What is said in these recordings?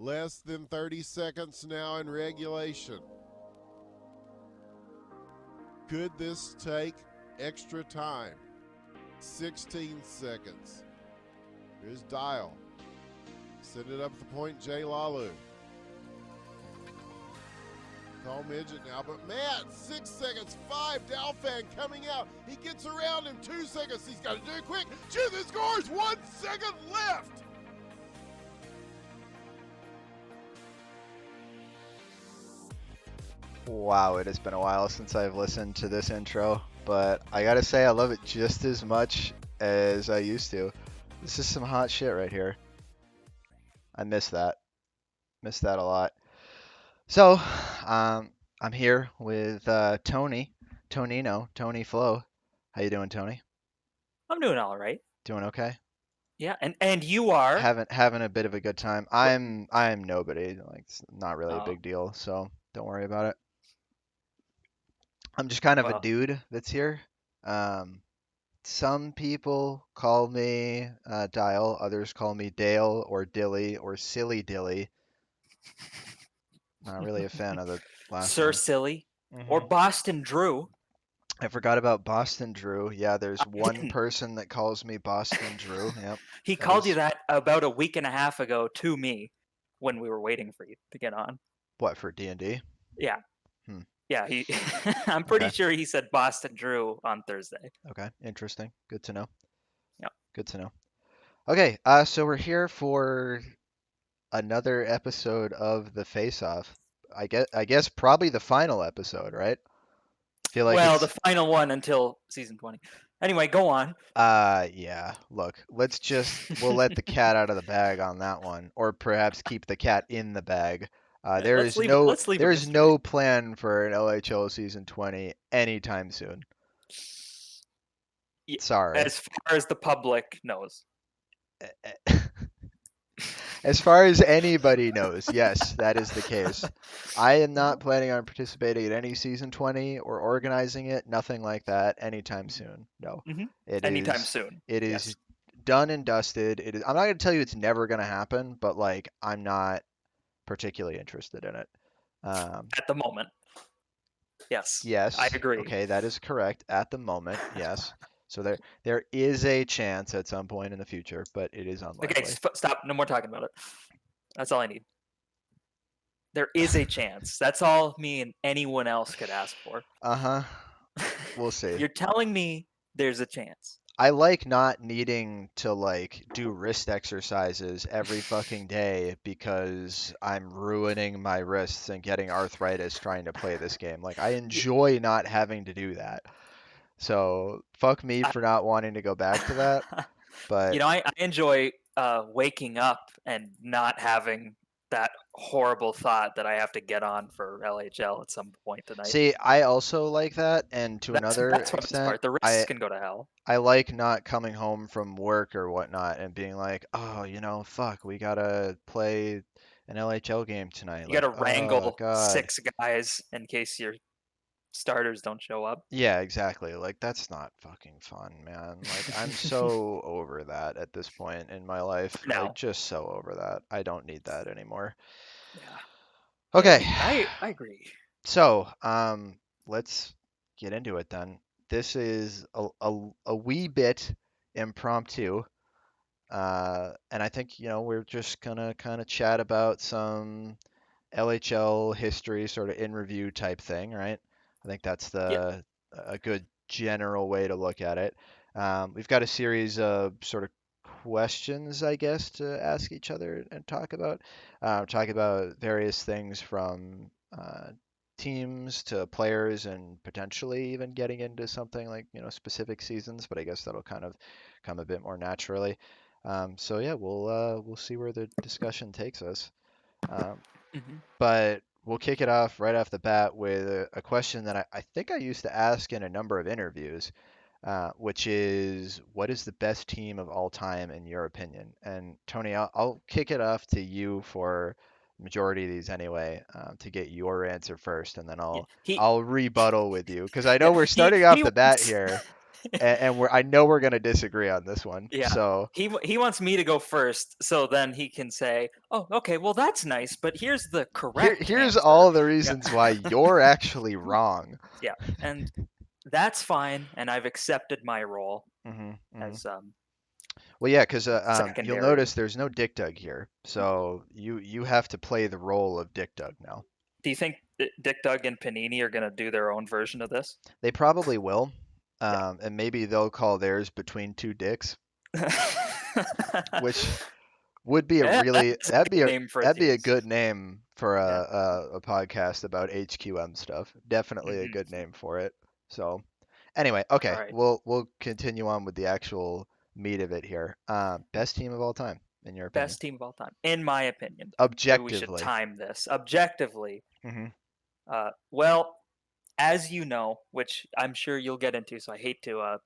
Less than 30 seconds now in regulation. Could this take extra time? 16 seconds. Here's Dyal. Send it up the point, J. Lalu. Call midget now, but Matt, 6 seconds, 5, Dalfan coming out. He gets around him, 2 seconds. He's got to do it quick. Shoot the scores, 1 second left. Wow, it has been a while since I've listened to this intro, but I gotta say I love it just as much as I used to. This is some hot shit right here. I miss that. Miss that a lot. So, I'm here with Tony, Tony Flo. How you doing, Tony? I'm doing all right. Doing okay? Yeah, and you are. Having a bit of a good time. I'm nobody. Like it's not really a Oh, big deal, so don't worry about it. I'm just kind of a well, dude that's here. Um, some people call me Dial, others call me Dale or Dilly or Silly Dilly. Not really a fan of the last Sir one. Silly or Hmm. Boston Drew. I forgot about Boston Drew. Yeah, there's I one didn't. person that calls me Boston Drew. Yep, He that called you is that about a week and a half ago to me when we were waiting for you to get on. what for D&D. Yeah, Hmm. yeah. He. I'm pretty Okay. sure he said Boston Drew on Thursday. Okay. Interesting. Good to know. Yeah. Good to know. Okay. So we're here for another episode of the Faceoff. I guess probably the final episode, right? Feel like Well, the it's final one until season 20. Anyway, go on. yeah. Look, we'll let the cat out of the bag on that one, or perhaps keep the cat in the bag. Yeah, let's leave it. Let's leave a There's mystery. no plan for an LHL season 20 anytime soon. Sorry. As far as the public knows. As far as anybody knows, yes, that is the case. I am not planning on participating in any season 20 or organizing it, nothing like that anytime soon. No. Mm-hmm. It Anytime is soon. it is Yes. done and dusted. I'm not going to tell you it's never going to happen, but like I'm not particularly interested in it. At the moment. Yes. I Yes. agree. Okay, that is correct at the moment. Yes. So there is a chance at some point in the future, but it is Okay, unlikely. stop. No more talking about it. That's all I need. There is a chance. That's all me and anyone else could ask for. Uh-huh. We'll see. You're telling me there's a chance. I like not needing to like do wrist exercises every fucking day because I'm ruining my wrists and getting arthritis trying to play this game. Like I enjoy not having to do that. So fuck me I, for not wanting to go back to that. But I enjoy waking up and not having that horrible thought that I have to get on for LHL at some point tonight. see, I also like that, and to another That's what it's extent, part. The wrists can go to hell. I like not coming home from work or whatnot and being like, oh, fuck, we gotta play an LHL game tonight. You got Like, to oh wrangle God. 6 guys in case your starters don't show up. Yeah, exactly. Like, that's not fucking fun, man. Like, I'm so over that at this point in my life. Like, No. just so over that. I don't need that anymore. Yeah. Okay. I agree. So, let's get into it then. This is a wee bit impromptu. And I think, we're just gonna kind of chat about some LHL history, sort of in review type thing, right? I think that's Yep. a good general way to look at it. We've got a series of sort of questions, I guess, to ask each other and talk about various things from teams to players and potentially even getting into something like, specific seasons, but I guess that'll kind of come a bit more naturally. So yeah, we'll see where the discussion takes us. Um, Hmm. but we'll kick it off right off the bat with a question that I think I used to ask in a number of interviews, which is, what is the best team of all time in your opinion? And Tony, I'll kick it off to you for majority of these anyway, to get your answer first, and then Yeah. I'll rebuttal with you because I know we're starting off He the bat wants here. and I know we're gonna disagree on this one. Yeah. So He wants me to go first, so then he can say, "Oh, okay, well that's nice, but here's the correct here's answer." all the Yeah, reasons why you're actually wrong. yeah, and that's fine, and I've accepted my role Hmm hmm as Well, yeah, because you'll secondary. notice there's no Dick Dug here, so you have to play the role of Dick Dug now. Do you think Dick Dug and Panini are gonna do their own version of this? They probably will, Yeah. and maybe they'll call theirs Between Two Dicks, which would be a Yeah, really that's a good name for it that'd to be a use. good name for Yeah. a podcast about HQM stuff. Definitely a Hmm. good name for it. So anyway, All okay, right. we'll continue on with the actual meat of it here. Best team of all time, in your opinion, Best team of all time, in my opinion. Maybe we should objectively. time this objectively. Hmm Well, as you know, which I'm sure you'll get into, so I hate to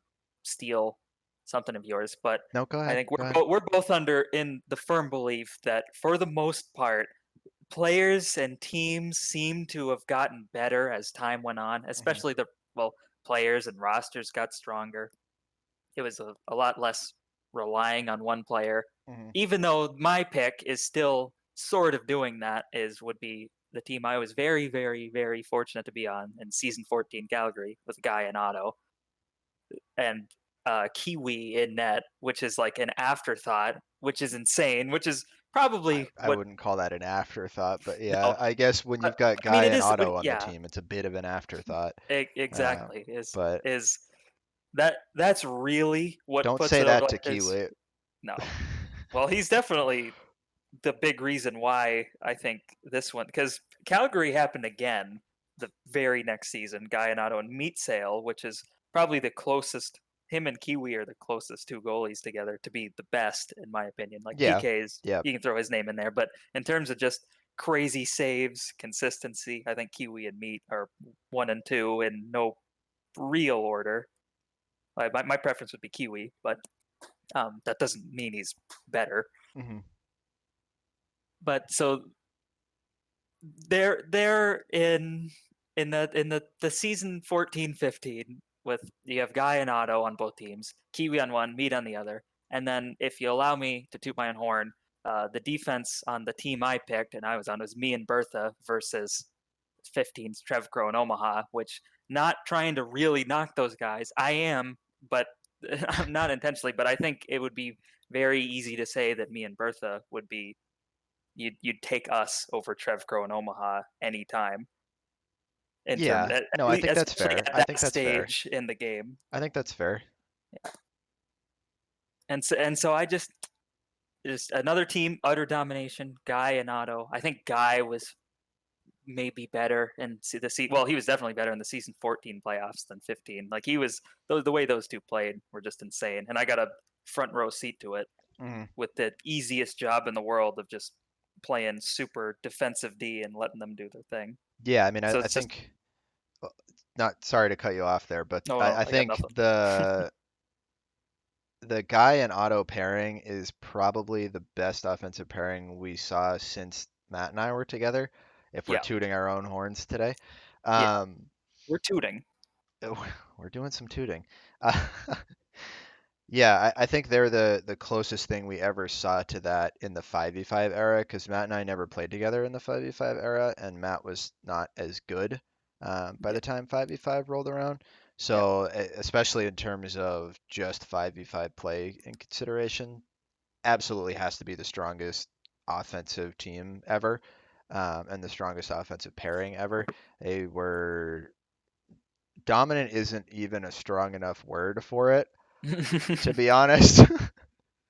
steal something of yours, but No, go I ahead. think Go ahead. we're both under in the firm belief that for the most part, players and teams seem to have gotten better as time went on, Hmm especially the well players and rosters got stronger. It was a lot less relying on one player. hmm Even though my pick is still sort of doing that, is would be the team I was very, very, very fortunate to be on in season 14 Calgary with Guy and Otto and Kiwi in net, which is like an afterthought, which is insane, which is probably I what wouldn't call that an afterthought, but no, yeah, I guess when but you've got I mean Guy it and is Otto on the yeah, team, it's a bit of an afterthought. Uh, exactly but is that's really what don't puts say it over that to like this. Kiwi. No. Well, he's definitely the big reason why I think this one, because Calgary happened again the very next season. Guyanato and Meat Sale, which is probably the closest. Him and Kiwi are the closest two goalies together to be the best, in my opinion. Like Yeah, PK's, yeah. you can throw his name in there, but in terms of just crazy saves, consistency, I think Kiwi and Meat are 1 and 2 in no real order. My preference would be Kiwi, but that doesn't mean he's better. hmm But so they're in the season 14-15 with you have Guy and Otto on both teams, Kiwi on one, Meat on the other, and then if you allow me to toot my own horn, the defense on the team I picked and I was on was me and Bertha versus 15's Trev Crow and Omaha, which not trying to really knock those guys. I am, but I'm not intentionally. But I think it would be very easy to say that me and Bertha would be you'd take us over Trev Crow and Omaha anytime in terms Yeah. No, I think that's especially fair. at I that think that's fair. stage in the game. I think that's fair. And so I just another team utter domination. Guy and Otto. I think Guy was maybe better in well he was definitely better in the season 14 playoffs than 15. Like he was the way those two played were just insane, and I got a front row seat to it Hmm with the easiest job in the world of just playing super defensive D and letting them do their thing. Yeah, I mean, So I it's just think not sorry to cut you off there, but no, no, I I got think nothing. the Guy and Otto pairing is probably the best offensive pairing we saw since Matt and I were together, if we're Yeah, tooting our own horns today. yeah, Um, we're tooting. we're doing some tooting. Uh, yeah, I think they're the closest thing we ever saw to that in the 5v5 era, because Matt and I never played together in the 5v5 era, and Matt was not as good by Yeah, the time 5v5 rolled around. yeah. So, especially in terms of just 5v5 play in consideration, absolutely has to be the strongest offensive team ever, and the strongest offensive pairing ever. They were dominant isn't even a strong enough word for it, to be honest.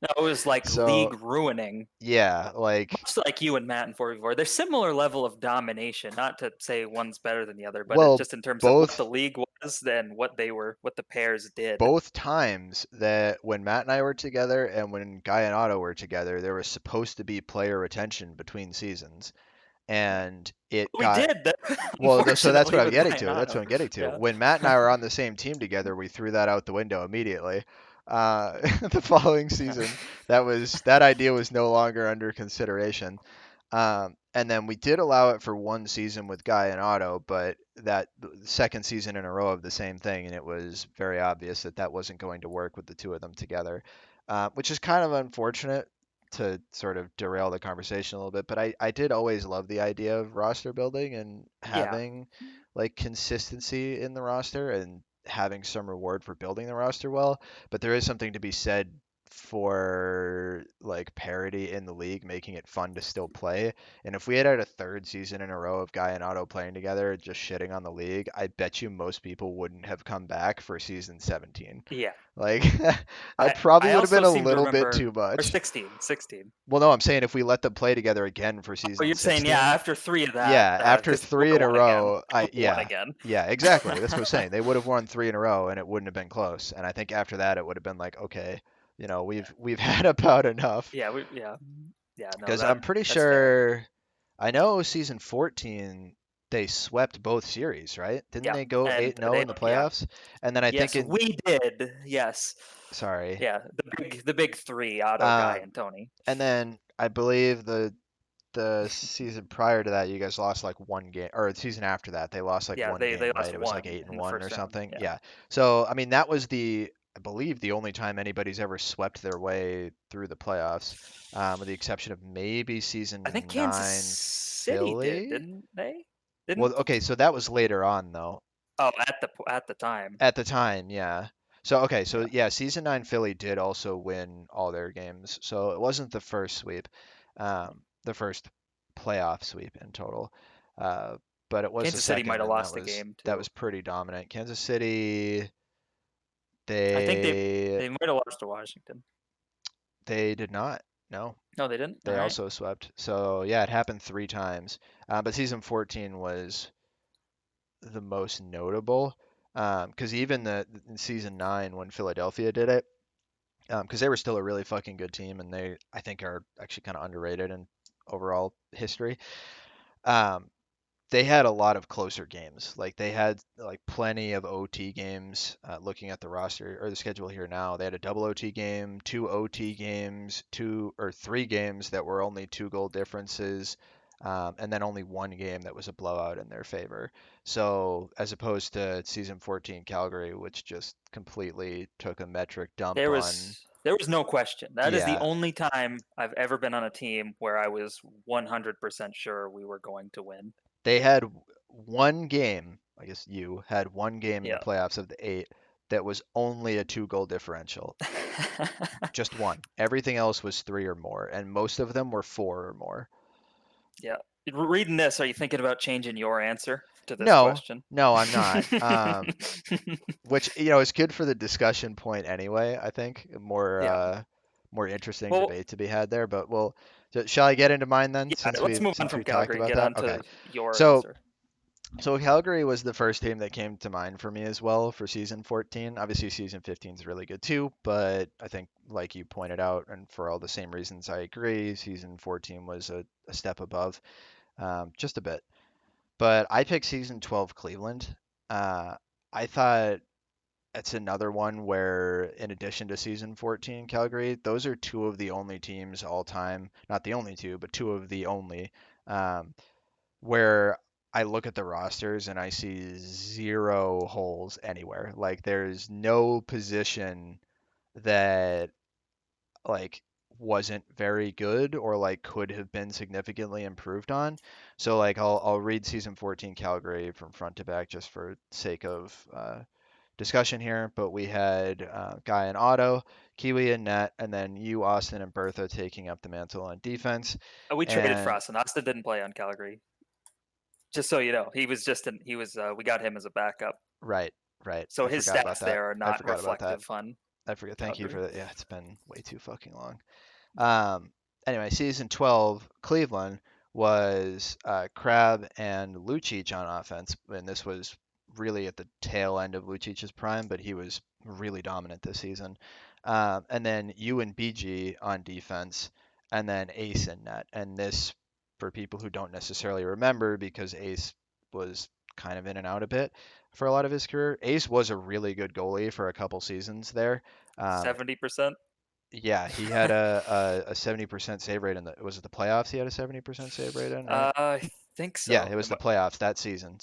No, it was like So league ruining, yeah, like much like you and Matt in 4v4. They're similar level of domination. Not to say one's better than the other, but well, just in terms of what the both league was and what they were, what the pairs did. both times that when Matt and I were together and when Guy and Otto were together, there was supposed to be player retention between seasons, Yeah, and it we got did. well. So that's what Unfortunately, I'm with getting to. That's Guyanato. what I'm getting to. Yeah. When Matt and I were on the same team together, we threw that out the window immediately. The following season, that idea was no longer under consideration. And then we did allow it for one season with Guy and Otto, but that second season in a row of the same thing, and it was very obvious that that wasn't going to work with the two of them together, which is kind of unfortunate to sort of derail the conversation a little bit. But I did always love the idea of roster building and Yeah, having like consistency in the roster and having some reward for building the roster well. But there is something to be said for like parity in the league, making it fun to still play. And if we had a third season in a row of Guy and Otto playing together, just shitting on the league, I bet you most people wouldn't have come back for season 17. yeah. Like that I probably would have also been a seem to little bit remember, too or much. 16. Well, no, I'm saying if we let them play together again for Oh, season you're saying, yeah, 16, after 3 of that, yeah, after because they would three have in a won again. row, They would have won yeah, again. yeah, exactly. That's what I'm saying. They would have won three in a row, and it wouldn't have been close. And I think after that, it would have been like, okay, we've had about enough. Yeah. No, Because I'm pretty that's fair. sure, I know season 14 they swept both series, right? Didn't Yeah, they go and 8-0 they, in the yeah, playoffs? And then I think yes, in, we did. Yes, sorry, yeah, the big three, Otto, Guy, um, and Tony. and then I believe the season prior to that, you guys lost like one game, or the season after that, they lost like Yeah, one they game, right? lost It was like one eight and in the one or first round. something. Yeah, Yeah. So I mean, that was I believe, the only time anybody's ever swept their way through the playoffs, with the exception of maybe I think season Kansas nine City did, Philly. didn't they? Well, Didn't? okay, so that was later on though. Oh, at the time. At the time, yeah. So okay, so Yeah, yeah, season nine Philly did also win all their games. So it wasn't the first sweep, the first playoff sweep in total, uh, but it was the Kansas City second, might have and lost a game that too. was pretty dominant. Kansas City, I think they they might have lost to Washington. they did not. No, No, they didn't. All they right. also swept. So yeah, it happened three times. But season 14 was the most notable, because even in season nine when Philadelphia did it, because they were still a really fucking good team, and they I think are actually kind of underrated in overall history. Um, they had a lot of closer games. Like they had like plenty of OT games. Looking at the roster or the schedule here now, they had a double OT game, two OT games, two or three games that were only 2 goal differences, and then only one game that was a blowout in their favor. So as opposed to season 14 Calgary, which just completely took a metric dump on. There was no question. That is the Yeah, only time I've ever been on a team where I was 100% sure we were going to win. they had one game. I guess you had one game in the Yeah. playoffs of the eight that was only a 2 goal differential. Just one. Everything else was three or more, and most of them were four or more. Yeah. Reading this, are you thinking about changing your answer to this No, question? no, I'm not. Which is good for the discussion point anyway. I think Yeah. more interesting Well, debate to be had there. But shall I get into mine then, yeah, let's move on since from we talked Calgary and about get that? on Okay. to your So answer. So Calgary was the first team that came to mind for me as well for season 14. Obviously, season 15 is really good too, but I think, like you pointed out, and for all the same reasons, I agree. Season 14 was a step above, just a bit. But I picked season 12 Cleveland. Uh, I thought it's another one where, in addition to season 14 Calgary, those are two of the only teams all time, not the only two, but two of the only. Um, where I look at the rosters and I see zero holes anywhere. Like there's no position that like wasn't very good or like could have been significantly improved on. So like I'll read season 14 Calgary from front to back just for sake of discussion here. But we had Guy and Otto, Kiwi and Net, and then you, Austin, and Bertha taking up the mantle on defense. We traded for And Austin. Austin didn't play on Calgary. Just so you know, he was just an, he was we got him as a backup. right, right. So I his forgot about stats that. there are I not forgot about that. reflective on I forget. Thank you Calgary. for that. Yeah, it's been way too fucking long. Um, anyway, season 12, Cleveland was Crab and Lucic on offense, and this was really at the tail end of Lucic's prime, but he was really dominant this season. And then you and BG on defense, and then Ace in net. And this, for people who don't necessarily remember, because Ace was kind of in and out a bit for a lot of his career. Ace was a really good goalie for a couple seasons there. Um, 70%. Yeah, he had a 70% save rate in was it the playoffs he had a 70% save rate in, right? I think Yeah, so. it was the playoffs that season,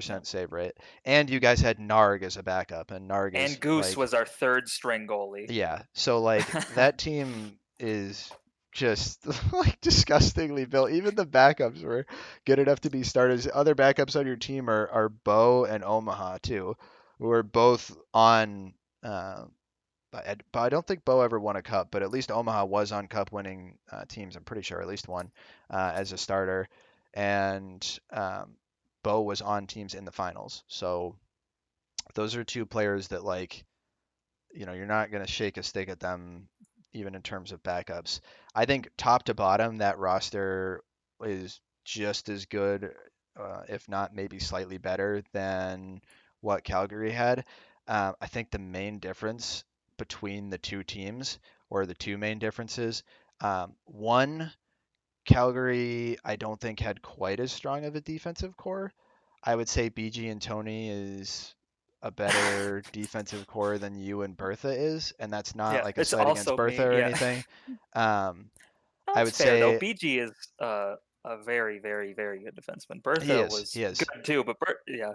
Yeah. 70% save rate. And you guys had Narg as a backup, and Narg And is Goose like, was our third string goalie. yeah. So like that team is just like disgustingly built. Even the backups were good enough to be starters. Other backups on your team are Bo and Omaha too, who are both on but I don't think Bo ever won a cup, but at least Omaha was on cup winning teams. I'm pretty sure at least one as a starter, and Bo was on teams in the finals. So those are two players that like you're not gonna shake a stick at them even in terms of backups. I think top to bottom that roster is just as good, if not maybe slightly better than what Calgary had. I think the main difference between the two teams, or the two main differences, one, Calgary I don't think had quite as strong of a defensive core. I would say BG and Tony is a better defensive core than you and Bertha is, and that's not Yeah, like a it's slight against also Bertha me. or Yeah. anything. Um, I That's would fair though. say BG is a very, very, very good defenseman. he Bertha is. was He is. good too, but yeah,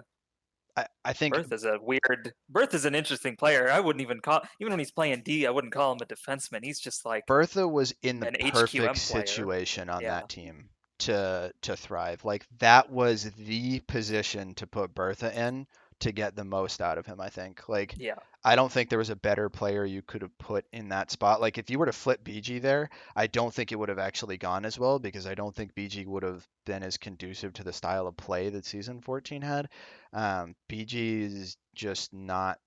I think Bertha's a weird. Bertha's an interesting player. I wouldn't even call even when he's playing D. I wouldn't call him a defenseman. He's just like Bertha was in the an perfect HQM player. situation on Yeah, that team to thrive. Like that was the position to put Bertha in to get the most out of him, I think. Like yeah, I don't think there was a better player you could have put in that spot. Like if you were to flip BG there, I don't think it would have actually gone as well because I don't think BG would have been as conducive to the style of play that season 14 had. BG is just not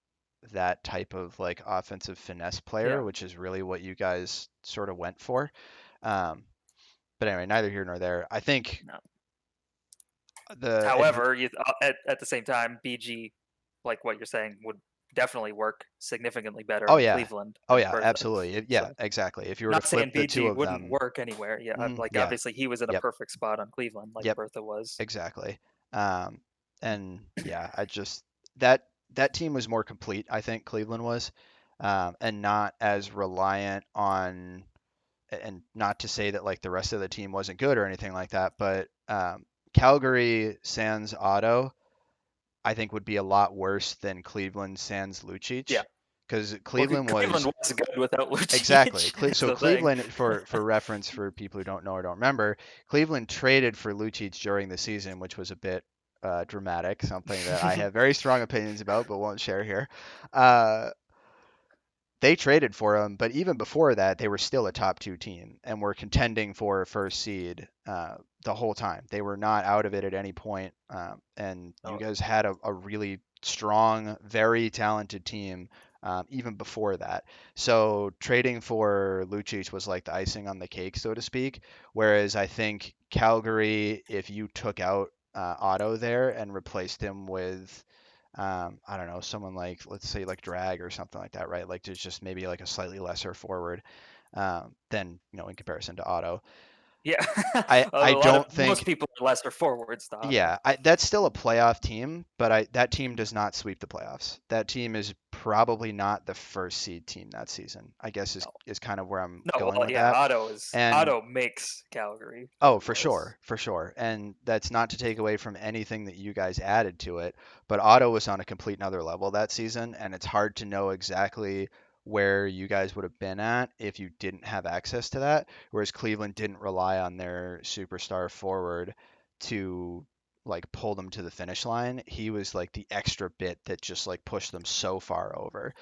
that type of like offensive finesse player, yeah. which is really what you guys sort of went for. Um, but anyway, neither here nor there. I think No. the However, at the same time, BG, like what you're saying, would definitely work significantly better oh in yeah, Cleveland oh than yeah, Bertha. absolutely, yeah, So, exactly. If you were to not saying flip the two BG of wouldn't them, work anywhere. Yeah, like yeah, obviously he was in a yep, perfect spot on Cleveland, like yep, Bertha was. exactly. Um, and yeah, I just that team was more complete. I think Cleveland was, and not as reliant on and not to say that like the rest of the team wasn't good or anything like that, but Calgary sans Otto, I think would be a lot worse than Cleveland sans Yeah. Lucic, because Well, Cleveland Cleveland was was good without exactly Lucic. That's so the thing. Cleveland for reference for people who don't know or don't remember, Cleveland traded for Lucic during the season, which was a bit dramatic, something that I have very strong opinions about but won't share here. Uh, they traded for him, but even before that, they were still a top two team and were contending for a first seed the whole time. They were not out of it at any point, and you Oh, guys had a really strong, very talented team even before that. So trading for Lucic was like the icing on the cake, so to speak. Whereas I think Calgary, if you took out Otto there and replaced him with I don't know, someone like, let's say like Drag or something like that, right? Like there's just maybe like a slightly lesser forward than, in comparison to Otto. yeah. I don't Most think, people are lesser forwards to Otto. yeah, that's still a playoff team, but that team does not sweep the playoffs. That team is probably not the first seed team that season, I guess No, is kind of where I'm no. going Well, with yeah. that. And Otto makes Calgary what oh, it for was. sure, for sure. And that's not to take away from anything that you guys added to it, but Otto was on a complete another level that season, and it's hard to know exactly where you guys would have been at if you didn't have access to that. Whereas Cleveland didn't rely on their superstar forward to like pull them to the finish line. He was like the extra bit that just like pushed them so far over.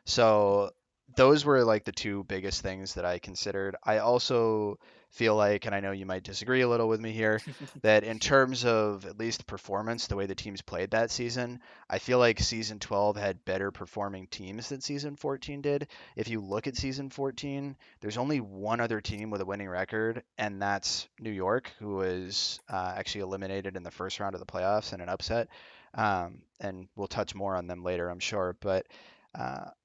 So those were like the two biggest things that I considered. I also feel like, and I know you might disagree a little with me here, that in terms of at least performance, the way the teams played that season, I feel like season 12 had better performing teams than season 14 did. If you look at season 14, there's only one other team with a winning record, and that's New York, who was actually eliminated in the first round of the playoffs in an upset. And we'll touch more on them later, I'm sure. But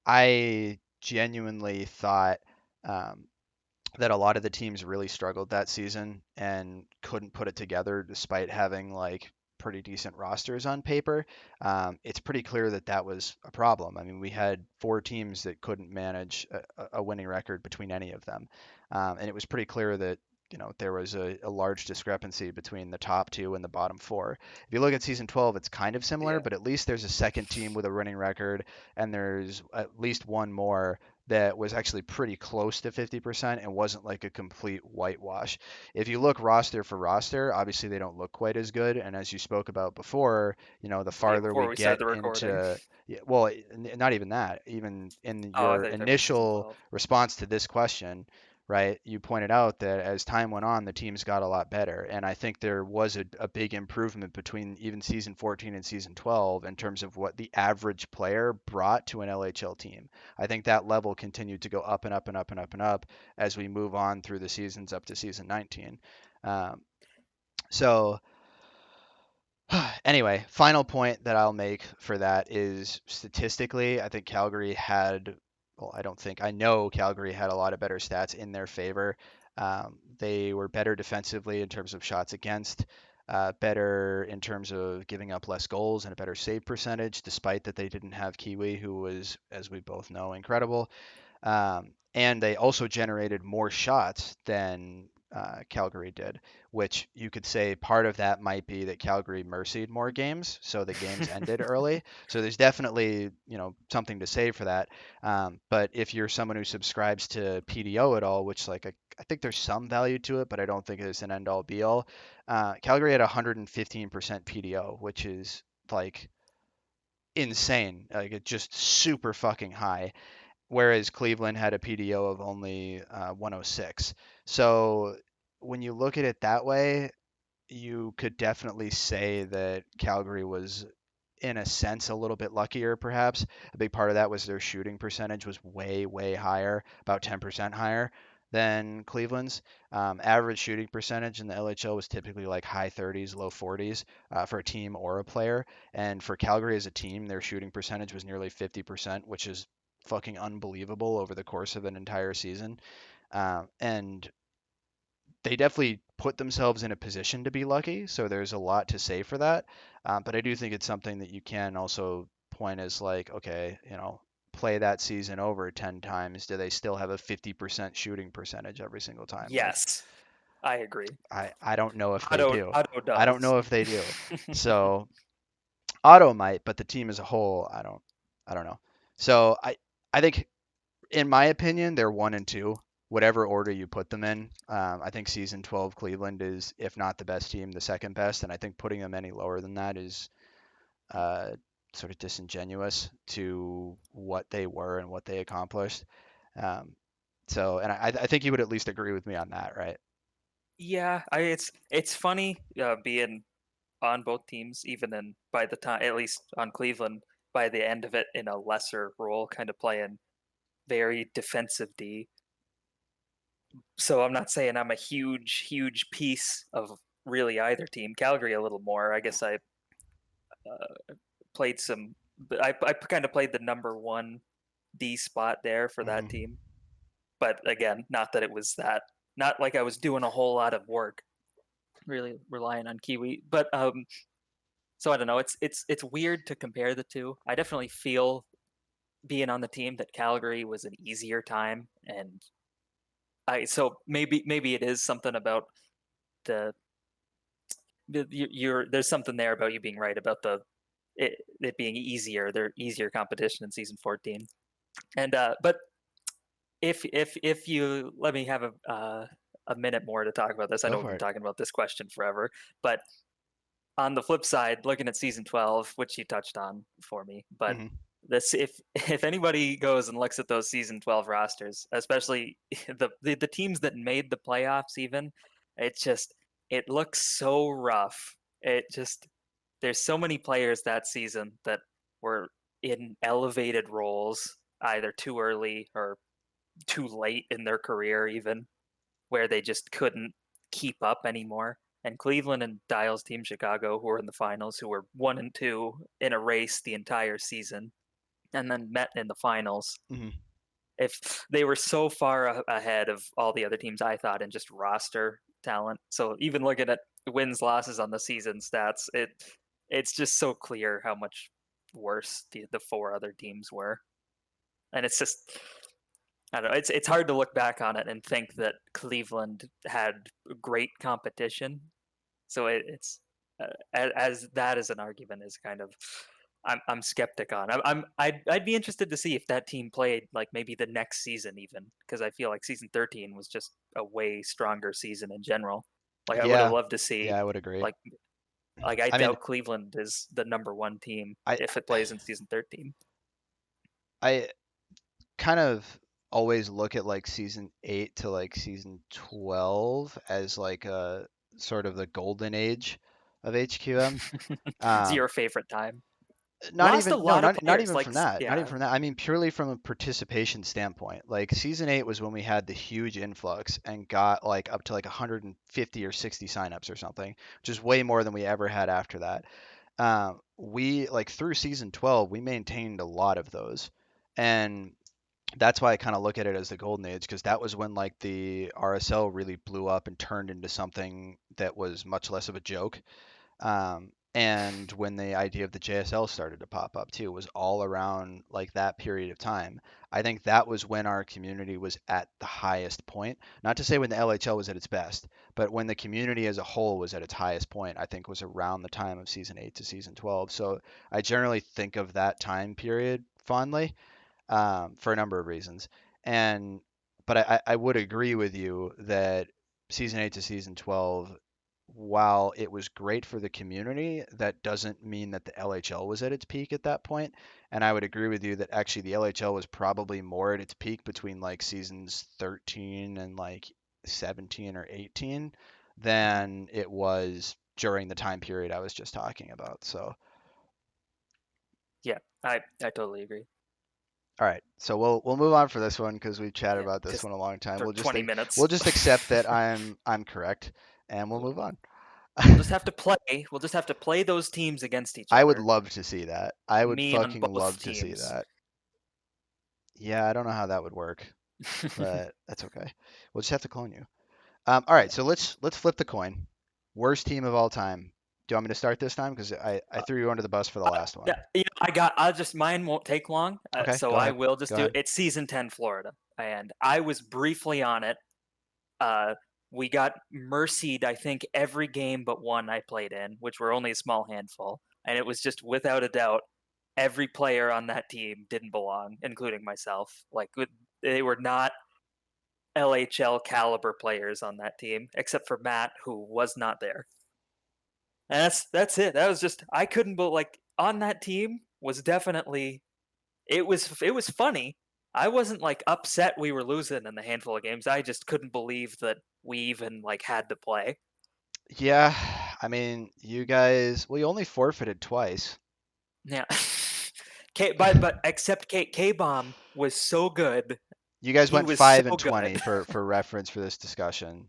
I genuinely thought um, that a lot of the teams really struggled that season and couldn't put it together despite having like pretty decent rosters on paper, it's pretty clear that that was a problem. I mean, we had 4 teams that couldn't manage a winning record between any of them, and it was pretty clear that there was a large discrepancy between the top 2 and the bottom 4. If you look at season 12, it's kind of similar, Yeah. but at least there's a second team with a winning record, and there's at least one more that was actually pretty close to 50% and wasn't like a complete whitewash. If you look roster for roster, obviously they don't look quite as good. And as you spoke about before, the Yeah, farther before we we started get the recording. into, yeah, well, not even that, even in Oh, I your thought you were talking about season initial 12. response to this question, right, you pointed out that as time went on, the teams got a lot better. And I think there was a big improvement between even season 14 and season 12 in terms of what the average player brought to an LHL team. I think that level continued to go up and up and up and up and up as we move on through the seasons up to season 19. Um, so anyway, final point that I'll make for that is statistically, I think Calgary had, well, I know Calgary had a lot of better stats in their favor. They were better defensively in terms of shots against, better in terms of giving up less goals and a better save percentage, despite that they didn't have Kiwi, who was, as we both know, incredible. And they also generated more shots than Calgary did, which you could say part of that might be that Calgary mercied more games, so the games ended early. So there's definitely, something to say for that. But if you're someone who subscribes to PDO at all, which I think there's some value to it, but I don't think it's an end all be all. Calgary had 115% PDO, which is like insane. Like it's just super fucking high, whereas Cleveland had a PDO of only 106. So when you look at it that way, you could definitely say that Calgary was, in a sense, a little bit luckier, perhaps. A big part of that was their shooting percentage was way, way higher, about 10% higher than Cleveland's. Average shooting percentage in the LHL was typically like high 30s, low 40s for a team or a player. And for Calgary as a team, their shooting percentage was nearly 50%, which is fucking unbelievable over the course of an entire season. And they definitely put themselves in a position to be lucky, so there's a lot to say for that. But I do think it's something that you can also point as like, okay, play that season over 10 times. Do they still have a 50% shooting percentage every single time? Like, Yes, I agree. I don't know if they Otto do. Otto I don't does. know if they do. So Otto might, but the team as a whole, I don't know. So I think in my opinion, they're 1 and 2, whatever order you put them in. I think season 12 Cleveland is, if not the best team, the second best, and I think putting them any lower than that is uh, sort of disingenuous to what they were and what they accomplished. Um, and I think you would at least agree with me on that, right? Yeah, it's funny being on both teams, even in by the time, at least on Cleveland, by the end of it in a lesser role, kind of playing very defensive D. So I'm not saying I'm a huge piece of really either team. Calgary a little more. I guess I played some. I kind of played the number 1 D spot there for that Hmm. team. But again, not that it was that. Not like I was doing a whole lot of work, really relying on Kiwi. But so I don't know. It's weird to compare the two. I definitely feel being on the team that Calgary was an easier time, and so maybe it is something about the you're there's something there about you being right about it being easier. They're easier competition in season 14. And but if you let me have a minute more to talk about this, I Go know we've for been it. talking about this question forever, but on the flip side, looking at season 12, which you touched on for me, but Hmm. this if anybody goes and looks at those season 12 rosters, especially the teams that made the playoffs, even it just it looks so rough. It just there's so many players that season that were in elevated roles either too early or too late in their career, even where they just couldn't keep up anymore. And Cleveland and Dyal's team, Chicago, who were in the finals, who were 1 and 2 in a race the entire season, and then met in the finals. Hmm. If they were so far ahead of all the other teams, I thought, in just roster talent. So even looking at wins losses on the season stats, it's just so clear how much worse the four other teams were, and it's just I don't know. It's hard to look back on it and think that Cleveland had great competition. So it's as that as an argument is kind of I'm skeptic on. I'd be interested to see if that team played like maybe the next season even, because I feel like season 13 was just a way stronger season in general. Like I would have Yeah, loved to see yeah, I would agree. like I I mean, doubt Cleveland is the number one team I if it plays in season 13. I kind of always look at like season 8 to like season 12 as like a sort of the golden age of HQM. It's Um, your favorite time. Not Lost a even no, lot of not players. even Like from that. Not even yeah. from that. I mean purely from a participation standpoint. Like season 8 was when we had the huge influx and got like up to like 150 or 60 signups or something, which is way more than we ever had after that. We like through season 12, we maintained a lot of those. And that's why I kind of look at it as the golden age because that was when like the RSL really blew up and turned into something that was much less of a joke. And when the idea of the JSL started to pop up too, was all around like that period of time. I think that was when our community was at the highest point. Not to say when the LHL was at its best, but when the community as a whole was at its highest point, I think was around the time of season 8 to season 12. So I generally think of that time period fondly for a number of reasons. And but I would agree with you that season 8 to season 12, while it was great for the community, that doesn't mean that the LHL was at its peak at that point. And I would agree with you that actually the LHL was probably more at its peak between like seasons 13 and like 17 or 18 Mhm. than it was during the time period I was just talking about. So, Yeah, I totally agree. all right, so we'll move on for this one because we've chatted Yeah, about this just one a long time. for 20 We'll minutes. just accept that I'm correct, and we'll move on. We'll just have to play. We'll just have to play those teams against each I would other. love to see that. I would Me on fucking both love to see teams. that. Yeah, I don't know how that would work, but that's okay. We'll just have to clone you. All right, Yeah. so let's flip the coin. Worst team of all time. Do you want me to start this time? Because I threw you under the bus for the last Yeah, one. I'll just mine won't take long, Okay, so go I ahead. will just Go do it. ahead. It's season 10 Florida, and I was briefly on it. Uh, we got mercied, I think, every game but one I played in, which were only a small handful, and it was just without a doubt every player on that team didn't belong, including myself. Like they were not LHL caliber players on that team, except for Matt, who was not there. And that's it. That was just I couldn't believe like on that team was definitely it was funny. I wasn't like upset we were losing in the handful of games. I just couldn't believe that we even like had to play. Yeah, I mean, you guys, well, you only forfeited twice. Yeah. But except K Bomb was so good. You guys He went was so 5 and good. 20 for reference for this discussion.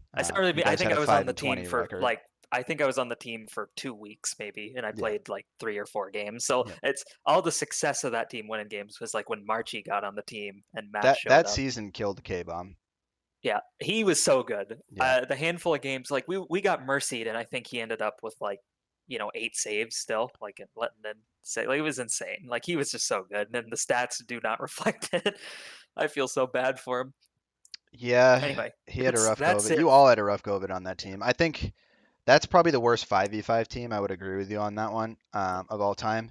You I guys think had a I was on 5 the and team 20 for record. like I think I was on the team for 2 weeks maybe, and I Yeah. played like 3 or 4 games. So Yeah. it's all the success of that team winning games was like when Marchie got on the team and Matt showed That up. season killed K-Bomb. Yeah, he was so good. Yeah. The handful of games, like we got mercied, and I think he ended up with like 8 saves still, like letting in say like it was insane. Like he was just so good, and the stats do not reflect it. I feel so bad for him. Yeah, Anyway, he had a that's rough go of that's it. it. You all had a rough go of it on that Yeah. team. I think that's probably the worst 5v5 team. I would agree with you on that one of all time.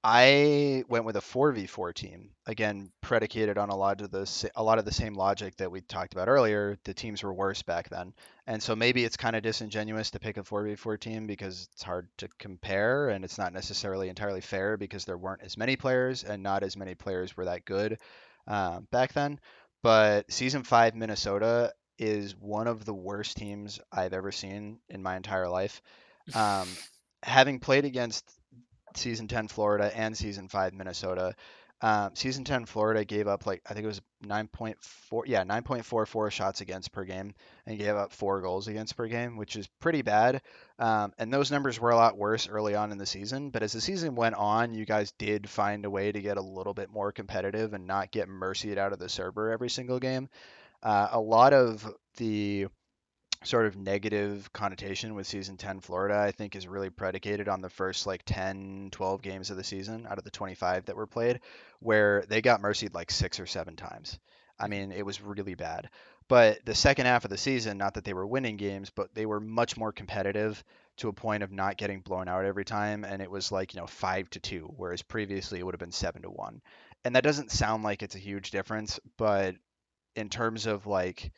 I went with a 4v4 team. Again, predicated on a lot of the same logic that we talked about earlier. The teams were worse back then. And so maybe it's kind of disingenuous to pick a 4v4 team because it's hard to compare and it's not necessarily entirely fair because there weren't as many players and not as many players were that good back then. But season 5 Minnesota is one of the worst teams I've ever seen in my entire life. Um, Having played against season 10 Florida and season 5 Minnesota. Season 10 Florida gave up like I think it was 9.4 yeah 9.44 shots against per game and gave up 4 goals against per game, which is pretty bad. And those numbers were a lot worse early on in the season, but as the season went on, you guys did find a way to get a little bit more competitive and not get mercied out of the server every single game. A lot of the sort of negative connotation with season 10 Florida, I think, is really predicated on the first like 10, 12 games of the season out of the 25 that were played, where they got mercied like 6 or 7 times. I Mhm. mean, it was really bad. But the second half of the season, not that they were winning games, but they were much more competitive to a point of not getting blown out every time. And it was like, 5-2, whereas previously it would have been 7-1. And that doesn't sound like it's a huge difference, but in terms of like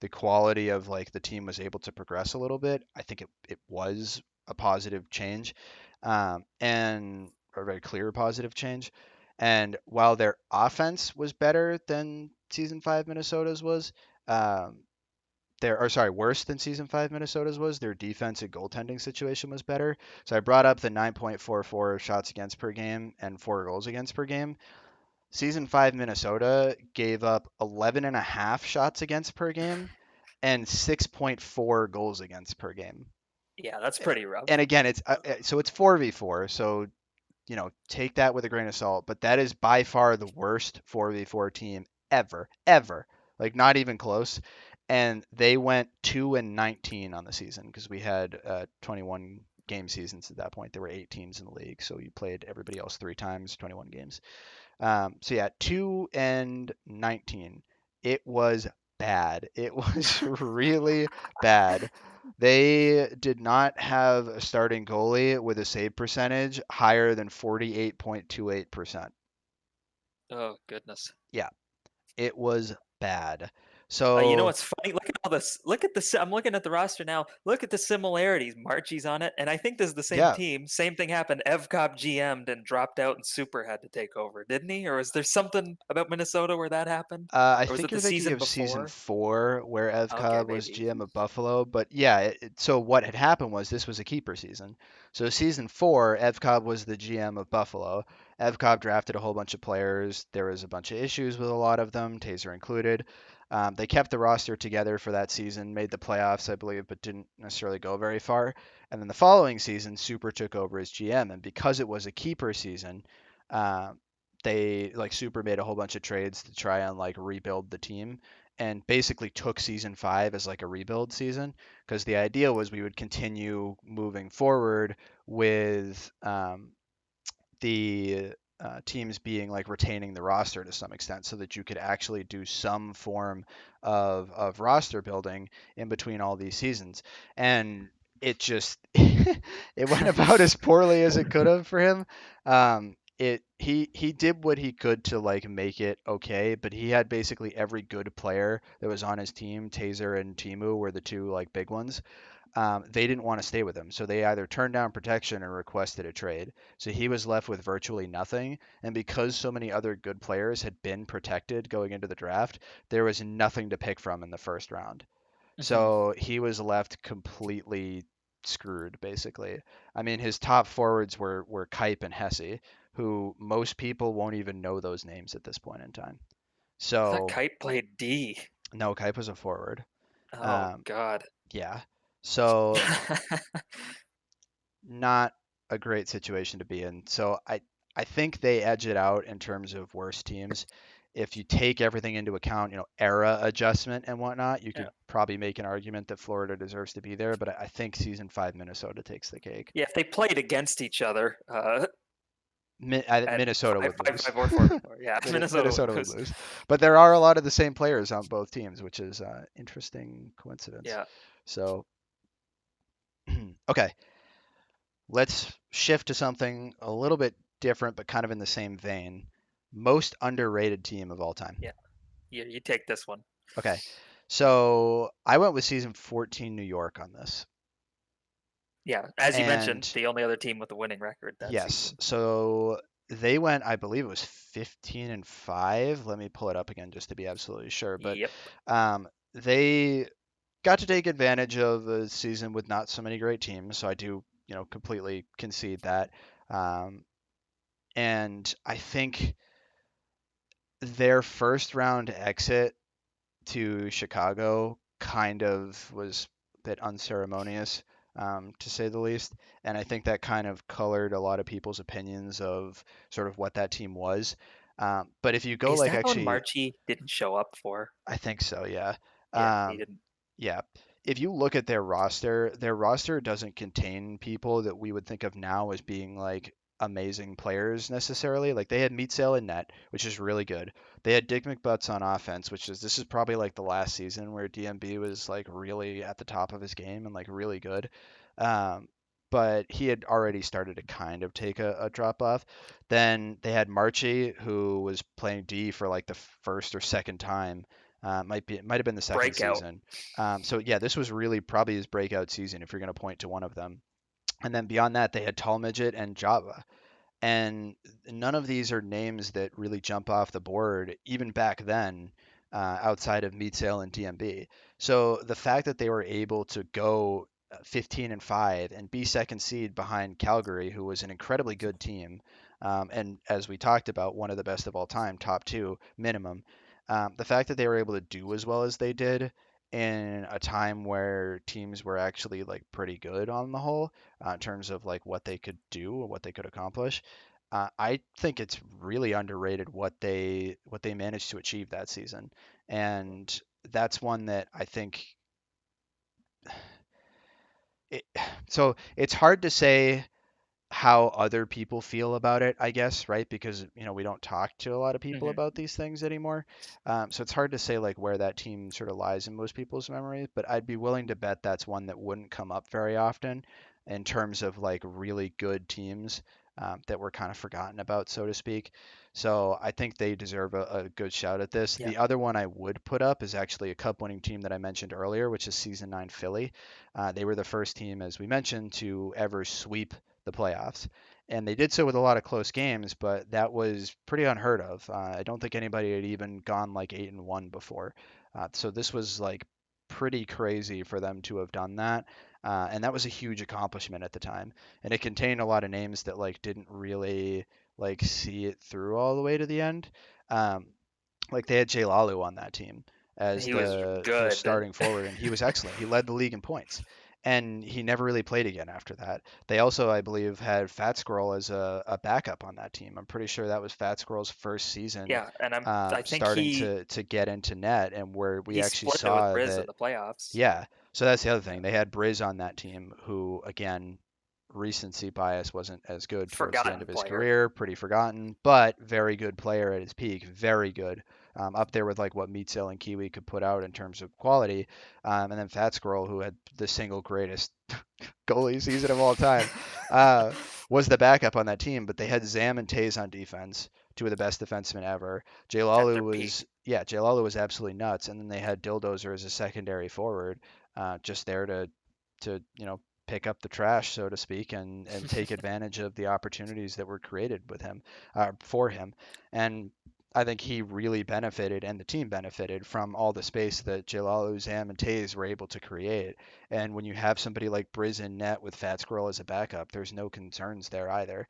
the quality of like the team was able to progress a little bit, I think it was a positive change, and a very clear positive change. And while their offense was better than season five Minnesota's was, um, worse than season five Minnesota's was, their defense and goaltending situation was better. So I brought up the 9.44 shots against per game and 4 goals against per game. Season 5 Minnesota gave up 11 and a half shots against per game and 6.4 goals against per game. Yeah, that's pretty rough. And again, it's 4v4, so take that with a grain of salt, but that is by far the worst 4v4 team ever. Like not even close. And they went 2-19 on the season because we had 21 game seasons at that point. There were 8 teams in the league, so you played everybody else 3 times, 21 games. So yeah, 2-19. It was bad. It was really bad. They did not have a starting goalie with a save percentage higher than 48.28%. Oh goodness. Yeah, it was bad. You know So what's funny? Look at all this. Look at this. I'm looking at the roster now. Look at the similarities. Marchie's on it, and I think this is the same yeah, team. Same thing happened. Evcop GM'd and dropped out, and Super had to take over, didn't he? Or was there something about Minnesota where that happened? I Or was think it the you're thinking season of season before? 4 where Okay, Evcov was maybe. GM of Buffalo. But yeah, so what had happened was this was a keeper season. So season 4, Evcov was the GM of Buffalo. Evcov drafted a whole bunch of players. There was a bunch of issues with a lot of them, Taser included. They kept the roster together for that season, made the playoffs, I believe, but didn't necessarily go very far. And then the following season, Super took over as GM, and because it was a keeper season, um, they like Super made a whole bunch of trades to try and like rebuild the team and basically took season 5 as like a rebuild season because the idea was we would continue moving forward with the teams being like retaining the roster to some extent so that you could actually do some form of roster building in between all these seasons. And it just it went about as poorly as it could have for him. He did what he could to like make it okay, but he had basically every good player that was on his team. Taser and Timu were the two like big ones. They didn't want to stay with him. So they either turned down protection or requested a trade. So he was left with virtually nothing. And because so many other good players had been protected going into the draft, there was nothing to pick from in the first round. Mhm. So he was left completely screwed, basically. I mean, his top forwards were Kipe and Hesse, who most people won't even know those names at this point in time. I thought So Kite played D. no, Kipe was a forward. Oh Um, God. yeah. So not a great situation to be in. So I think they edge it out in terms of worst teams. If you take everything into account, era adjustment and whatnot, you Yeah. could probably make an argument that Florida deserves to be there. But I think season 5 Minnesota takes the cake. Yeah. If they played against each other, at Minnesota five would five lose. five or 4v4, yeah, Minnesota would Minnesota would lose. lose. But there are a lot of the same players on both teams, which is interesting coincidence. Yeah. So, okay, let's shift to something a little bit different, but kind of in the same vein. Most underrated team of all time. Yeah. You take this one. Okay. So I went with season 14 New York on this. Yeah. As you mentioned, And the only other team with a winning record that yes, season. so they went, I believe it was 15-5. Let me pull it up again just to be absolutely sure. But Yep. they got to take advantage of a season with not so many great teams. So I do, completely concede that. Um, and I think their first round exit to Chicago kind of was a bit unceremonious, to say the least. And I think that kind of colored a lot of people's opinions of sort of what that team was. But if you go Is like that when actually, Marchie didn't show up for? I think so, yeah. Yeah, he Um, didn't. yeah. if you look at their roster doesn't contain people that we would think of now as being like amazing players necessarily. Like they had Meatsail in net, which is really good. They had Dick McButts on offense, which is this is probably like the last season where DMB was like really at the top of his game and like really good. Um, but he had already started to kind of take a drop off. Then they had Marchi, who was playing D for like the first or second time. Might have been the second Breakout. season. So yeah, this was really probably his breakout season if you're going to point to one of them. And then beyond that, they had Tall Midget and Java. And none of these are names that really jump off the board, even back then, outside of Meat Sale and DMB. So the fact that they were able to go 15-5 and be second seed behind Calgary, who was an incredibly good team, and as we talked about, one of the best of all time, top two minimum. The fact that they were able to do as well as they did in a time where teams were actually like pretty good on the whole in terms of like what they could do or what they could accomplish. I think it's really underrated what they managed to achieve that season, and that's one that I think. It, so it's hard to say how other people feel about it, I guess, right? Because we don't talk to a lot of people Hmm. about these things anymore. So it's hard to say like where that team sort of lies in most people's memories. But I'd be willing to bet that's one that wouldn't come up very often in terms of like really good teams that were kind of forgotten about, so to speak. So I think they deserve a good shout at this. Yeah. The other one I would put up is actually a cup winning team that I mentioned earlier, which is season 9 Philly. They were the first team, as we mentioned, to ever sweep the playoffs. And they did so with a lot of close games, but that was pretty unheard of. I don't think anybody had even gone like 8-1 before. So this was like pretty crazy for them to have done that. And that was a huge accomplishment at the time. And it contained a lot of names that like didn't really like see it through all the way to the end. Um, like they had Jay Lalu on that team as He was the good. starting forward, and he was excellent. He led the league in points, and he never really played again after that. They also, I believe, had Fat Squirrel as a backup on that team. I'm pretty sure that was Fat Squirrel's first season Yeah, and I think starting to get into net, and where we he actually split it with saw Briz in that. the playoffs. Yeah, so that's the other Yeah. thing. They had Briz on that team, who again recency bias wasn't as good towards the end Forgotten of his player. career, pretty forgotten, but very good player at his peak, very good. Up there with like what Meatsail and Kiwi could put out in terms of quality. And then Fat Squirrel, who had the single greatest goalie season of all time, uh, was the backup on that team. But they had Zam and Taze on defense, two of the best defensemen ever. At Jalalu their peak. was, yeah, Jalalu was absolutely nuts. And then they had Dildozer as a secondary forward, just there to pick up the trash, so to speak, and take advantage of the opportunities that were created with him, for him. And I think he really benefited, and the team benefited from all the space that Jalalu, Zam, and Taze were able to create. And when you have somebody like Briz in net with Fat Squirrel as a backup, there's no concerns there either.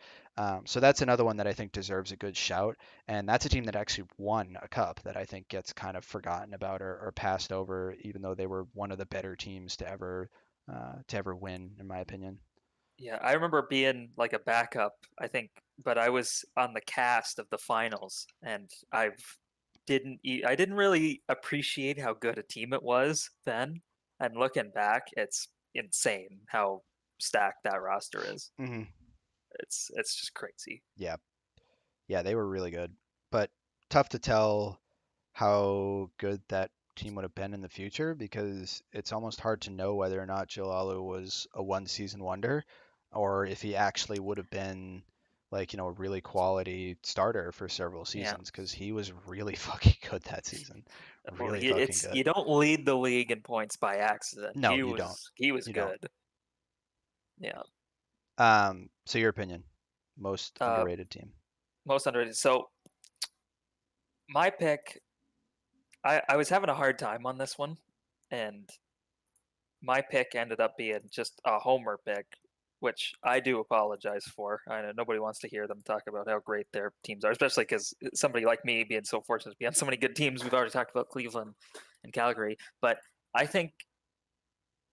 So that's another one that I think deserves a good shout. And that's a team that actually won a cup that I think gets kind of forgotten about or passed over, even though they were one of the better teams to ever win, in my opinion. Yeah, I remember being like a backup, I think, but I was on the cast of the finals, and I didn't really appreciate how good a team it was then. And looking back, it's insane how stacked that roster is. Hmm. It's just crazy. Yeah, yeah, they were really good, but tough to tell how good that team would have been in the future because it's almost hard to know whether or not Jalalu was a one season wonder or if he actually would have been like, a really quality starter for several Yeah. seasons because he was really fucking good that season. Well, Really fucking you good. don't lead the league in points by accident. No, you don't. He was You don't. good. Yeah. So your opinion, most Uh, underrated team. most underrated. So my pick, I was having a hard time on this one, and my pick ended up being just a homer pick, which I do apologize for. I know nobody wants to hear them talk about how great their teams are, especially because somebody like me being so fortunate to be on so many good teams. We've already talked about Cleveland and Calgary, but I think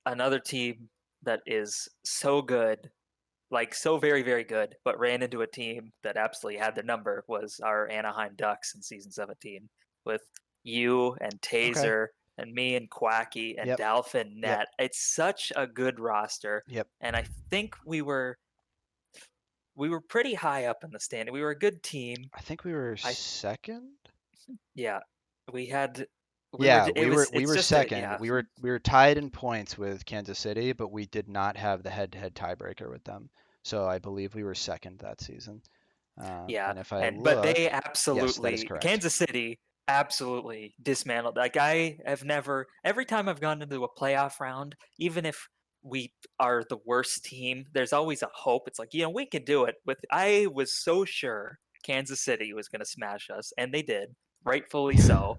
another team that is so good, like so very, very good, but ran into a team that absolutely had their number was our Anaheim Ducks in season 17 with you and Okay. Taser. and me and Quacky and Yep. Dalphin Yep. net. It's such a good roster, Yep. and I think we were pretty high up in the standing. We were a good team. I think we were I second. yeah, we had Yeah, we it's were just a second. We were tied in points with Kansas City, but we did not have the head-to-head tiebreaker with them. So I believe we were second that season. Yeah, And if I and but they look, yes, that is absolutely correct. Kansas City absolutely dismantled. Like I have never every time I've gone into a playoff round, even if we are the worst team, there's always a hope. It's like, we can do it. With I was so sure Kansas City was going to smash us, and they did, rightfully so.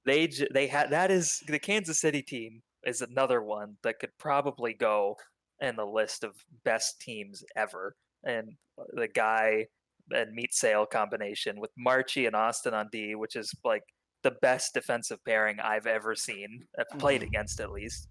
They had that is the Kansas City team is another one that could probably go in the list of best teams ever. And the guy and meat sale combination with Marchie and Austin on D, which is like the best defensive pairing I've ever seen, played Mhm. against at least.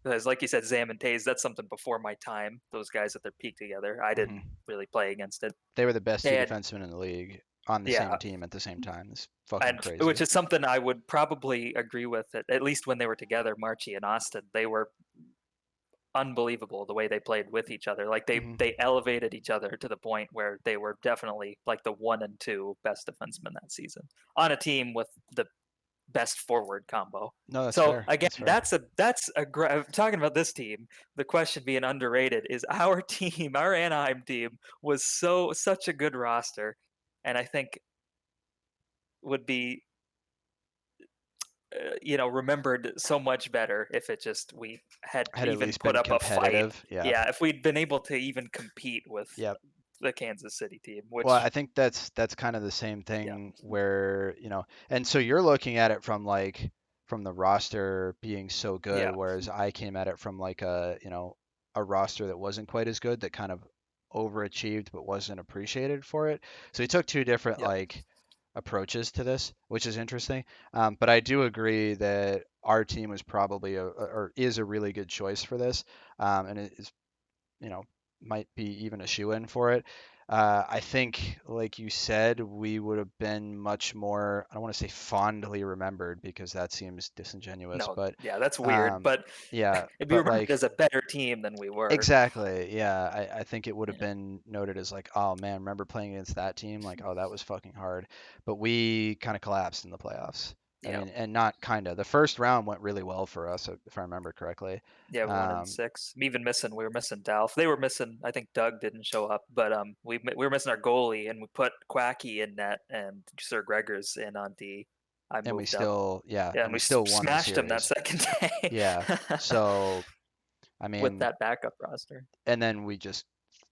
Because, like you said, Zam and Taze, that's something before my time. Those guys at their peak together, I didn't Mhm. really play against it. They were the best They two had, defensemen in the league on the yeah, same team at the same time. It's fucking and which crazy. is something I would probably agree with. At least when they were together, Marchie and Austin, they were unbelievable the way they played with each other. Like they Mhm. they elevated each other to the point where they were definitely like the 1 and 2 best defensemen that season on a team with the best forward combo. No, that's So fair. again, That's fair. talking about this team. The question being underrated is our team, our Anaheim team, was such a good roster, and I think would be remembered so much better if it just we had Had at even least put been up a fight. competitive. Yeah. Yeah, if we'd been able to even compete with Yeah. the Kansas City team, Well, which I think that's kind of the same yeah, thing where, and so you're looking at it from like from the roster being so good, yeah, whereas I came at it from like a roster that wasn't quite as good that kind of overachieved but wasn't appreciated for it. So you took two different yeah, like approaches to this, which is interesting. But I do agree that our team was probably or is a really good choice for this, and it is you know, might be even a shoe in for it. I think, like you said, we would have been much more, I don't want to say fondly remembered because that seems disingenuous, no, but yeah, that's weird. um, But yeah, it'd be but remembered like, as a better team than we were. exactly, yeah, I think it would have Yeah, been noted as like, oh man, remember playing against that team? Like, oh, that was fucking hard. But we kind of collapsed in the playoffs. I yeah, mean, and not kind of. The first round went really well for us, if I remember correctly. yeah. One and Um, six. We were missing Dalf. They were missing. I think Doug didn't show up, but we were missing our goalie, and we put Quacky in net and Sir Gregor's in on D. I and we moved up. still, yeah, Yeah, and and we we still won the smashed him that series. second day Yeah. So, I with mean, that backup roster. and then we just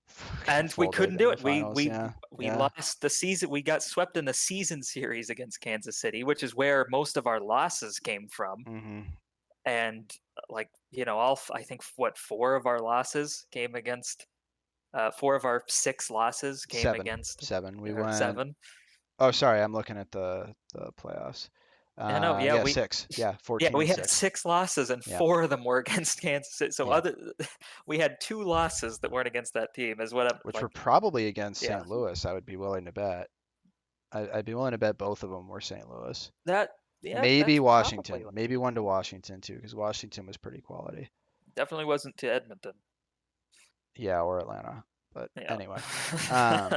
fucking And we folded couldn't in do the it. We finals. we Yeah. we Yeah. lost the season. We got swept in the season series against Kansas City, which is where most of our losses came from. Hmm. And like all I think what four of our losses came against. Four of our six losses came Seven. against Seven. We or went. seven. Oh, sorry. I'm looking at the playoffs. I know. Yeah, Yeah, six. Yeah, yeah 14 we and had six. six losses, and Yeah. four of them were against Kansas City. So Yeah. we had two losses that weren't against that team. Is what I'm Which were like. probably against Yeah, St. Louis. I would be willing to bet. I'd be willing to bet both of them were St. Louis. that yeah Maybe that's probably Washington. what Maybe one to Washington too, because Washington was pretty quality. definitely wasn't to Edmonton. Yeah, or Atlanta. But Yeah. anyway, no,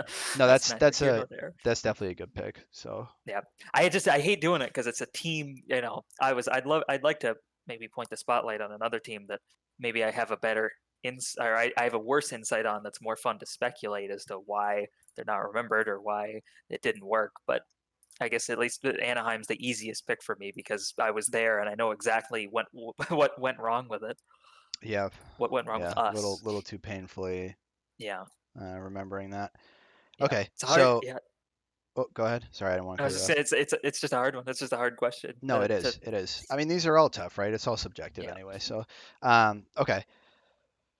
That's that's neither that's here a nor there. that's definitely a good pick. So Yeah. I hate doing it because it's a team, I'd like to maybe point the spotlight on another team that maybe I have a better or I have a worse insight on that's more fun to speculate as to why they're not remembered or why it didn't work. But I guess at least Anaheim's the easiest pick for me because I was there and I know exactly what went wrong with it. yeah, What went wrong with yeah, us. little too painfully Yeah. remembering that. Yeah. Okay, It's hard. so Yeah. oh, go ahead. Sorry, I don't want I to cut was you just off. saying it's just a hard one. It's just a hard question No, it to is. It is. I mean, these are all tough, right? It's all subjective yeah. anyway. So, okay.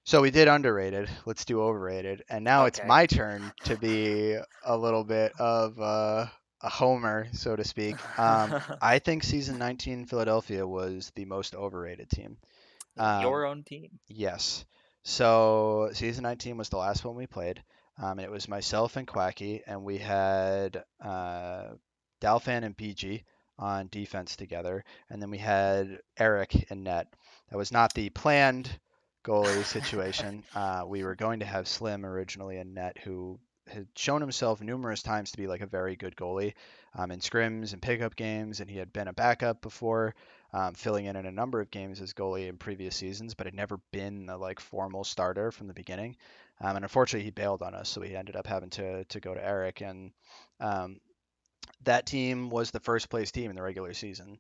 So we did underrated. Let's do overrated. And now it's Okay. my turn to be a little bit of a homer, so to speak. I think season 19 Philadelphia was the most overrated team. Your Um, own team. yes. So season 19 was the last one we played. And it was myself and Quacky, and we had Dalfan and BG on defense together. And then we had Eric in net. That was not the planned goalie situation. We were going to have Slim originally in net, who had shown himself numerous times to be like a very good goalie in scrims and pickup games, and he had been a backup before, filling in a number of games as goalie in previous seasons, but had never been the like formal starter from the beginning. And unfortunately, he bailed on us, so we ended up having to go to Eric. And um, that team was the first place team in the regular season.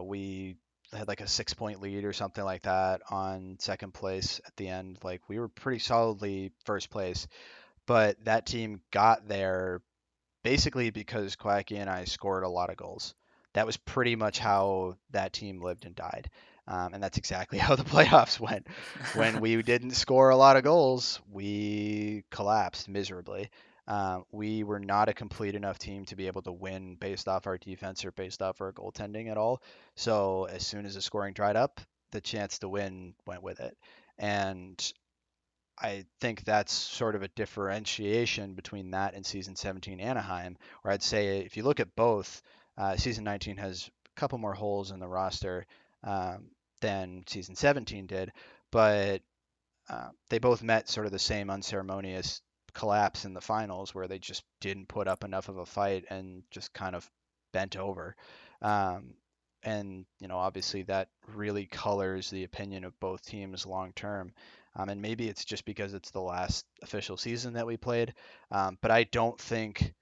We had like a 6 point lead or something like that on second place at the end. Like we were pretty solidly first place, but that team got there basically because Quacky and I scored a lot of goals. That was pretty much how that team lived and died. And that's exactly how the playoffs went. When we didn't score a lot of goals, we collapsed miserably. We were not a complete enough team to be able to win based off our defense or based off our goaltending at all. So as soon as the scoring dried up, the chance to win went with it. And I think that's sort of a differentiation between that and season 17 Anaheim, where I'd say if you look at both, season 19 has a couple more holes in the roster um, than season 17 did, but they both met sort of the same unceremonious collapse in the finals where they just didn't put up enough of a fight and just kind of bent over. Um, and obviously that really colors the opinion of both teams long term. And maybe it's just because it's the last official season that we played, but I don't think,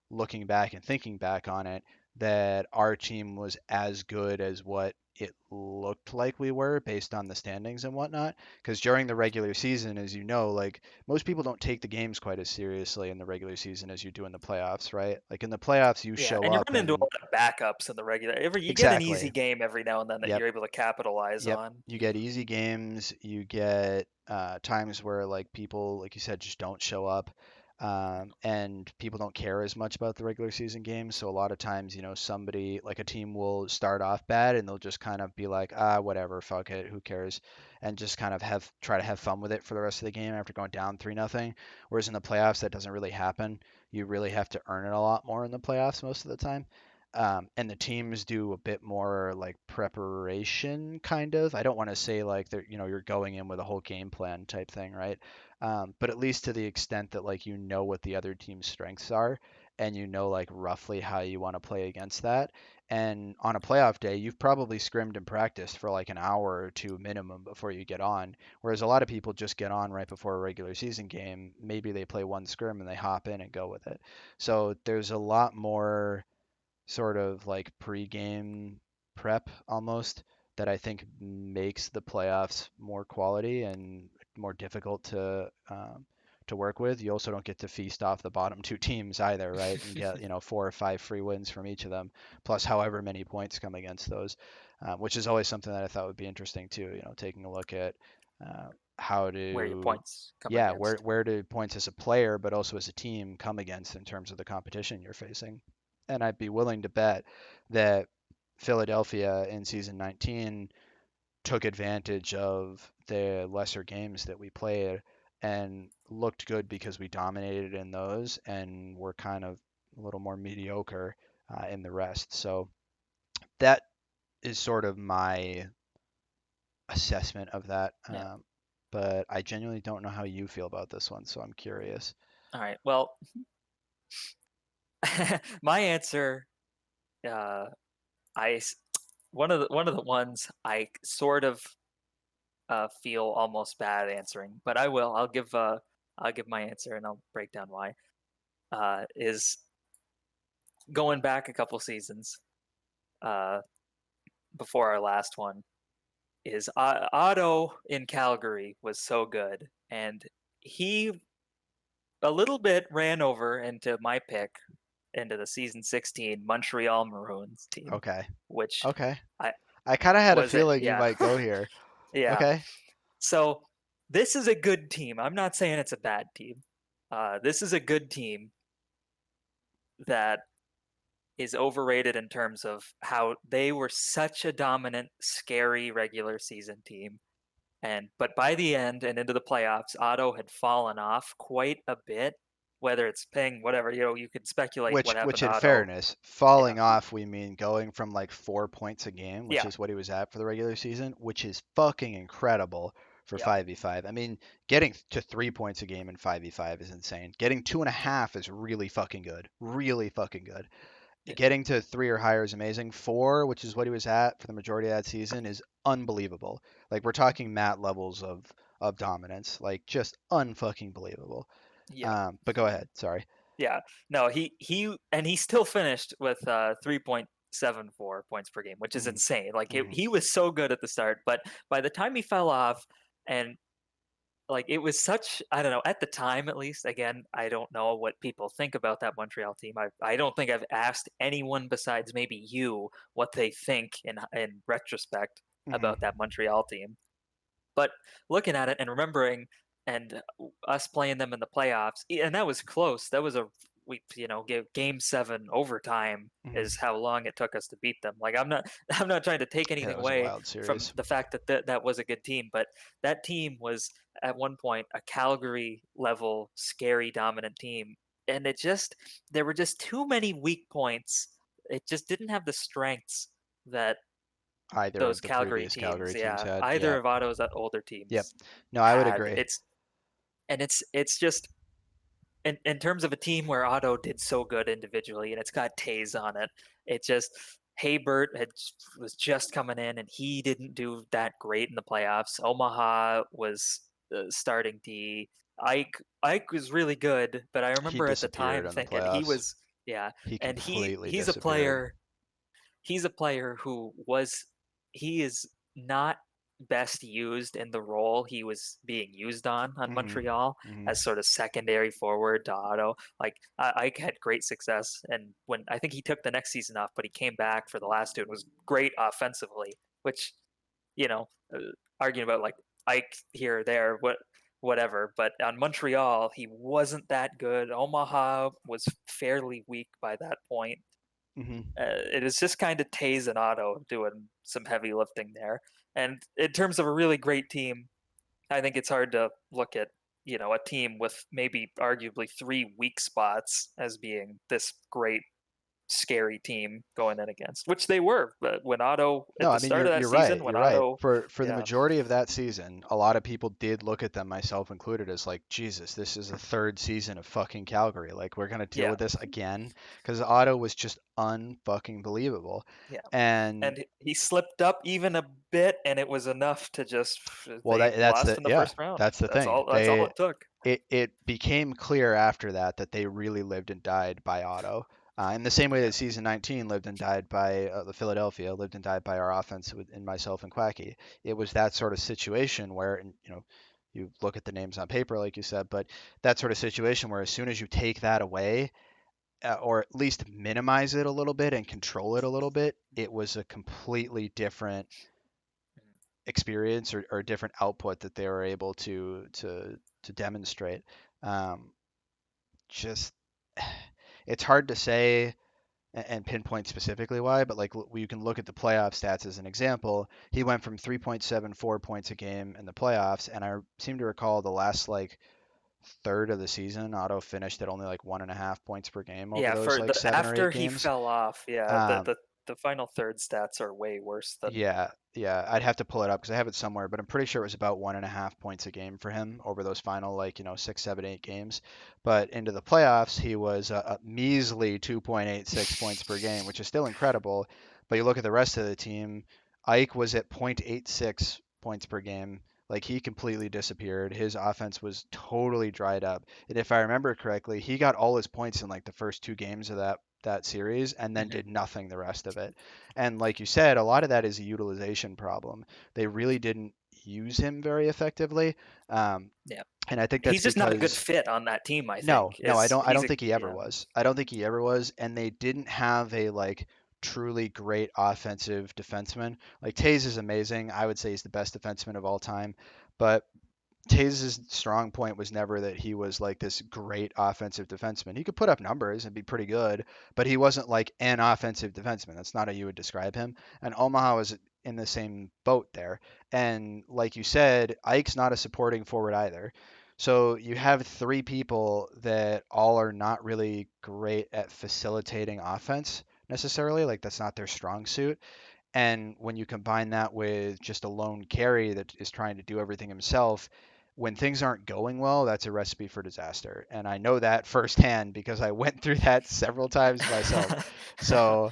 looking back and thinking back on it, that our team was as good as what it looked like we were based on the standings and whatnot. Because during the regular season, as you know, like most people don't take the games quite as seriously in the regular season as you do in the playoffs, right? Like in the playoffs, you Yeah, show and you up run into a and lot of backups in the regular. You get an easy exactly. game every now and then that Yep. you're able to capitalize Yep. on. You get easy games. You get times where like people, like you said, just don't show up. And people don't care as much about the regular season games. So a lot of times, somebody like a team will start off bad and they'll just kind of be like, whatever, fuck it, who cares, and just kind of try to have fun with it for the rest of the game after going down 3-0. Whereas in the playoffs, that doesn't really happen. You really have to earn it a lot more in the playoffs most of the time. And the teams do a bit more like preparation, kind of. I don't want to say like you're going in with a whole game plan type thing, right? But at least to the extent that like what the other team's strengths are, and like roughly how you want to play against that. And on a playoff day, you've probably scrimmed and practiced for like an hour or two minimum before you get on. Whereas a lot of people just get on right before a regular season game. Maybe they play one scrim and they hop in and go with it. So there's a lot more sort of like pre-game prep almost that I think makes the playoffs more quality and more difficult to work with. You also don't get to feast off the bottom two teams either, right? And get 4 or 5 free wins from each of them, plus however many points come against those, which is always something that I thought would be interesting too. Taking a look at how Where your to points come yeah, where against. where do points as a player, but also as a team come against in terms of the competition you're facing. And I'd be willing to bet that Philadelphia in season 19 took advantage of the lesser games that we played and looked good because we dominated in those and were kind of a little more mediocre in the rest. So that is sort of my assessment of that. Yeah. But I genuinely don't know how you feel about this one, so I'm curious. All right. Well, my answer, uh, one of the ones I sort of feel almost bad answering, but I will. I'll give my answer and I'll break down why. Is going back a couple seasons uh, before our last one. Is Otto in Calgary was so good, and he a little bit ran over into my pick into the season 16 Montreal Maroons team, Okay. which Okay. I I kind of had a was it. feeling you Yeah, might go here. yeah. Okay. So this is a good team. I'm not saying it's a bad team. This is a good team that is overrated in terms of how they were such a dominant, scary regular season team. But by the end and into the playoffs, Otto had fallen off quite a bit. whether it's ping, whatever, you could speculate what Which happened to in Otto. fairness, Yeah, falling off, we mean going from like 4 points a game, which yeah, is what he was at for the regular season, which is fucking incredible for yeah, 5v5. I mean, getting to 3 points a game in 5v5 is insane. Getting two and a yeah, half is really fucking good. Really fucking good. yeah, Getting to 3 or higher is amazing. 4, which is what he was at for the majority of that season, is unbelievable. Like we're talking Matt levels of dominance, like just unfucking believable. yeah. But go ahead. Sorry. Yeah. No, he still finished with 3.74 points per game, which is Hmm. insane. Like Hmm. he was so good at the start, but by the time he fell off, and like it was such, I don't know, at the time at least, again, I don't know what people think about that Montreal team. I don't think I've asked anyone besides maybe you what they think in retrospect about Hmm. that Montreal team. But looking at it and remembering and us playing them in the playoffs, and that was close. That was we game 7 overtime is Hmm. how long it took us to beat them. Like I'm not trying to take Yeah, anything it was a away wild from series. the fact that that was a good team, but that team was at one point a Calgary level scary dominant team, and there were just too many weak points. It just didn't have the strengths that Either those of the Calgary previous teams, Calgary teams yeah, had. either Yeah. of Otto's older Yep. teams No, I would had. agree. It's just in terms of a team where Otto did so good individually, and it's got Taze on it. It just Haybert was just coming in, and he didn't do that great in the playoffs. Omaha was starting D. Ike was really good, but I He remember at the disappeared time in the thinking he playoffs. was, yeah, He and completely he's a disappeared. player who he is not best used in the role he was being used on Hmm. Montreal Hmm. as sort of secondary forward to Otto. Like Ike had great success, and when I think he took the next season off, but he came back for the last two and was great offensively. Which you know, uh, arguing about like Ike here or there, whatever. But on Montreal, he wasn't that good. Omaha was fairly weak by that point. Hmm. It is just kind of Taze and Otto doing some heavy lifting there. And in terms of a really great team, I think it's hard to look at a team with maybe arguably three weak spots as being this great scary team going in against, which they were. But when Otto No, at I the mean start of that you're right. season, when You're right. Otto, For the yeah, majority of that season, a lot of people did look at them, myself included, as like, Jesus, this is a third season of fucking Calgary. Like we're gonna deal yeah, with this again because Otto was just unfucking believable. yeah, And and he slipped up even a bit, and it was enough to just well, they that's lost the in the yeah, first round. that's the That's thing. all. That's all it took. It became clear after that that they really lived and died by Otto. In the same way Yeah, that season 19 lived and died by the Philadelphia, lived and died by our offense in myself and Quacky. It was that sort of situation where, and, you look at the names on paper, like you said, but that sort of situation where as soon as you take that away, or at least minimize it a little bit and control it a little bit, it was a completely different experience or different output that they were able to demonstrate. Um, just it's hard to say and pinpoint specifically why, but like you can look at the playoff stats as an example. He went from 3.74 points a game in the playoffs, and I seem to recall the last like third of the season, Otto finished at only like 1.5 points per game over yeah. those For like the 7 or 8 after he games. fell off, yeah, Um, the final third stats are way worse than. Yeah, yeah, I'd have to pull it up because I have it somewhere, but I'm pretty sure it was about 1.5 points a game for him over those final like 6, 7, 8 games. But into the playoffs, he was a measly 2.86 points per game, which is still incredible. But you look at the rest of the team, Ike was at 0.86 points per game. Like he completely disappeared. His offense was totally dried up. And if I remember correctly, he got all his points in like the first 2 games of that series and then Mhm. did nothing the rest of it. And like you said, a lot of that is a utilization problem. They really didn't use him very effectively. Um, Yeah, and I think that's he's just not a good because fit on that team. I think no, I is don't I he's don't a think he ever yeah. was. I don't think he ever was. And they didn't have a like truly great offensive defenseman. Like Taze is amazing. I would say he's the best defenseman of all time. But Taze's strong point was never that he was like this great offensive defenseman. He could put up numbers and be pretty good, but he wasn't like an offensive defenseman. That's not how you would describe him. And Omaha was in the same boat there. And like you said, Ike's not a supporting forward either. So you have three people that all are not really great at facilitating offense necessarily. Like that's not their strong suit. And when you combine that with just a lone carry that is trying to do everything himself, when things aren't going well, that's a recipe for disaster. And I know that firsthand because I went through that several times myself. So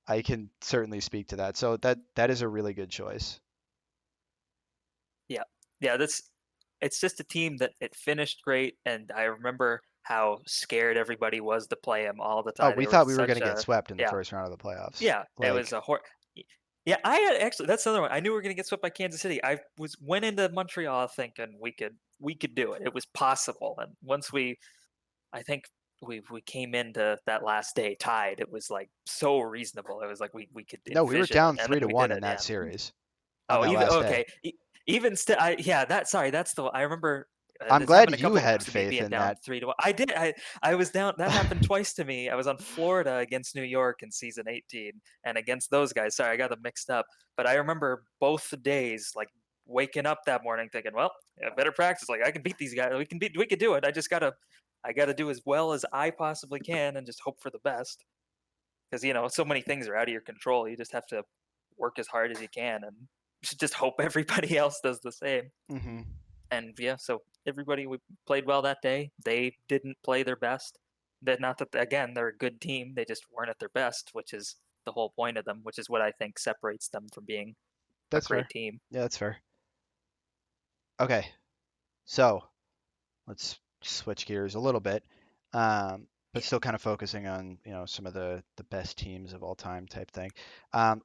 I can certainly speak to that. So that is a really good choice. Yeah, yeah. It's just a team that it finished great, and I remember how scared everybody was to play them all the Oh, time. we They were thought we were going such to get a swept in the yeah, first round of the playoffs. yeah. It was Like, a Yeah, I had actually. That's another one. I knew we were gonna get swept by Kansas City. I went into Montreal thinking we could do it. It was possible, and once I think we came into that last day tied. It was like so reasonable. It was like we could no, we were envision it, down and three then to we did one in it. that Yeah. series on Oh, that even last day. okay. Even still, yeah. That's the. I remember I'm this glad happened a you couple had times to me faith being in down that. 3-1. I did. I was down. That happened twice to me. I was on Florida against New York in season 18, and against those guys. Sorry, I got them mixed up. But I remember both days, like waking up that morning thinking, well, yeah, better practice. Like I can beat these guys. We can do it. I gotta do as well as I possibly can, and just hope for the best. Because so many things are out of your control. You just have to work as hard as you can, and just hope everybody else does the same. Hmm. And yeah, so everybody we played well that day. They didn't play their best. That not that again they're a good team. They just weren't at their best, which is the whole point of them. Which is what I think separates them from being a That's great fair. team. Yeah, that's fair. Okay, so let's switch gears a little bit, but Yeah. still kind of focusing on some of the best teams of all time type thing.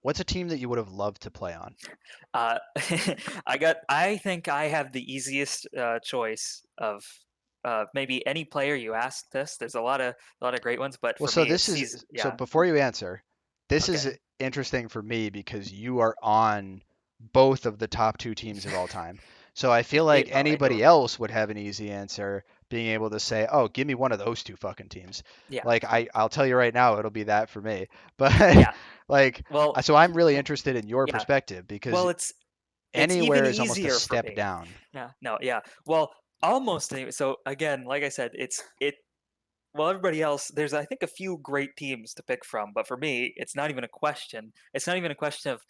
What's a team that you would have loved to play on? Uh, I think I have the easiest choice of maybe any player you ask this. There's a lot of great ones, but Well, for so me, this it's is season. so Yeah. before you answer, this is Okay. interesting for me because you are on both of the top two teams of all time. So I feel like Well, I know. anybody else would have an easy answer being able to say, "Oh, give me one of those two fucking teams." Yeah. Like I'll tell you right now, it'll be that for me. But Yeah. like, Well. so I'm really interested in your Yeah. perspective because Well, it's even anywhere is almost a easier for step me. down. Yeah, no, yeah. Well, almost anyway. So again, like I said, well, everybody else, there's I think a few great teams to pick from, but for me, it's not even a question. It's not even a question of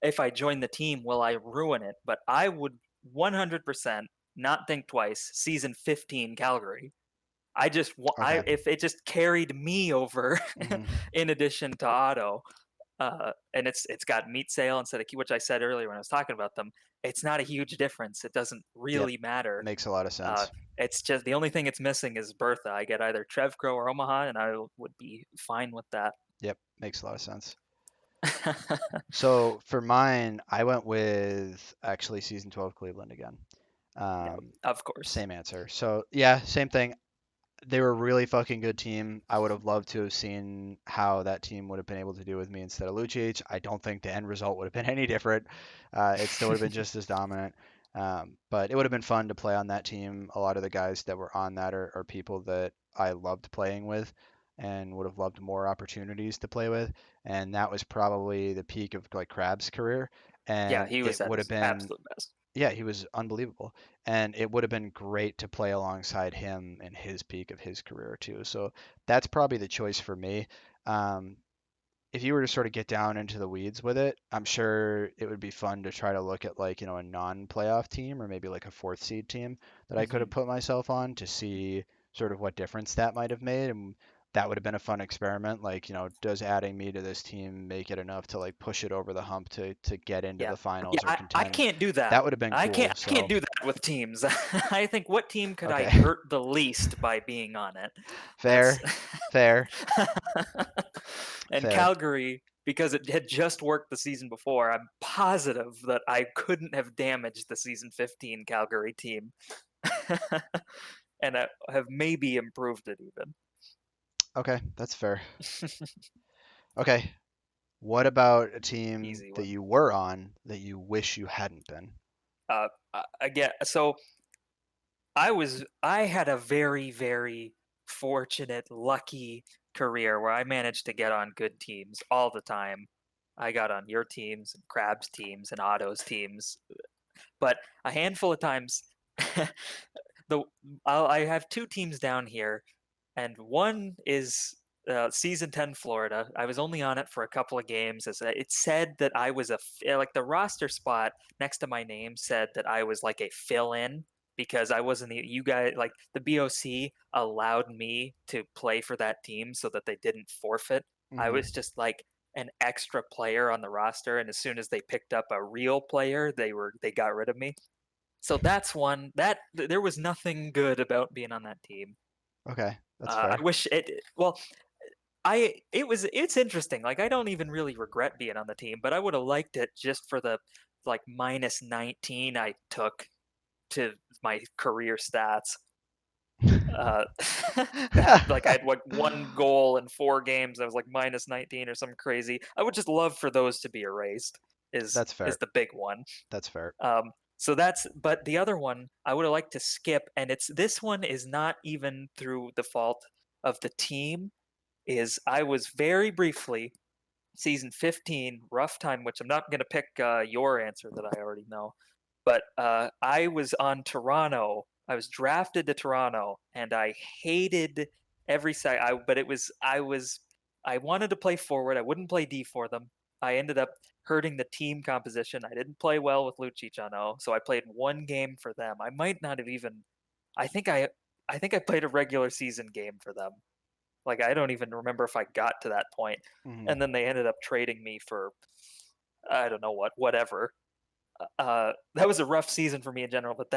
if I join the team, will I ruin it? But I would 100% not think twice. Season 15 Calgary. Okay. if it just carried me over Hmm. in addition to Otto, and it's got meat sale instead of which I said earlier when I was talking about them. It's not a huge difference. It doesn't Yep. really matter. Makes a lot of Uh, sense. it's just the only thing it's missing is Bertha. I get either Trevcro or Omaha, and I would be fine with that. Yep. Makes a lot of sense. So for mine, I went with actually season 12 Cleveland again. Yeah, Um, of course. Same answer. So yeah, same thing. They were a really fucking good team. I would have loved to have seen how that team would have been able to do with me instead of Lucic. I don't think the end result would have been any different. It still would have been just as dominant. But it would have been fun to play on that team. A lot of the guys that were on that are people that I loved playing with and would have loved more opportunities to play with. And that was probably the peak of like Crab's career. Yeah, And he was it at would have his been, absolute best. yeah, he was unbelievable. And it would have been great to play alongside him in his peak of his career too. So that's probably the choice for me. Um, if you were to sort of get down into the weeds with it, I'm sure it would be fun to try to look at like, a non-playoff team or maybe like a fourth seed team that I could have Hmm. put myself on to see sort of what difference that might have made. And that would have been a fun experiment. Like, does adding me to this team make it enough to like push it over the hump to get into Yeah, the yeah. finals or I contend? can't do that. That would have been cool. I can't So, do that with teams. I think what team could I okay. hurt the least by being on it? That's Fair. Fair. and Fair. Calgary, because it had just worked the season before, I'm positive that I couldn't have damaged the season 15 Calgary team. And I have maybe improved it even. Okay, that's fair. Okay. What about a team Easy that one. you were on that you wish you hadn't been? Again, so I had a very, very fortunate, lucky career where I managed to get on good teams all the time. I got on your teams and Crab's teams and Otto's teams, but a handful of times the I have two teams down here, and one is season 10 Florida. I was only on it for a couple of games. As it said that I was like the roster spot next to my name said that I was like a fill-in because I wasn't you guys like the BOC allowed me to play for that team so that they didn't forfeit. I was just like an extra player on the roster, and as soon as they picked up a real player, they got rid of me. So that's one that there was nothing good about being on that team. Okay, that's I fair. wish it. Well, it's interesting. Like I don't even really regret being on the team, but I would have liked it just for the like minus 19 I took to my career stats. Uh, that like I had like one goal in 4 games. That was like minus 19 or something crazy. I would just love for those to be erased. That's Is fair. the big one. That's fair. So that's but the other one I would have liked to skip, and this one is not even through the fault of the team. Is I was very briefly season 15 rough time, which I'm not going to pick your answer that I already know, but I was on Toronto. I was drafted to Toronto, and I hated every side. I wanted to play forward. I wouldn't play D for them. I ended up hurting the team composition. I didn't play well with Lucic on O, so I played one game for them. I might not have even. I think I. I think I played a regular season game for them. Like I don't even remember if I got to that point. Hmm. And then they ended up trading me for I don't know whatever. That was a rough season for me in general, but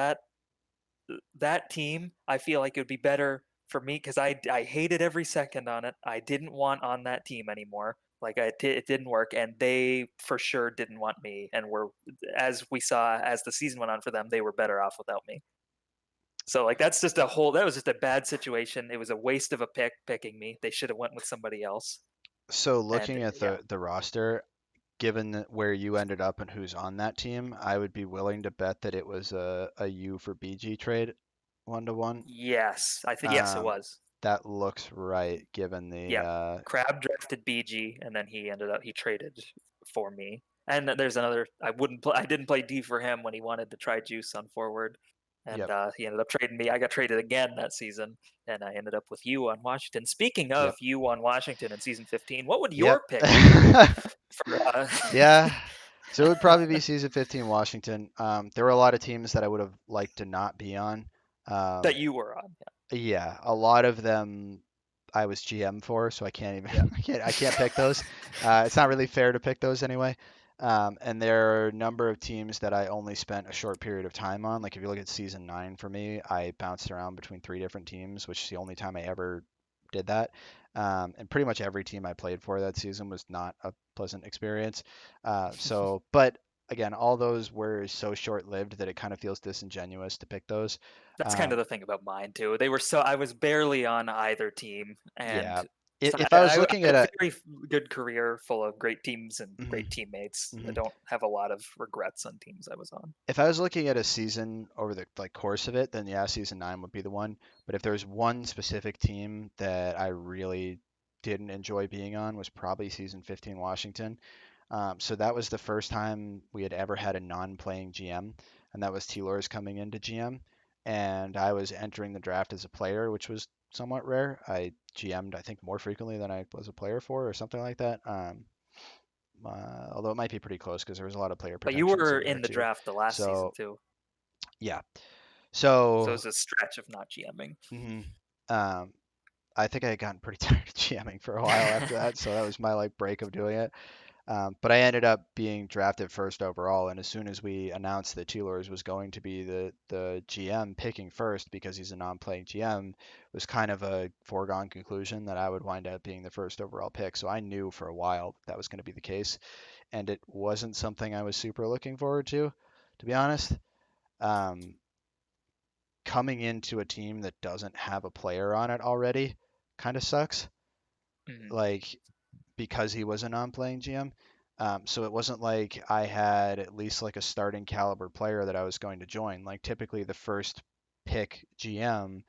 that team, I feel like it would be better for me because I hated every second on it. I didn't want on that team anymore. Like it didn't work, and they for sure didn't want me. And were as we saw as the season went on for them, they were better off without me. So like that was just a bad situation. It was a waste of a picking me. They should have went with somebody else. So And looking at yeah, the roster, given where you ended up and who's on that team, I would be willing to bet that it was a U for BG trade, 1-to-1. yes, I think yes it Um, was. that looks right, given the Yeah, Crab drafted BG, and then he traded for me. And there's another. I didn't play D for him when he wanted to try juice on forward, and yep, he ended up trading me. I got traded again that season, and I ended up with you on Washington. Speaking of yep, you on Washington in season 15, what would yep. your pick be for Yeah. So it would probably be season 15 Washington. There were a lot of teams that I would have liked to not be on. that Um, you were on? yeah, a lot of them I was GM for, so I can't even Yeah. I can't pick those. It's not really fair to pick those anyway. And there are a number of teams that I only spent a short period of time on. Like if you look at season 9 for me, I bounced around between 3 different teams, which is the only time I ever did that. And pretty much every team I played for that season was not a pleasant experience. But again, all those were so short-lived that it kind of feels disingenuous to pick those. That's kind of Um, the thing about mine too. They were so I was barely on either team, and yeah, so if I was I looking had at a a very good career full of great teams and mhm, great teammates. I mhm. don't have a lot of regrets on teams I was on. If I was looking at a season over the like course of it, then yeah, season 9 would be the one. But if there's one specific team that I really didn't enjoy being on was probably season 15 Washington. So that was the first time we had ever had a non-playing GM, and that was T-Lors coming into GM. And I was entering the draft as a player, which was somewhat rare. I GM'd, I think, more frequently than I was a player for, or something like that. Although it might be pretty close because there was a lot of player But you protections were in there in the too. draft the last season So too, yeah, so it so was a stretch of not GMing. mhm. um, I think I had gotten pretty tired of GMing for a while after that, so that was my like break of doing it. But I ended up being drafted first overall, and as soon as we announced that Taylor's was going to be the GM picking first because he's a non-playing GM, it was kind of a foregone conclusion that I would wind up being the first overall pick. So I knew for a while that was going to be the case, and it wasn't something I was super looking forward to be honest. Um, Coming into a team that doesn't have a player on it already kind of sucks. Mhm. Like because he was a non-playing GM. So it wasn't like I had at least like a starting caliber player that I was going to join. Like typically the first pick GM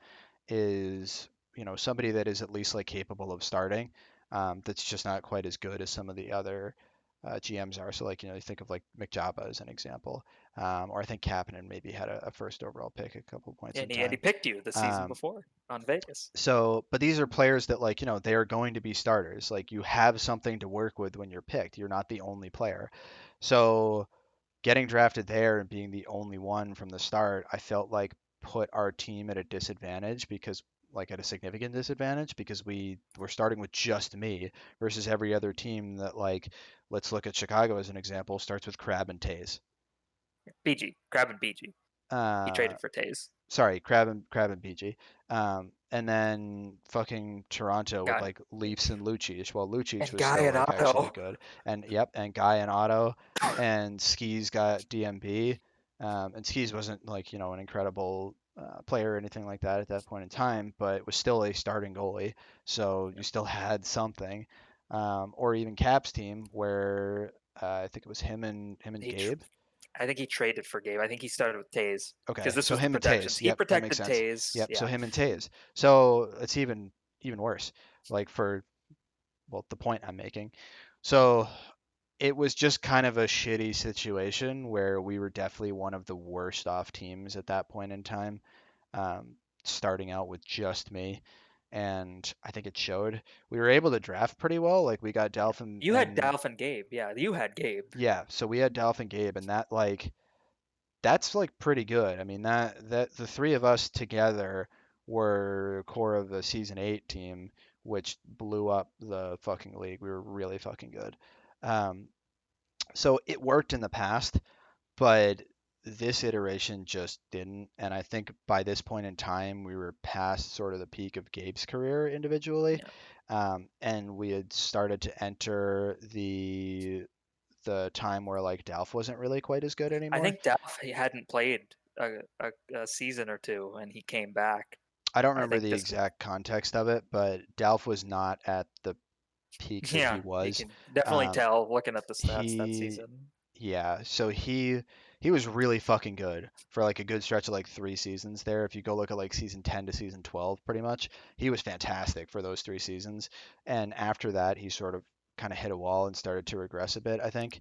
is, somebody that is at least like capable of starting. That's just not quite as good as some of the other GMs are. So like you think of like McJaba as an example, or I think Kapanen maybe had a first overall pick a couple points in And he time. picked you the season Um, before on Vegas. so, but these are players that like they are going to be starters. Like you have something to work with when you're picked. You're not the only player. So getting drafted there and being the only one from the start, I felt like put our team at a disadvantage because like at a significant disadvantage because we were starting with just me versus every other team that like let's look at Chicago as an example starts with Crab and Tays. BG, Crab and BG. He Uh, traded for Tays. sorry, Crab and BG. And then fucking Toronto with Got like Leafs and Lucic. Well, Lucic and was Guy still and like actually Otto. good. And yep, and Guy and Otto and Skis got DMB. And Skis wasn't like, an incredible player or anything like that at that point in time, but was still a starting goalie. So you still had something. Or even Cap's team where I think it was him and He, Gabe. I think he traded for Gabe. I think he started with Tays because Okay, this so was the him and protections. Tays. He Yep, that makes protected sense. Tays. Yep, so Yeah, him and Tays. So it's even worse. Like for well, the point I'm making. So it was just kind of a shitty situation where we were definitely one of the worst off teams at that point in time, um, starting out with just me. And I think it showed. We were able to draft pretty well. Like we got Delphin you had and Dalph and Gabe. Yeah, you had Gabe. yeah, so we had Delphin Gabe, and that's like pretty good. I mean that the three of us together were core of the season 8 team, which blew up the fucking league. We were really fucking good. Um, so it worked in the past, but this iteration just didn't. And I think by this point in time, we were past sort of the peak of Gabe's career individually, Yeah. and we had started to enter the time where like Dalf wasn't really quite as good I anymore. think Dalph he hadn't played a season or two, and he came back. I don't I remember think the this. exact context of it, but Dalf was not at the peak that he Yeah, you was. can definitely Um, tell looking at the stats that he, season. yeah, so he was really fucking good for like a good stretch of like 3 seasons there. If you go look at like season 10 to season 12, pretty much, he was fantastic for those 3 seasons. And after that, he sort of kind of hit a wall and started to regress a bit, I think.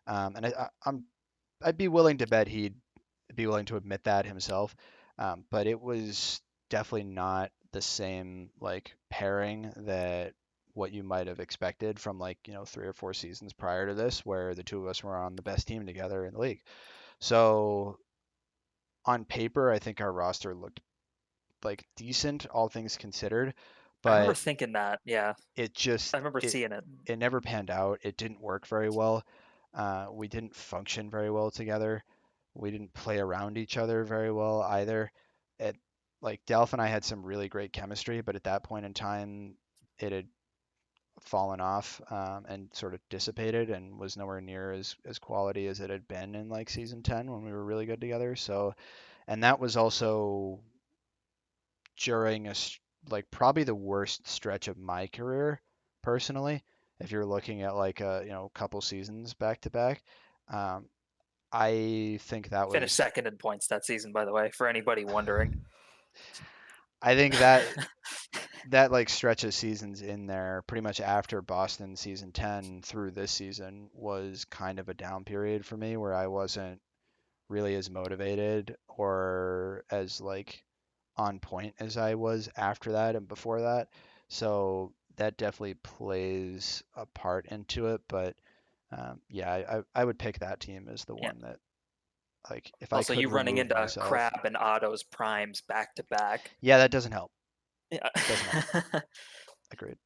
And I'd be willing to bet he'd be willing to admit that himself. But it was definitely not the same like pairing that what you might have expected from like 3 or 4 seasons prior to this, where the two of us were on the best team together in the league. So on paper, I think our roster looked like decent, all things considered, I remember but thinking that. Yeah, it I just remember it seeing it. it never panned out. It didn't work very well. We didn't function very well together. We didn't play around each other very well either. It like Delph and I had some really great chemistry, but at that point in time, it had fallen off and sort of dissipated and was nowhere near as quality as it had been in like season 10 when we were really good together. So, and that was also during like probably the worst stretch of my career personally. If you're looking at like a couple seasons back to back, um, I think that Finished was second in points that season, by the way, for anybody wondering. I think that like stretch of seasons in there pretty much after Boston season 10 through this season was kind of a down period for me where I wasn't really as motivated or as like on point as I was after that and before that. So that definitely plays a part into it. But yeah, I would pick that team as the Yeah. one that like if I Also, could you running remove into myself. Crab and Otto's primes back to back. Yeah, that doesn't help. Yeah. Doesn't help. Agreed.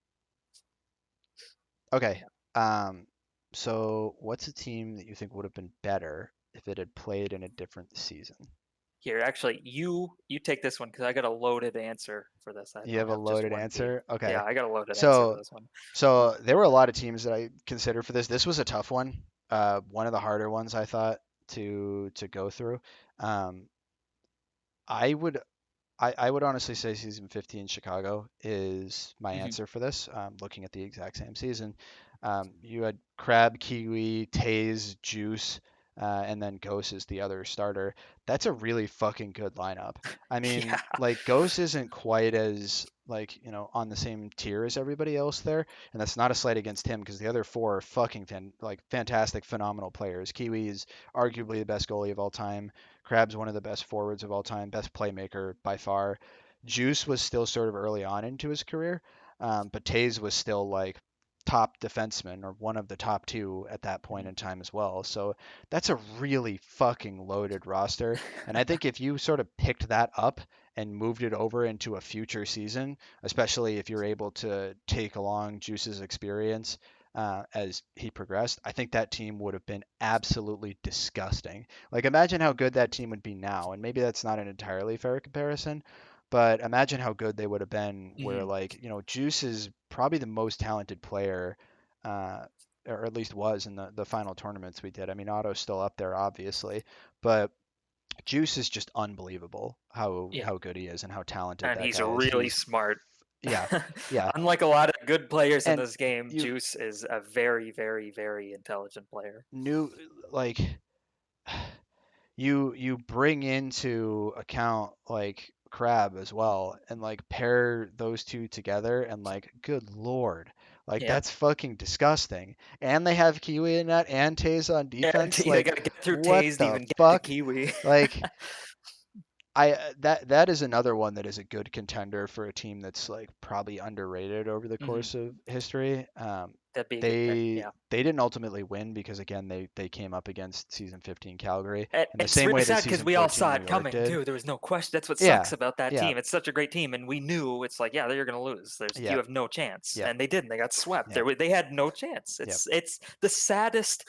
Okay. Um, so what's a team that you think would have been better if it had played in a different season? Here, actually, you take this one because I got a loaded answer for this. I You don't have a have just loaded one team. answer? Yeah, Okay. I got a loaded answer for So this one. so there were a lot of teams that I considered for this. This was a tough one. One of the harder ones I thought to go through. Um, I would I would honestly say season 15 Chicago is my Hmm. answer for this. Looking at the exact same season, you had Crab, Kiwi, Taze, Juice, and then Ghost is the other starter. That's a really fucking good lineup. I mean, Yeah. like Ghost isn't quite as like, on the same tier as everybody else there, and that's not a slight against him because the other four are fucking fantastic, phenomenal players. Kiwi is arguably the best goalie of all time. Crab's one of the best forwards of all time, best playmaker by far. Juice was still sort of early on into his career, but Taze was still like top defenseman or one of the top two at that point Mhm. in time as well. So that's a really fucking loaded roster. And I think if you sort of picked that up and moved it over into a future season, especially if you're able to take along Juice's experience as he progressed, I think that team would have been absolutely disgusting. Like, imagine how good that team would be now. And maybe that's not an entirely fair comparison, but imagine how good they would have been where, Mhm. like, Juice is probably the most talented player, uh, or at least was in the final tournaments we did. I mean, Otto's still up there, obviously, but Juice is just unbelievable Yeah. how good he is and how talented And that he's guy is. really smart. Yeah, yeah, Unlike a lot of good players in and this game, you Juice is a very, very, very intelligent player. knew like you bring into account like Crab as well and like pair those two together and like good lord, like Yeah. that's fucking disgusting. And they have Kiwi in that and Taze on Yeah, defense. they Like gotta get through what Taze to the even get to fuck? Kiwi. Like that is another one that is a good contender for a team that's like probably underrated over the Mhm. course of history. That'd be a good pick. They Yeah. they didn't ultimately win because again they came up against season 15 Calgary And in the it's same really way that sad because season we all 14 saw New it York coming did. too. There was no question. That's what sucks Yeah, about that yeah, team. It's such a great team, and we knew it's like, yeah, they're gonna lose. You yeah, have no chance, yeah, and they didn't. They got swept. yeah, They had no chance. yeah. It's the saddest.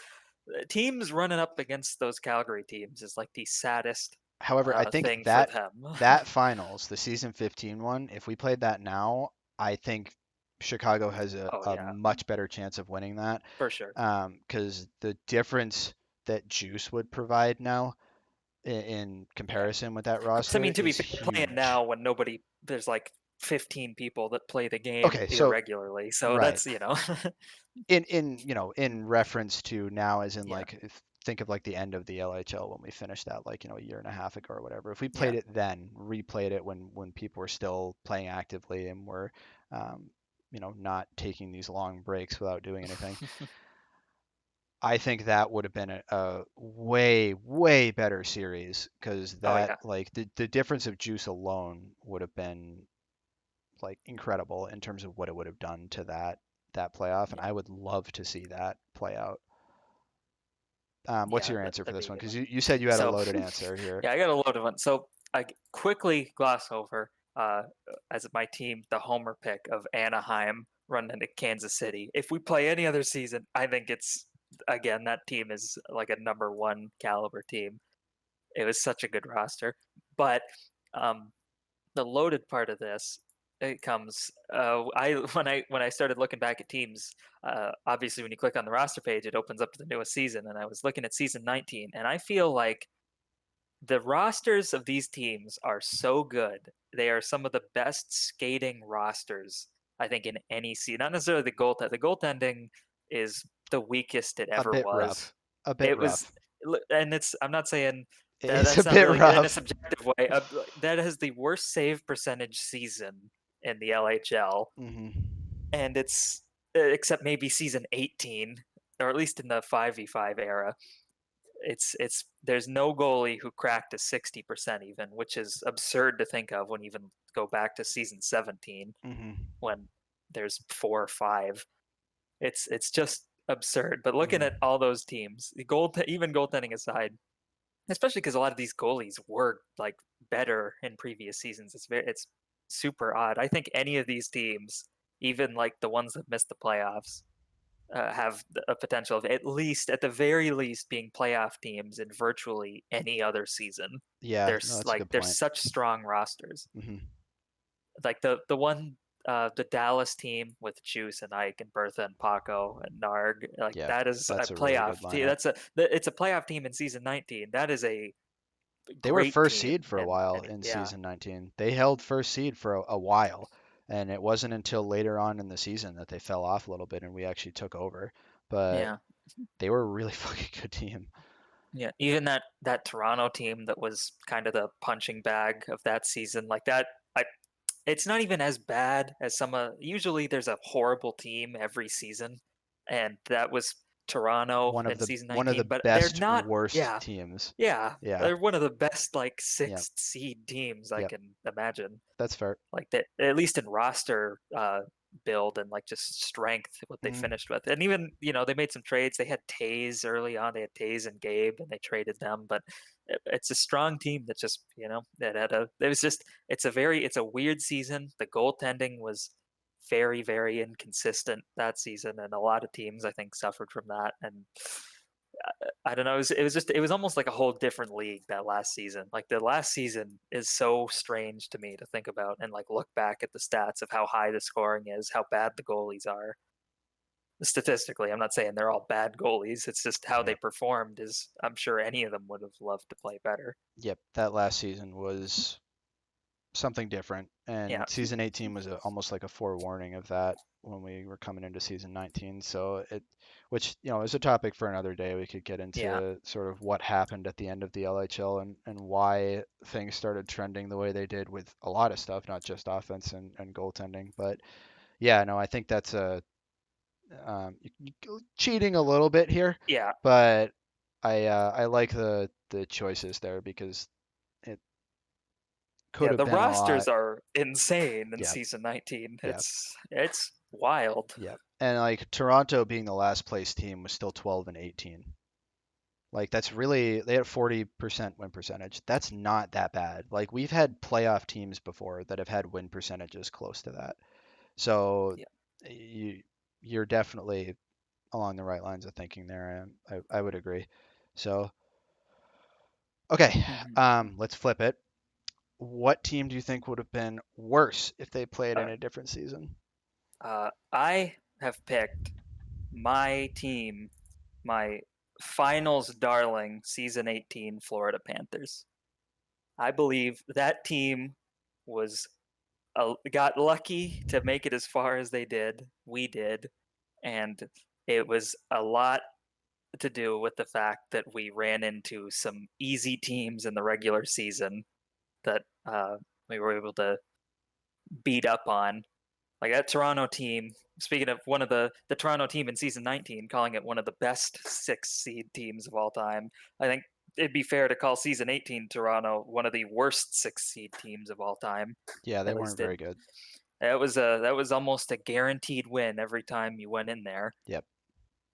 Teams running up against those Calgary teams is like the saddest However, I think thing for that them. that finals, the season 15 one, if we played that now, I think Chicago has Oh a yeah, much better chance of winning that. for sure. Because the difference that Juice would provide now in Yeah. comparison with that Plus, I roster mean, to be is fair, playing huge. now when there's like 15 people that play the game Okay, so irregularly. So right. that's, In reference to now as in yeah, like think of like the end of the LHL when we finished that like a year and a half ago or whatever. If we yeah. played it then, replayed it when people were still playing actively and were not taking these long breaks without doing anything, I think that would have been a way way better series because Oh that yeah, like the difference of Juice alone would have been like incredible in terms of what it would have done to that playoff, and yeah, I would love to see that play out. What's yeah. your answer for That'd be this a one? good Because one. you said you had a So loaded answer here. yeah, I got a load of one. So quickly gloss over as my team the homer pick of Anaheim running into Kansas City. If we play any other season, I think it's again that team is like a number one caliber team. It was such a good roster, but um, the loaded part of this it comes I when I started looking back at teams, obviously when you click on the roster page it opens up to the newest season, and I was looking at season 19, and I feel like the rosters of these teams are so good. They are some of the best skating rosters I think in any season. Not necessarily the goaltending. The goaltending is the weakest it A ever bit was. rough. A bit It was, rough. and it's. I'm not saying that It's a that's not bit really good in a rough. subjective way. That has the worst save percentage season in the LHL, Hmm. and it's except maybe season 18, or at least in the 5v5 era. It's there's no goalie who cracked a 60% even, which is absurd to think of when you even go back to season 17 Hmm. when there's 4 or 5. It's just absurd. But looking at Hmm. all those teams, even goaltending aside, especially because a lot of these goalies were like better in previous seasons. It's super odd. I think any of these teams, even like the ones that missed the playoffs, have a potential of at the very least, being playoff teams in virtually any other season. Yeah, no, There's that's a good there's point. such strong rosters. Hmm. Like the Dallas team with Juice and Ike and Bertha and Paco and Narg, like Yeah, that is a that's a really good playoff team. lineup. It's a playoff team in season 19. That is a They were great first team, seed for a while and in yeah, season 19. They held first seed for a while, and it wasn't until later on in the season that they fell off a little bit and we actually took over. But yeah. they were a really fucking good team. Yeah, even that Toronto team that was kind of the punching bag of that season, like that. It's not even as bad as some. Usually, there's a horrible team every season, and that was Toronto One of in the season one of 19. the But they're best not. worst Yeah, teams. yeah, Yeah. they're one of the best like Yep. sixth seed teams I Yep. can imagine. That's fair. Like that, at least in roster build and like just strength, what they Mhm. finished with. And even they made some trades. They had Taze early on. They had Taze and Gabe, and they traded them. But it's a strong team that just that had a. It was just it's a weird season. The goaltending was very very inconsistent that season, and a lot of teams I think suffered from that. And I don't know. It was almost like a whole different league that last season. Like the last season is so strange to me to think about and like look back at the stats of how high the scoring is, how bad the goalies are. Statistically, I'm not saying they're all bad goalies. It's just how they Yep. performed is I'm sure any of them would have loved to play better. Yep. That last season was something different, Yeah. and season 18 was almost like a forewarning of that when we were coming into season 19. So which is a topic for another day. We could get Yeah. into sort of what happened at the end of the LHL and why things started trending the way they did with a lot of stuff, not just offense and goaltending. But yeah, no, I think that's cheating a little bit here, Yeah. but I like the choices there because it could Yeah, have the been a lot. rosters are insane in Yeah, season 19. yeah, It's wild. yeah. And like Toronto being the last place team was still 12 and 18. Like that's really they had 40% win percentage. That's not that bad. Like we've had playoff teams before that have had win percentages close to that. So Yeah. you you're definitely along the right lines of thinking there. I would agree. So okay, Mhm. let's flip it. What team do you think would have been worse if they played All in right. a different season? I have picked my team, my finals darling, season 18 Florida Panthers. I believe that team was got lucky to make it as far as they did. We did, and it was a lot to do with the fact that we ran into some easy teams in the regular season that we were able to beat up on. Like that Toronto team, speaking of one of the Toronto team in season 19, calling it one of the best 6 seed teams of all time. I think it'd be fair to call season 18 Toronto one of the worst 6 seed teams of all time. Yeah, they At weren't least very good. that was almost a guaranteed win every time you went in there. Yep.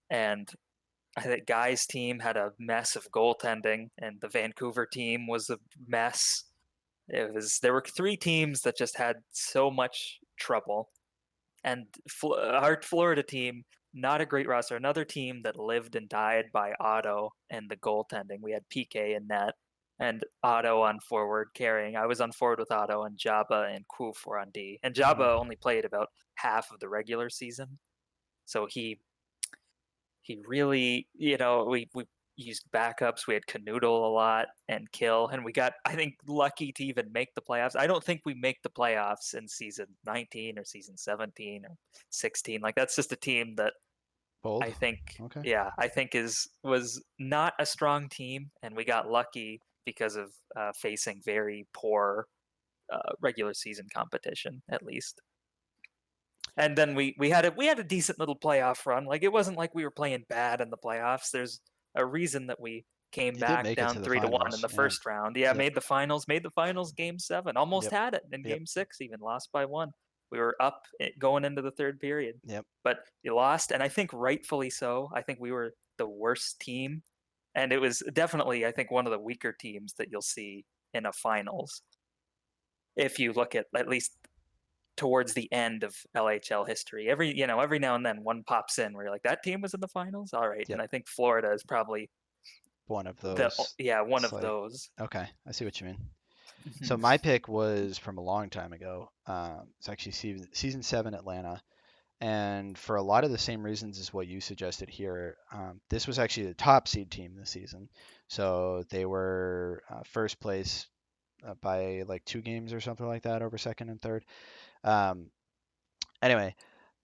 And I think Guy's team had a mess of goaltending, and the Vancouver team was a mess. There were 3 teams that just had so much trouble, and our Florida team, not a great roster. Another team that lived and died by Otto and the goaltending. We had PK in net and Otto on forward carrying. I was on forward with Otto, and Jabba and Kuf were on D. And Hmm. Jabba only played about half of the regular season, so he really, we used backups. We had Canoodle a lot and Kill, and we got, I think, lucky to even make the playoffs. I don't think we make the playoffs in season 19 or season 17 or 16. Like that's just a team that Bold. I think, Okay. yeah, I think was not a strong team, and we got lucky because of facing very poor regular season competition, at least. And then we had a decent little playoff run. Like it wasn't like we were playing bad in the playoffs. There's a reason that we came You did back make it down to the 3-1 in finals. the Yeah. first round. Yeah, Yep. made the finals game 7. Almost Yep. had it in Yep. game 6, even lost by 1. We were up going into the third period. Yep. But you lost, and I think rightfully so. I think we were the worst team, and it was definitely, I think, one of the weaker teams that you'll see in a finals. If you look at least towards the end of LHL history. Every now and then one pops in where you're like, that team was in the finals? All right. Yep. And I think Florida is probably One of those. one It's of like, those. okay, I see what you mean. So Mhm. my pick was from a long time ago. It's actually season 7 Atlanta. And for a lot of the same reasons as what you suggested here, this was actually the top seed team this season. So they were first place by like 2 games or something like that over second and third. Um, anyway,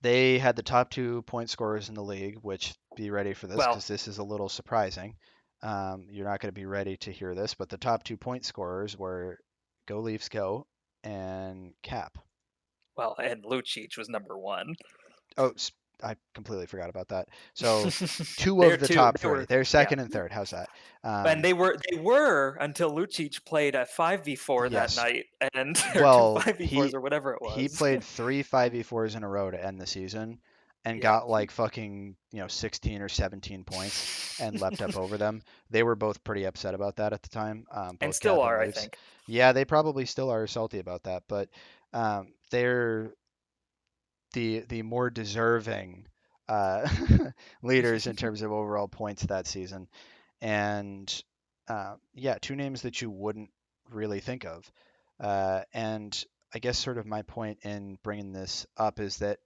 they had the top 2 point scorers in the league, which be ready for this Well, because this is a little surprising. You're not going to be ready to hear this, but the top 2 point scorers were Go Leafs Go and Cap. Well, and Lucic was number one. Oh, I completely forgot about that. So two They're of the two. top three. They're second and third. How's that? And they were until Lucic played a 5v4 that Yes. night, and or two Well, 5v4s or whatever it he was. played 3 5v4s in a row to end the season and Yeah. got like fucking 16 or 17 points and leapt up over them. They were both pretty upset about that at the time, And both still Cap and are, I Leafs. think. Yeah, they probably still are salty about that, but they're the more deserving uh, leaders in terms of overall points that season. And yeah, two names that you wouldn't really think of. And I guess sort of my point in bringing this up is that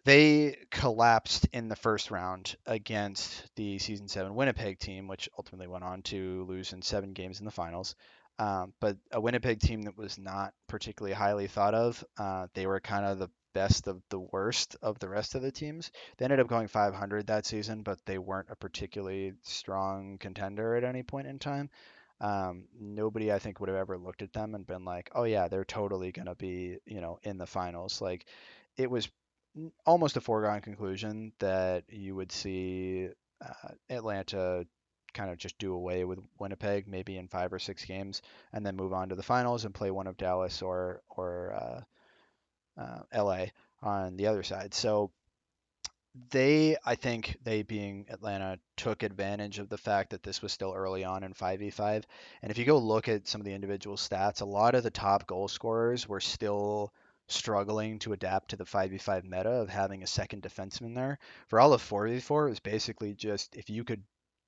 they collapsed in the first round against the season 7 Winnipeg team, which ultimately went on to lose in 7 games in the finals. But a Winnipeg team that was not particularly highly thought of. They were kind of the best of the worst of the rest of the teams. They ended up going 500 that season, but they weren't a particularly strong contender at any point in time. Nobody, I think, would have ever looked at them and been like, "Oh yeah, they're totally gonna be, in the finals." Like, it was almost a foregone conclusion that you would see Atlanta kind of just do away with Winnipeg, maybe in 5 or 6 games, and then move on to the finals and play one of Dallas or LA on the other side. So I think they being Atlanta took advantage of the fact that this was still early on in 5v5. And if you go look at some of the individual stats, a lot of the top goal scorers were still struggling to adapt to the 5v5 meta of having a second defenseman there. For all of 4v4, it was basically just if you could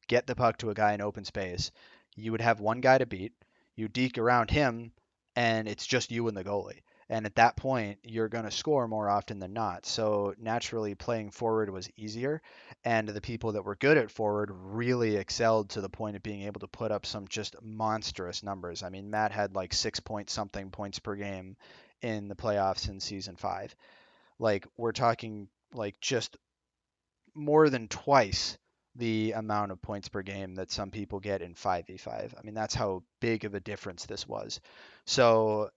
get the puck to a guy in open space, you would have one guy to beat, you deke around him, and it's just you and the goalie. And at that point, you're going to score more often than not. So naturally, playing forward was easier. And the people that were good at forward really excelled to the point of being able to put up some just monstrous numbers. I mean, Matt had like 6 point something points per game in the playoffs in season 5. Like, we're talking like just more than twice the amount of points per game that some people get in 5v5. I mean, that's how big of a difference this was. So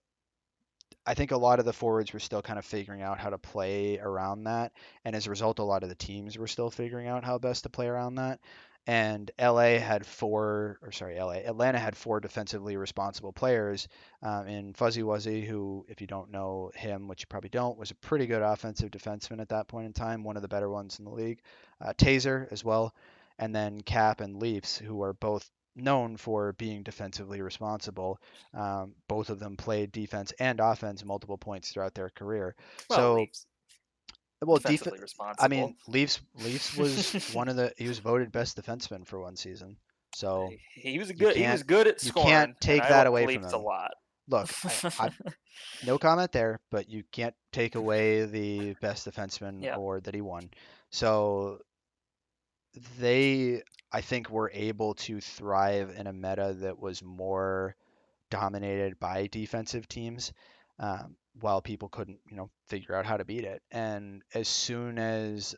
I think a lot of the forwards were still kind of figuring out how to play around that, and as a result, a lot of the teams were still figuring out how best to play around that. And Atlanta had four defensively responsible players in Fuzzy Wuzzy, who, if you don't know him, which you probably don't, was a pretty good offensive defenseman at that point in time, one of the better ones in the league. Taser as well, and then Cap and Leafs, who are both known for being defensively responsible. Both of them played defense and offense multiple points throughout their career. Well, So, Leafs well, defensively I responsible. mean, Leafs was he was voted best defenseman for one season. So He was you good. He can't was good at you can't scoring, and take I that like away from Leafs a him. lot. Look, I no comment there, but you can't take away the best defenseman Yeah. award that he won. So they, I think, were able to thrive in a meta that was more dominated by defensive teams, while people couldn't, figure out how to beat it. And as soon as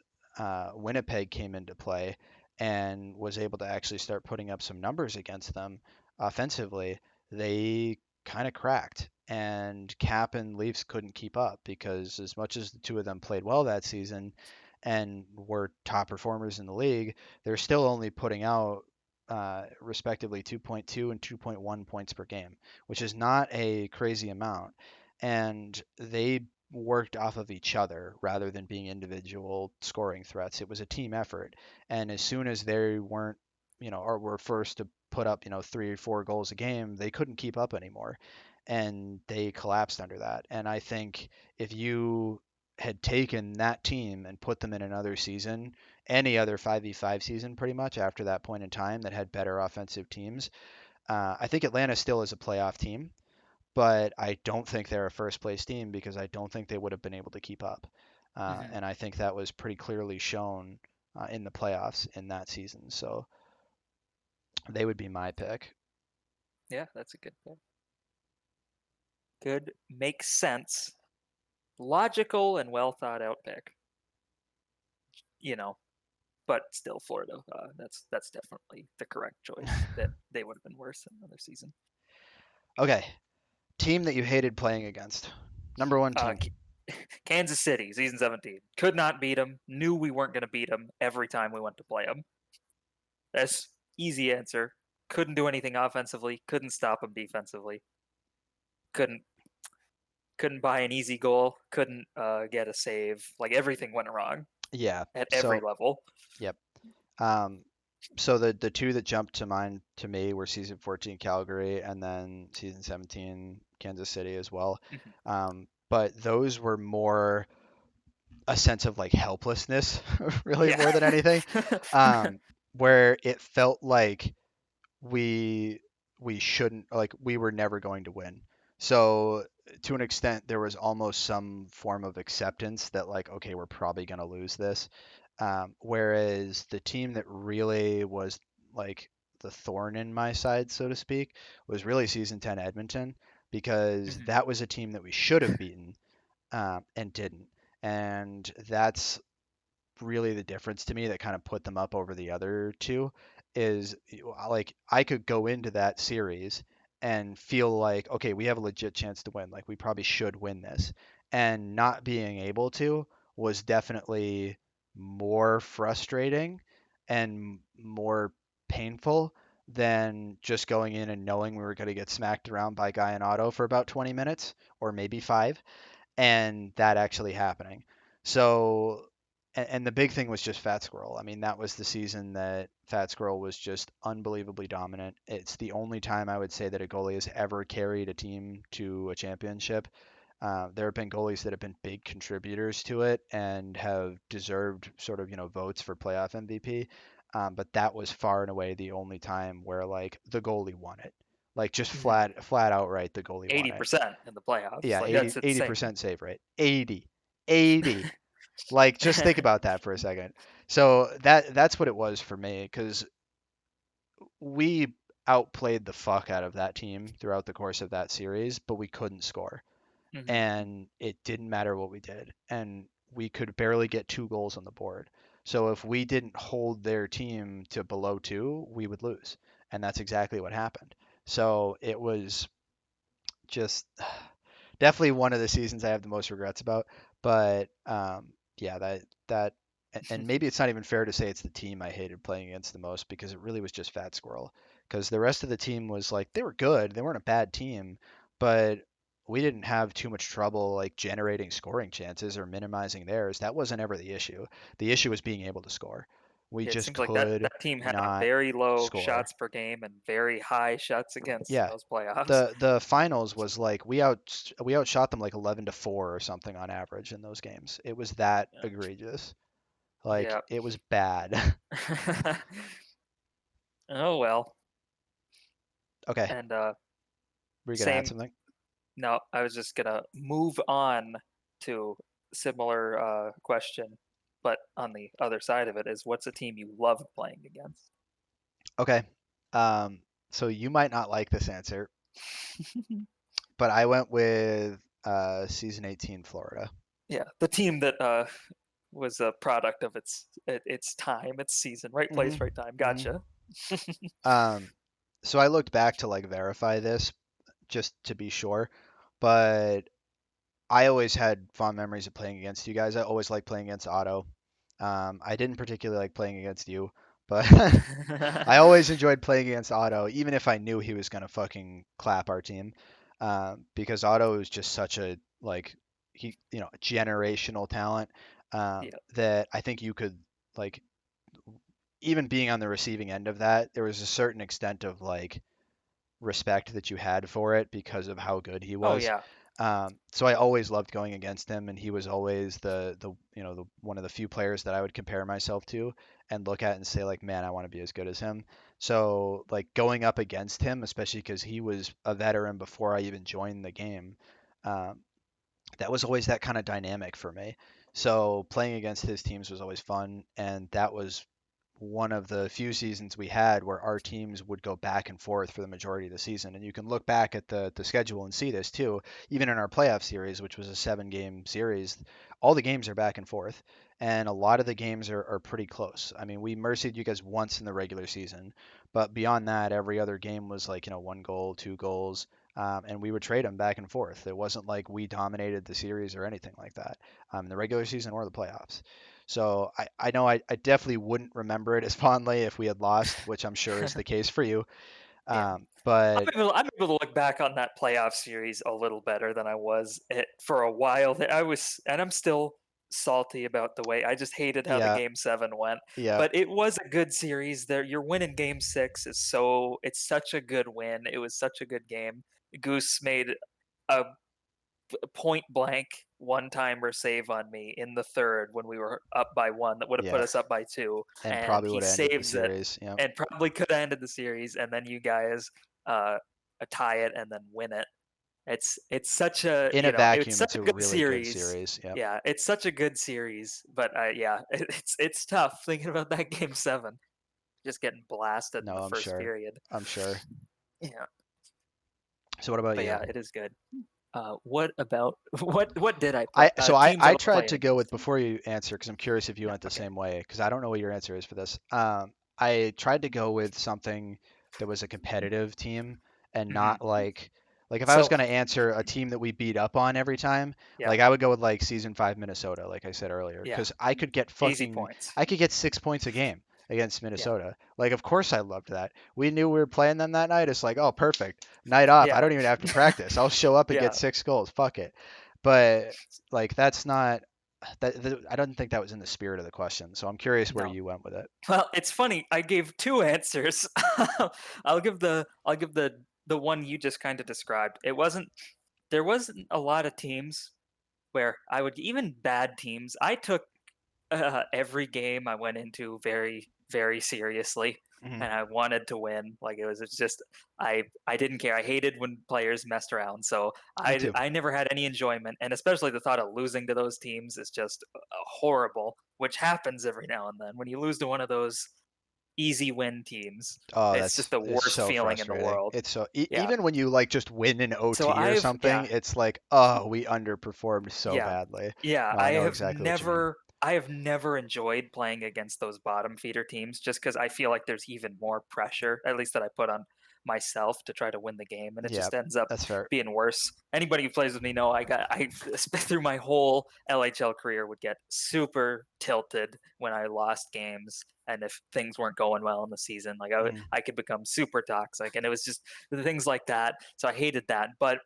Winnipeg came into play and was able to actually start putting up some numbers against them offensively, they kind of cracked. And Cap and Leafs couldn't keep up because as much as the two of them played well that season and were top performers in the league, they're still only putting out respectively 2.2 and 2.1 points per game, which is not a crazy amount. And they worked off of each other rather than being individual scoring threats. It was a team effort. And as soon as they weren't, or were first to put up, 3 or 4 goals a game, they couldn't keep up anymore. And they collapsed under that. And I think if you had taken that team and put them in another season, any other 5v5 season pretty much after that point in time that had better offensive teams. I think Atlanta still is a playoff team, but I don't think they're a first place team because I don't think they would have been able to keep up. Hmm. And I think that was pretty clearly shown in the playoffs in that season. So they would be my pick. Yeah, that's a good pick. Good, makes sense, logical, and well thought out pick. You know, but still, Florida. That's definitely the correct choice. That they would have been worse in another season. Okay, team that you hated playing against. Number one Uh, team. Kansas City, season 17. Could not beat them. Knew we weren't going to beat them every time we went to play them. That's easy answer. Couldn't do anything offensively. Couldn't stop them defensively. Couldn't buy an easy goal. Couldn't get a save. Like everything went wrong Yeah. at every So, level. yep. Um, so the two that jumped to mind to me were season 14 Calgary and then season 17 Kansas City as well. Mhm. But those were more a sense of like helplessness, really Yeah. more than anything, where it felt like we we shouldn't like we were never going to win. So to an extent, there was almost some form of acceptance that like, okay, we're probably going to lose this. Whereas the team that really was like the thorn in my side, so to speak, was really season 10 Edmonton because Mhm. that was a team that we should have beaten and didn't. And that's really the difference to me that kind of put them up over the other two is like I could go into that series and feel like okay, we have a legit chance to win. Like we probably should win this. And not being able to was definitely more frustrating and more painful than just going in and knowing we were going to get smacked around by Guy and Otto for about 20 minutes or maybe 5 and that actually happening. So, and the big thing was just Fat Squirrel. I mean, that was the season that Fat Squirrel was just unbelievably dominant. It's the only time I would say that a goalie has ever carried a team to a championship. There have been goalies that have been big contributors to it and have deserved sort of, votes for playoff MVP. But that was far and away the only time where like the goalie won it. Like just Mhm. flat outright, the goalie won it. 80% in the playoffs. Yeah, Like 80, that's insane. 80% save rate. 80. Like just think about that for a second. So that's what it was for me because we outplayed the fuck out of that team throughout the course of that series, but we couldn't score. Mhm. And it didn't matter what we did. And we could barely get 2 goals on the board. So if we didn't hold their team to below 2, we would lose. And that's exactly what happened. So it was just definitely one of the seasons I have the most regrets about. But yeah, and maybe it's not even fair to say it's the team I hated playing against the most because it really was just Fat Squirrel. Because the rest of the team was like they were good, they weren't a bad team, but we didn't have too much trouble like generating scoring chances or minimizing theirs. That wasn't ever the issue. The issue was being able to score. We It just seems like that could team had a not very low score. shots per game and very high shots against in Yeah, those playoffs. the finals was like we outshot them like 11-4 or something on average in those games. It was that egregious. Like Yeah. it was bad. Oh well. Okay, And were you gonna add same. something? No, I was just gonna move on to similar question, but on the other side of it is, what's a team you love playing against? Okay. Um, so you might not like this answer, but I went with season 18 Florida. Yeah, the team that was a product of its time, its season, right place, hmm right time. hmm Gotcha. Um, so I looked back to like verify this just to be sure, but I always had fond memories of playing against you guys. I always liked playing against Otto. I didn't particularly like playing against you, but I always enjoyed playing against Otto, even if I knew he was gonna fucking clap our team, because Otto is just such a like generational talent Yeah. that I think you could like even being on the receiving end of that, there was a certain extent of like respect that you had for it because of how good he Oh was. yeah. So I always loved going against him, and he was always the one of the few players that I would compare myself to and look at and say like, man, I want to be as good as him. So like going up against him, especially because he was a veteran before I even joined the game, um, that was always that kind of dynamic for me. So playing against his teams was always fun, and that was one of the few seasons we had where our teams would go back and forth for the majority of the season. And you can look back at the schedule and see this too. Even in our playoff series, which was a 7-game series, all the games are back and forth. and a lot of the games are pretty close. I mean, we mercied you guys once in the regular season, but beyond that, every other game was like, 1 goal, 2 goals, and we would trade them back and forth. It wasn't like we dominated the series or anything like that, in the regular season or the playoffs. So I know I definitely wouldn't remember it as fondly if we had lost, which I'm sure is the case for you. Yeah. But I'm able to look back on that playoff series a little better than I was for a while. That I was, and I'm still salty about the way I just hated how the yeah, game 7 went. yeah, But it was a good series. There, your win in game 6 it's such a good win. It was such a good game. Goose made a point blank one timer save on me in the third when we were up by 1 that would have put yeah, us up by 2, and and probably he would have ended the saves it series. Yeah, and probably could have ended the series, and then you guys uh, tie it and then win it. It's such a in a it's vacuum, such it's a a good really good series. series. Yeah, Yeah, it's such a good series, but it's tough thinking about that game 7, just getting blasted in no, the I'm first sure. period. I'm sure. Yeah, So what about but you? yeah, it is good. What about what did I put? I Teams I love tried playing to go with against. before you answer because I'm curious if you Yeah, went the okay. same way because I don't know what your answer is for this. I tried to go with something that was a competitive team and Mhm. not like if I was So going to answer a team that we beat up on every time, yeah, like I would go with like season 5 Minnesota, like I said earlier, yeah, because easy points. I could get 6 points a game against Yeah, Minnesota. Like of course I loved that. We knew we were playing them that night. It's like, oh, perfect. Night off. I yeah, don't even have to practice. I'll show up and yeah. get 6 goals. Fuck it. But like that's not I don't think that was in the spirit of the question. So I'm curious where No. you went with it. Well, it's funny. I gave two answers. I'll give the one you just kind of described. There wasn't a lot of teams where I would even bad teams. I took every game I went into very, very seriously, Hmm. and I wanted to win. Like it's just I didn't care. I hated when players messed around, so Me I too. I never had any enjoyment, and especially the thought of losing to those teams is just horrible. Which happens every now and then when you lose to one of those easy win teams. Oh, It's just the it's worst so feeling in the frustrating. world. It's so Yeah. even when you like just win an So OT or I've something, yeah it's like, oh, we underperformed so Yeah. badly. Yeah, No, I know exactly what you mean. I have never enjoyed playing against those bottom feeder teams just because I feel like there's even more pressure, at least that I put on myself to try to win the game, and it Yeah, just ends up that's fair. being worse. Anybody who plays with me know I through my whole LHL career would get super tilted when I lost games and if things weren't going well in the season. Like Hmm. I could become super toxic, and it was just things like that. So I hated that, but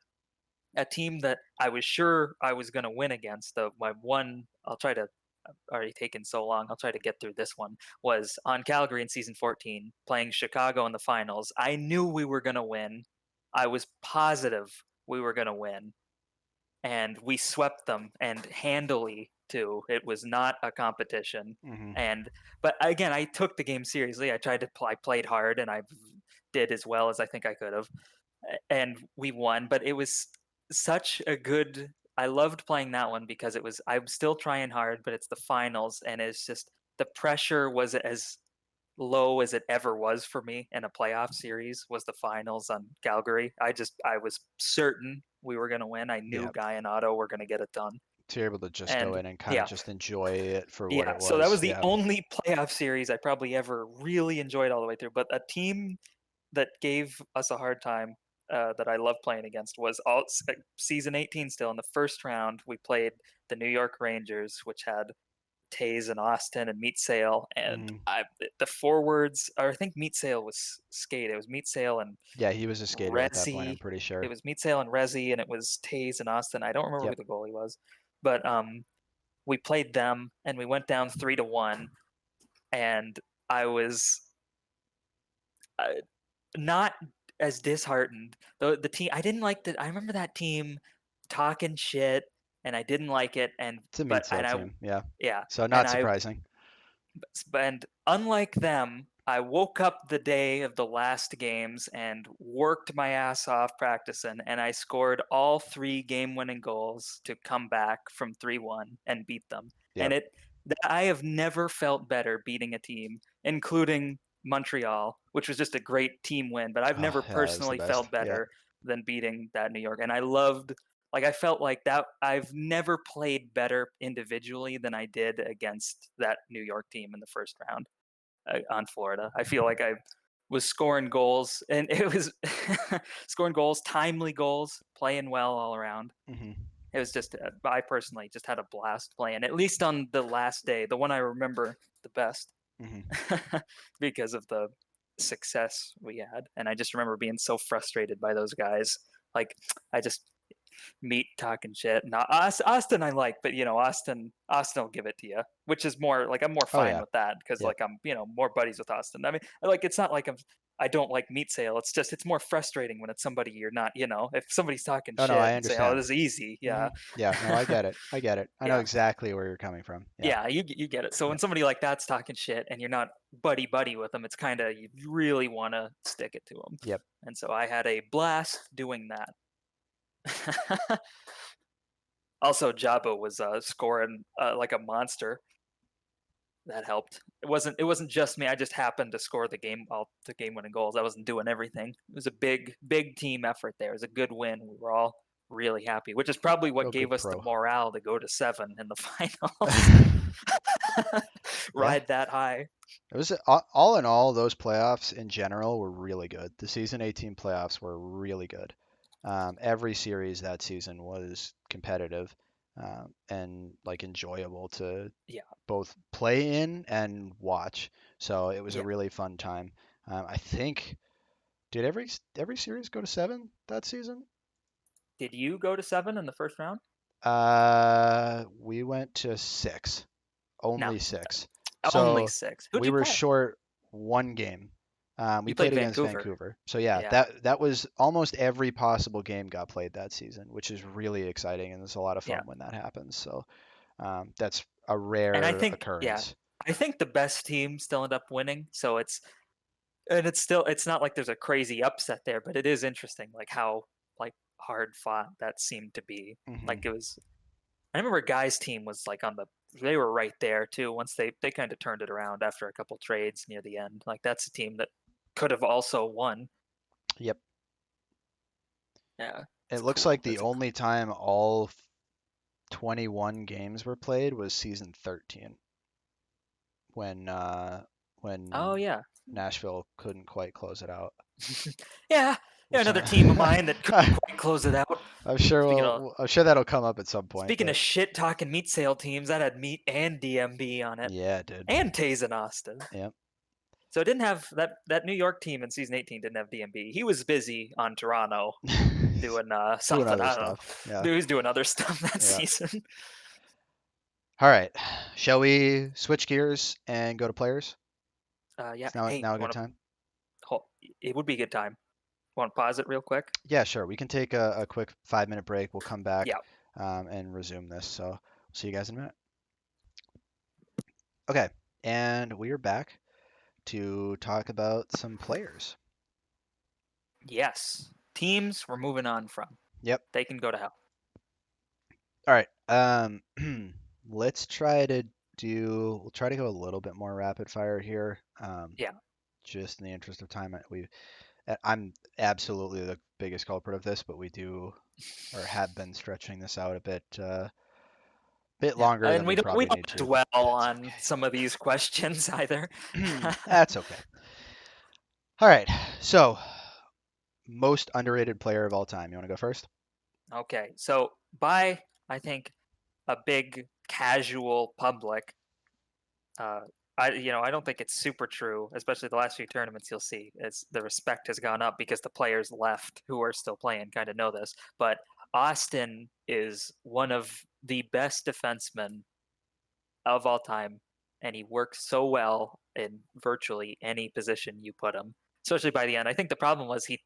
a team that I was sure I was going to win against. My one, I'll try to. I've already taken so long. I'll try to get through this one. Was on Calgary in season 14, playing Chicago in the finals. I knew we were going to win. I was positive we were going to win, and we swept them and handily too. It was not a competition, Hmm. and but again, I took the game seriously. I tried to play, played hard, and I did as well as I think I could have, and we won. But it was such a good. I loved playing that one because it was. I'm still trying hard, but it's the finals, and it's just the pressure was as low as it ever was for me in a playoff series. Was the finals on Calgary? I was certain we were going to win. I knew Yeah. Guy and Otto were going to get it done, To be able to just go and in and kind of yeah, just enjoy it for what yeah. it So that was. was the Yeah. only playoff series I probably ever really enjoyed all the way through. But a team that gave us a hard time that I love playing against was season 18 still. In the first round, we played the New York Rangers, which had Taze and Austin and Meat Sale. And Hmm. the forwards, or I think Meat Sale was skate. It was Meat Sale and Yeah, he was a skater at that point, I'm Resi. pretty It sure. was Meat Sale and Resi, and it was Taze and Austin. I don't remember who Yep. the goalie was. But we played them, and we went down 3-1. And I was uh, not as disheartened. The team I didn't like I remember that team talking shit and I didn't like it It's a but meat sale team. Yeah. yeah, So and not surprising. unlike them, I woke up the day of the last games and worked my ass off practicing, and I scored all three game-winning goals to come back from 3-1 and beat them. And Yep. I have never felt better beating a team, including Montreal, which was just a great team win. But I've Oh, never yeah, it was the personally best. felt Yeah. better than beating that New York. And I loved Like I felt like that I've never played better individually than I did against that New York team in the first round on Florida. I feel like I was scoring goals, and it was scoring goals, timely goals, playing well all around. Hmm. It was just, I personally just had a blast playing, at least on the last day, the one I remember the best Hmm. because of the success we had. And I just remember being so frustrated by those guys. Like, I just, meat talking shit. Not Austin I like, but Austin will give it to you, which is more like I'm more Oh fine yeah. with that because Yep. like I'm more buddies with Austin. I mean, like it's not like I don't like meat sale. It's just it's more frustrating when it's somebody you're not. If somebody's talking Oh no, shit I and say, "Oh, understand. this is easy," Hmm. yeah, Yeah. No, I get it. I get it. I know yeah, exactly where you're coming from. Yeah. yeah. You get it. So when Yep. somebody like that's talking shit and you're not buddy with them, it's kind of you really want to stick it to them. Yep. And so I had a blast doing that. Also, Jabo was scoring like a monster. That helped. It wasn't just me. I just happened to score the game-winning goals. I wasn't doing everything. It was a big team effort there. It was a good win. We were all really happy, which is probably what Real gave good us the pro. morale to go to 7 in the finals. Yeah. Ride that high. It was all in all, those playoffs in general were really good. The season 18 playoffs were really good. Every series that season was competitive, and like enjoyable to Yeah, both play in and watch. So it was a yeah. really fun time. I think did every series go to 7 that season? Did you go to 7 in the first round? We went to 6, No, only 6. only So 6. Who'd we you were play? short one game. We You played played against Vancouver. Vancouver. So yeah, Yeah, that was almost every possible game got played that season, which is really exciting and it's a lot of yeah. fun when that happens. So that's a And I rare think, yeah, occurrence. I think the best team still end up winning. So it's not like there's a crazy upset there, but it is interesting like how like hard fought that seemed to be. Hmm. Like it was I remember Guy's team was like they were right there too once they kind of turned it around after a couple trades near the end. Like that's a team that could have also won. Yep. Yeah. It It's looks cool. like the only time all 21 games were played was season 13 when Oh when yeah. Nashville couldn't quite close it out. Yeah. Yeah, Which another team of mine that couldn't quite close it out. I'm sure Speaking of I'm sure that'll come up at some point, speaking of but shit talking meat sale teams, that had meat and DMB on it. yeah, it did. And Taze and Austin. Yep. So it didn't have that New York team in season 18 didn't have DMB. He was busy on Toronto doing Doing something. other I don't know. stuff. Yeah. He was doing other stuff that Yeah. season. All right. Shall we switch gears and go to players? Yeah. Is now Hey, now a you good want time? to? It would be a good time. Want to pause it real quick? Yeah, sure. We can take a quick 5-minute break. We'll come back Yeah. and resume this. So see you guys in a minute. Okay. And we are back to talk about some players. Yes. Teams we're moving on from. Yep. They can go to hell. All right. Let's try to we'll try to go a little bit more rapid fire here. Yeah. Just in the interest of time, I'm absolutely the biggest culprit of this, but we do or have been stretching this out a bit Yeah. longer than And we we probably don't need to. dwell That's on some of these questions either. okay. That's okay. All right. So, most underrated player of all time. You want to go first? Okay. So by I think a big casual public, uh, I don't think it's super true, especially the last few tournaments you'll see. As the respect has gone up because the players left who are still playing kind of know this. But Austin is one of the best defensemen of all time, and he works so well in virtually any position you put him. Especially by the end, I think the problem was he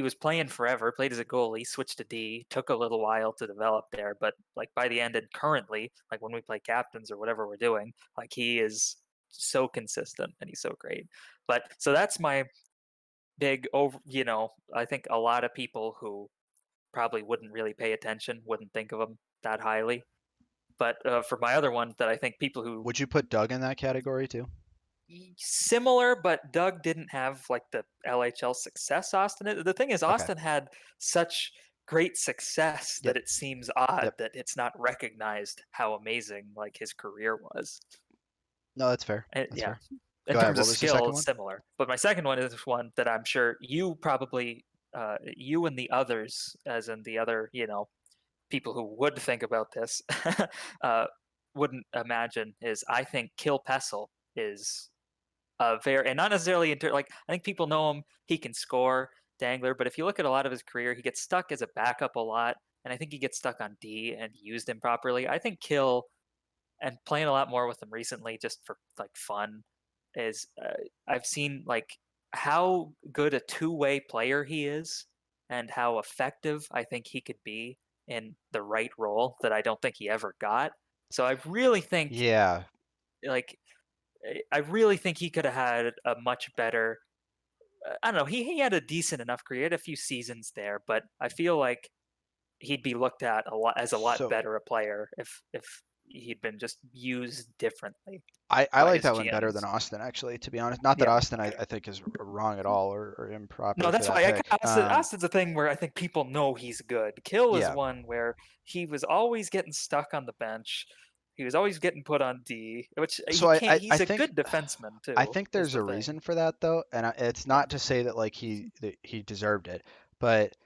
was playing forever, played as a goalie, switched to D, took a little while to develop there, but like by the end and currently, like when we play captains or whatever we're doing, like he is so consistent and he's so great. But so that's my big over. I think a lot of people who probably wouldn't really pay attention wouldn't think of him that highly. But for my other one, that I think people who Would you put Doug in that category too? similar, but Doug didn't have like the LHL success Austin. The thing is, Okay. Austin had such great success Yep. that it seems odd Yep. that it's not recognized how amazing like his career was. No, that's fair. That's Yeah, fair. in Go ahead. terms of What was the skill, second it's one? similar. But my second one is one that I'm sure you probably, you and the others, as in the other, people who would think about this, uh, wouldn't imagine. Is I think Kill Pessel is very, and not necessarily like I think people know him. He can score, dangler, but if you look at a lot of his career, he gets stuck as a backup a lot, and I think he gets stuck on D and used improperly. I think Kill, and playing a lot more with him recently just for like fun, is I've seen like how good a two-way player he is and how effective I think he could be in the right role that I don't think he ever got. So I really think Yeah. like I really think he could have had a much better, I don't know, he had a decent enough career, he had a few seasons there, but I feel like he'd be looked at a lot as a lot So better a player if he'd been just used differently I by like his that one better than GMs. Austin, actually, to be honest. Not that Yeah. Austin I think is wrong at all or No, improper for that's that why pick. Austin's a thing where I think people know he's good. Kill is Yeah. one where he was always getting stuck on the bench. He was always getting put on D, which So he can't. I He's a think good defenseman I too. think Is there's the a thing. reason for that though, and it's Yeah. not to say that like he deserved it, but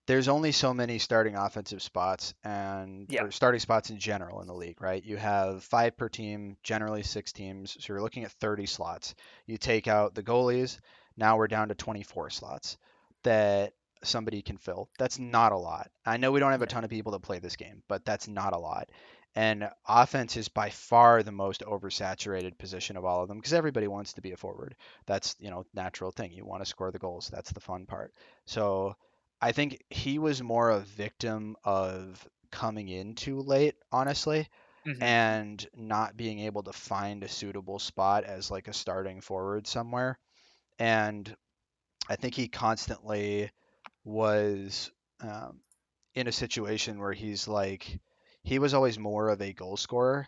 there's only so many starting offensive spots and Yeah. or starting spots in general in the league, right? You have 5 per team, generally 6 teams, so you're looking at 30 slots. You take out the goalies, now we're down to 24 slots that somebody can fill. That's not a lot. I know we don't have a Yeah. ton of people that play this game, but that's not a lot. And offense is by far the most oversaturated position of all of them because everybody wants to be a forward. That's, natural thing. You want to score the goals. That's the fun part. So I think he was more a victim of coming in too late, honestly, Hmm. and not being able to find a suitable spot as like a starting forward somewhere. And I think he constantly was um, in a situation where he was always more of a goal scorer,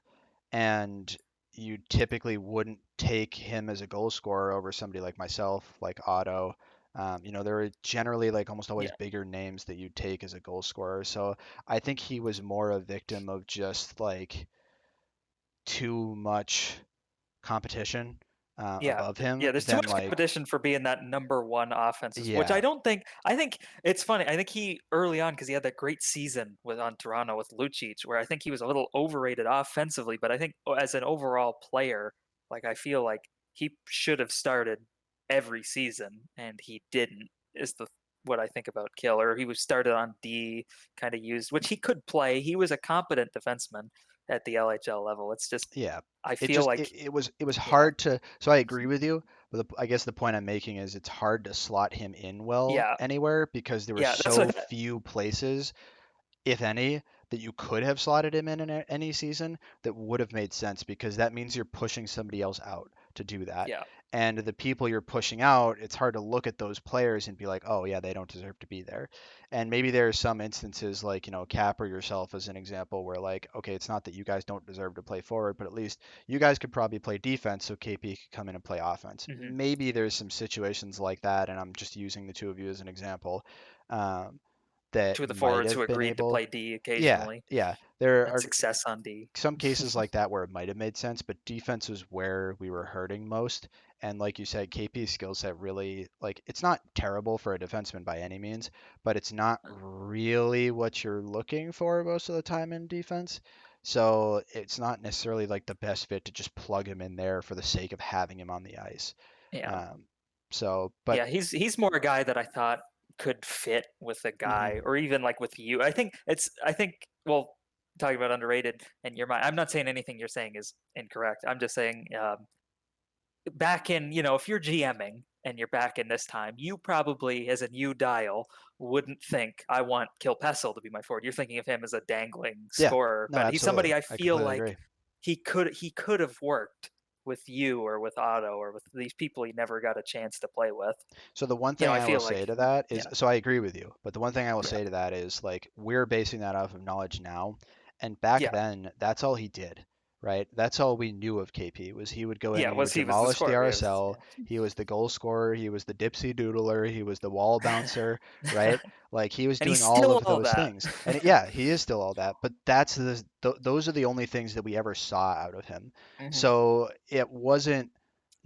and you typically wouldn't take him as a goal scorer over somebody like myself, like Otto. There are generally like almost always Yeah. bigger names that you take as a goal scorer. So I think he was more a victim of just like too much competition Yeah. above him Yeah, there's too than much like, competition for being that number one offensive, which I yeah, don't think. I think it's funny. I think he early on because he had that great season with on Toronto with Lucic, where I think he was a little overrated offensively, but I think as an overall player, like I feel like he should have started every season, and he didn't. Is the what I think about Kill, or he was started on D, kind of used, which he could play. He was a competent defenseman at the LHL level. It's just yeah. I It feel just like it was yeah, hard to. So I agree with you, but I guess the point I'm making is it's hard to slot him in well yeah, anywhere because there were yeah. That's so what few places, if any, that you could have slotted him in any season that would have made sense because that means you're pushing somebody else out to do that. yeah. And the people you're pushing out, it's hard to look at those players and be like, oh, yeah, they don't deserve to be there. And maybe there are some instances like, Cap or yourself as an example where, like, okay, it's not that you guys don't deserve to play forward, but at least you guys could probably play defense so KP could come in and play offense. Hmm. Maybe there's some situations like that, and I'm just using the two of you as an example. Um, that Two of the might forwards who have been agreed to able. play D Yeah, occasionally, yeah. There had are success on D. some cases like that where it might have made sense, but defense was where we were hurting most. And like you said, KP's skill set really, like, it's not terrible for a defenseman by any means, but it's not really what you're looking for most of the time in defense. So it's not necessarily like the best fit to just plug him in there for the sake of having him on the ice. Yeah, Um, but yeah. He's more a guy that I thought could fit with a mhm, guy, or even like with you. I think well, talking about underrated and your mind. I'm not saying anything you're saying is incorrect. I'm just saying back in, if you're GMing and you're back in this time, you probably, as a new Dial, wouldn't think I want Kilpessel to be my forward. You're thinking of him as a dangling yeah, scorer, no, but he's absolutely. somebody I I feel completely like agree. he could have worked with you or with Otto or with these people he never got a chance to play with. So the one thing I I will feel like say to that is, yeah, so I agree with you, but the one thing I will yeah, say to that is like we're basing that off of knowledge now, and back yeah, then that's all he did, right? That's all we knew of KP was he would go in Yeah, and he would he was the demolish the scorer. RSL. He was the goal scorer. He was the dipsy doodler. He was the wall bouncer, right? Like he was And he's doing all still of all those that. things. And yeah, he is still all that. But those are the only things that we ever saw out of him. Mhm. So it wasn't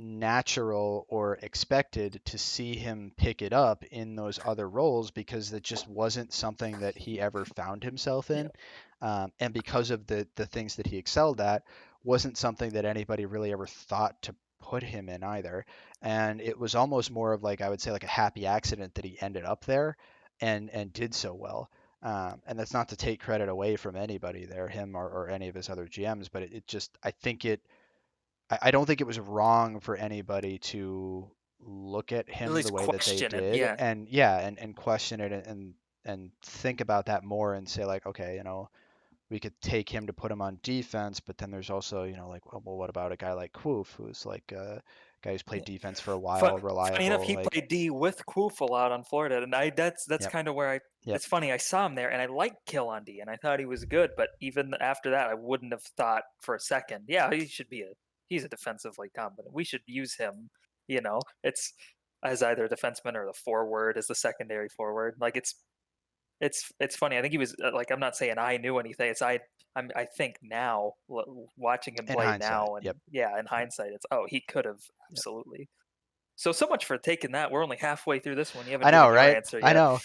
natural or expected to see him pick it up in those other roles because it just wasn't something that he ever found himself Yeah. in. And because of the things that he excelled at, wasn't something that anybody really ever thought to put him in either. And it was almost more of like I would say like a happy accident that he ended up there and did so well. And that's not to take credit away from anybody there, him or any of his other GMs, but it just I think I don't think it was wrong for anybody to look at At him the least way that they question it. did Yeah. and yeah and question it and think about that more and say like okay, we could take him to put him on defense, but then there's also, like, well, what about a guy like Kwoof, who's like a guy who's played defense for a Fun, while, funny enough, reliable, he like, played D with Kwoof a lot on Florida, and that's yep, kind of where I. yep, It's funny, I saw him there, and I liked Kill on D, and I thought he was good, but even after that, I wouldn't have thought for a second, yeah, he's a defensively competent. We should use him. It's as either a defenseman or the forward as the secondary forward. Like it's funny. I think he was like I'm not saying I knew anything. I think now watching him in play hindsight, now and yep, yeah, in yep, hindsight, it's he could have yep. absolutely. So much for taking that. We're only halfway through this one. You haven't I know, given your right? answer I yet. know.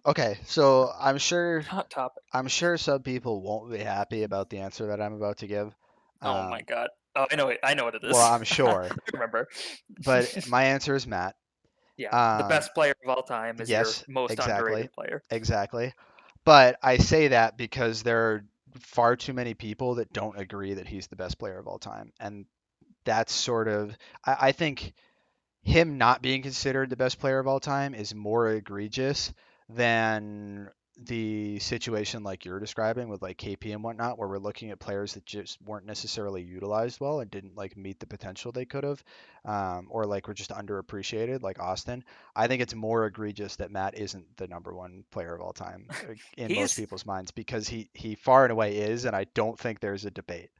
Okay, so Hot topic. I'm sure some people won't be happy about the answer that I'm about to give. Oh my Um, god. Oh, I know it. I know what it well, is. I'm I sure, remember. but my answer is Matt. Yeah, the Um, best player of all time is your yes, most exactly, underrated player. exactly. But I say that because there are far too many people that don't agree that he's the best player of all time. And that's sort of, I think him not being considered the best player of all time is more egregious than the situation like you're describing with like KP and whatnot, where we're looking at players that just weren't necessarily utilized well and didn't like meet the potential they could have, or like were just underappreciated, like Austin. I think it's more egregious that Matt isn't the number one player of all time in most He's people's minds because he far and away is, and I don't think there's a debate.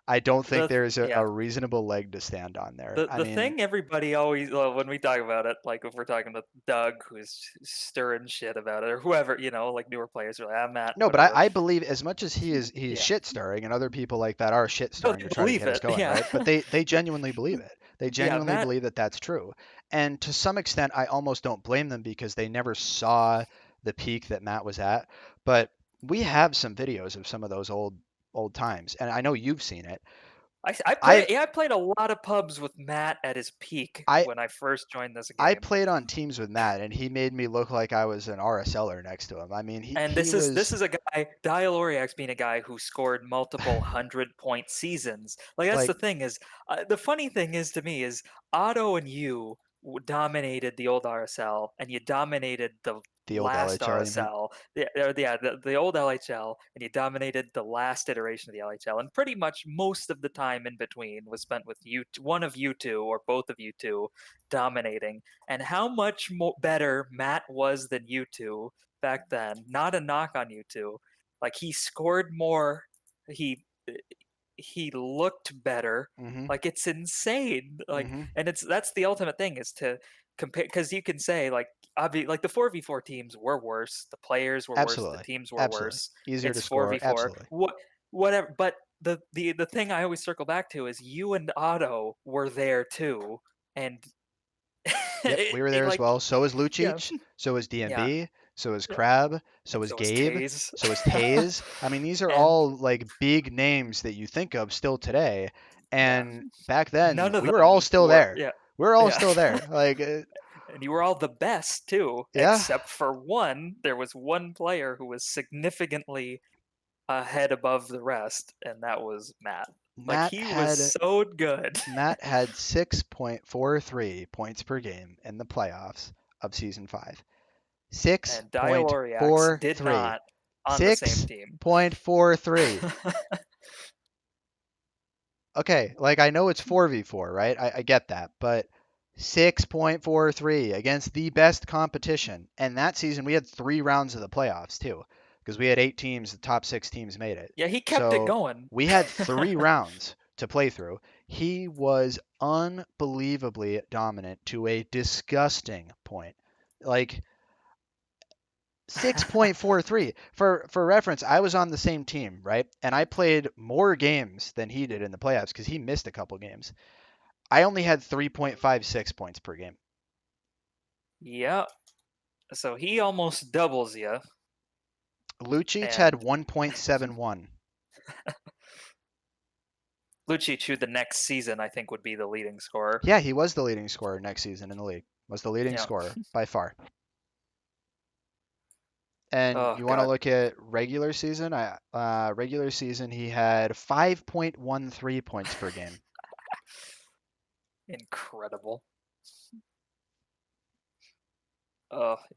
I don't think the there's yeah. a reasonable leg to stand on there. I The mean, thing everybody always when we talk about it, like if we're talking with Doug who's stirring shit about it, or whoever, like newer players are like, ah, Matt, no, but whatever. I believe as much as he is Yeah. shit stirring, and other people like that are shit No, stirring they to try to believe get us it. going, Yeah. right? But they genuinely believe it. They Yeah, genuinely Matt. believe that that's true. And to some extent, I almost don't blame them because they never saw the peak that Matt was at. But we have some videos of some of those old times, and I know you've seen it. I I played a lot of pubs with Matt at his peak I when I first joined this I game. played on teams with Matt, and he made me look like I was an RSLer next to him. I mean, he And he this was is a guy, Dial being a guy who scored multiple 100-point seasons. Like that's like the thing is, the funny thing is to me is Otto and you dominated the old RSL, and you dominated the the old last LHL, you mean? RSL, the old LHL, and you dominated the last iteration of the LHL, and pretty much most of the time in between was spent with you, one of you two or both of you two, dominating. And how much better Matt was than you two back then. Not a knock on you two. Like he scored more. He looked better. Mm-hmm. Like it's insane. Like Mm-hmm. and that's the ultimate thing is to compare because you can say like like the 4v4 teams were worse, the players were worse, the Absolutely. teams were Absolutely. worse. Easier to It's score. 4v4. Absolutely. Whatever. But the thing I always circle back to is you and Otto were there too, and Yep, we were there as like well. So was yeah Lucic. So was yeah DMB. So was Crab. So and was so was Gabe. Taze. So was Taze. I mean, these are And all like big names that you think of still today. yeah, And back then, none of we were all them still were. there. Yeah, We're all yeah. still there. Like, And you were all the best too, yeah, except for one. There was one player who was significantly ahead above the rest, and that was Matt. Like Matt he was had so good. Matt had 6.43 points per game in the playoffs of season 5. And did 6.43. not on the same team. 6.43. Okay, like I know it's 4v4, right? I get that, but 6.43 against the best competition. And that season we had 3 rounds of the playoffs too. because we had 8 teams. The top 6 teams made it. Yeah, he kept it So going. we had 3 rounds to play through. He was unbelievably dominant to a disgusting point. Like 6.43. For reference, I was on the same team, right? And I played more games than he did in the playoffs because he missed a couple games. I only had 3.56 points per game. Yeah. So he almost doubles you. Lucic had And 1.71. Lucic, who the next season I think would be the leading scorer. Yeah, he was the leading scorer next season in the league. Was the leading Yeah. scorer by far. And Oh, you want to God. look at regular season? Regular season, he had 5.13 points per game. Incredible.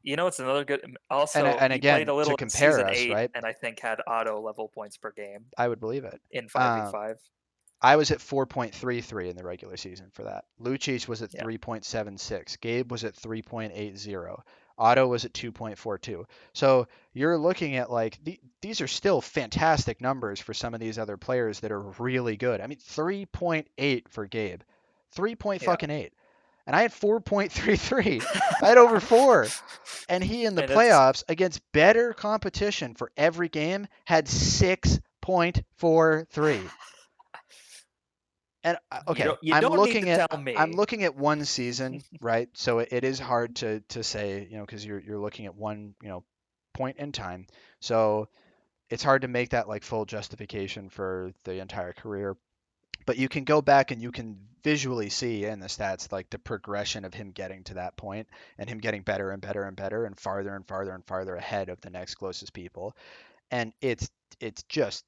You know, it's another good. Also, And he played again, a little to in compare season us, 8, right? and I think had auto level points per game I would believe it. in 5v5. I was at 4.33 in the regular season for that. Lucic was at Yeah. 3.76. Gabe was at 3.80. Otto was at 2.42. So you're looking at like these are still fantastic numbers for some of these other players that are really good. I mean, 3.8 for Gabe, 3.8, and I had 4.33. I had over 4. And he in the And it's playoffs against better competition for every game had 6.43. And okay, you don't need to tell I'm me. looking at one season, right? So it is hard to say, because you're looking at one, point in time. So it's hard to make that like full justification for the entire career. But you can go back and you can visually see in the stats like the progression of him getting to that point and him getting better and better and better and farther and farther and farther ahead of the next closest people. And it's just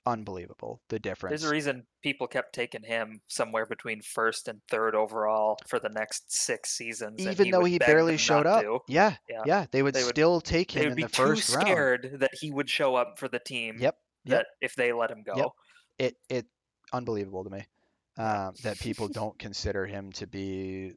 unbelievable the There's a difference. reason people kept taking him somewhere between 1st and 3rd overall for the next 6 seasons, and Even he though would he beg barely them showed not up. to. Yeah, Yeah, yeah, they would they would still take they him would in be the too first round. scared that he would show up for the team Yep, yep, that if they let him yep. go. It unbelievable to me Yeah, that people don't consider him to be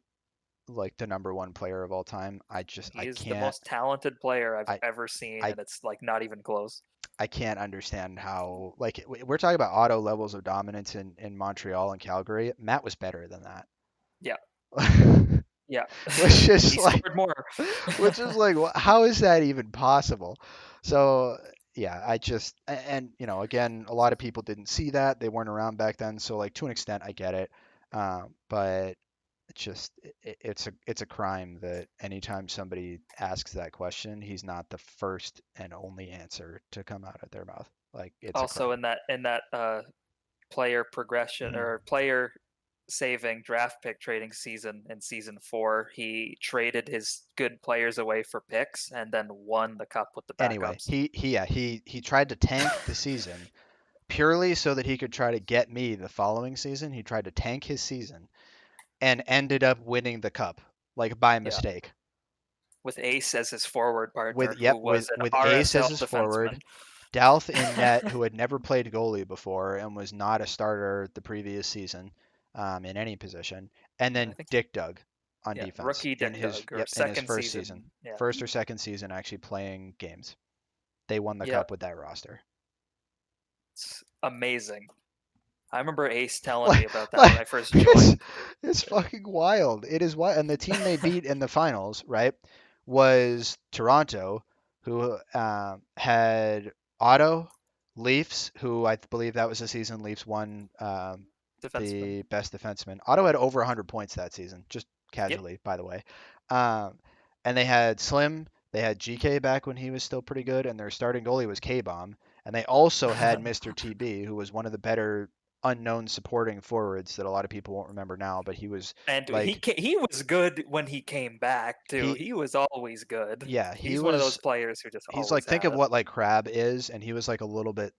like the number 1 player of all time. I he is the can't most talented player I've I ever seen, I and it's like not even close. I can't understand how like we're talking about auto levels of dominance in Montreal and Calgary. Matt was better than that. Yeah, yeah. which is He like scored more. how is that even possible? So yeah, and again, a lot of people didn't see that. They weren't around back then, so like to an extent I get it. But it's just it's a crime that anytime somebody asks that question, he's not the first and only answer to come out of their mouth. Like it's a Also, crime. in that player progression or player saving draft pick trading season in season 4, he traded his good players away for picks and then won the cup with the Anyway, backups. he tried to tank the season purely so that he could try to get me the following season. He tried to tank his season and ended up winning the cup like by Yeah, mistake. with Ace as his forward With partner, who yep, was an with Ace as RSL his forward, defenseman. Dalth in net, who had never played goalie before and was not a starter the previous season in any position, and Yeah, I then think Dick Doug on yeah, defense rookie in Dick his Doug or in his second first season, season. Yeah, first or second season actually playing games. They won the yeah, cup with that roster. it's amazing. I remember Ace telling me Like, about that when like I first it's joined. it's fucking wild. It is wild. And the team they beat in the finals, right, was Toronto, who had Otto, Leafs, who I believe that was the season Leafs won Defenseman. the best defenseman. Otto had over 100 points that season, just Yep. casually, by the way. Um, and they had Slim, they had GK back when he was still pretty good, and their starting goalie was K-Bomb. And they also had Mr. TB, who was one of the better unknown supporting forwards that a lot of people won't remember now, but he was And like he was good when he came back too. he He was always good. yeah, he He's one of those was players who just he's like always think had of it. what like Crab is, and he was like a little bit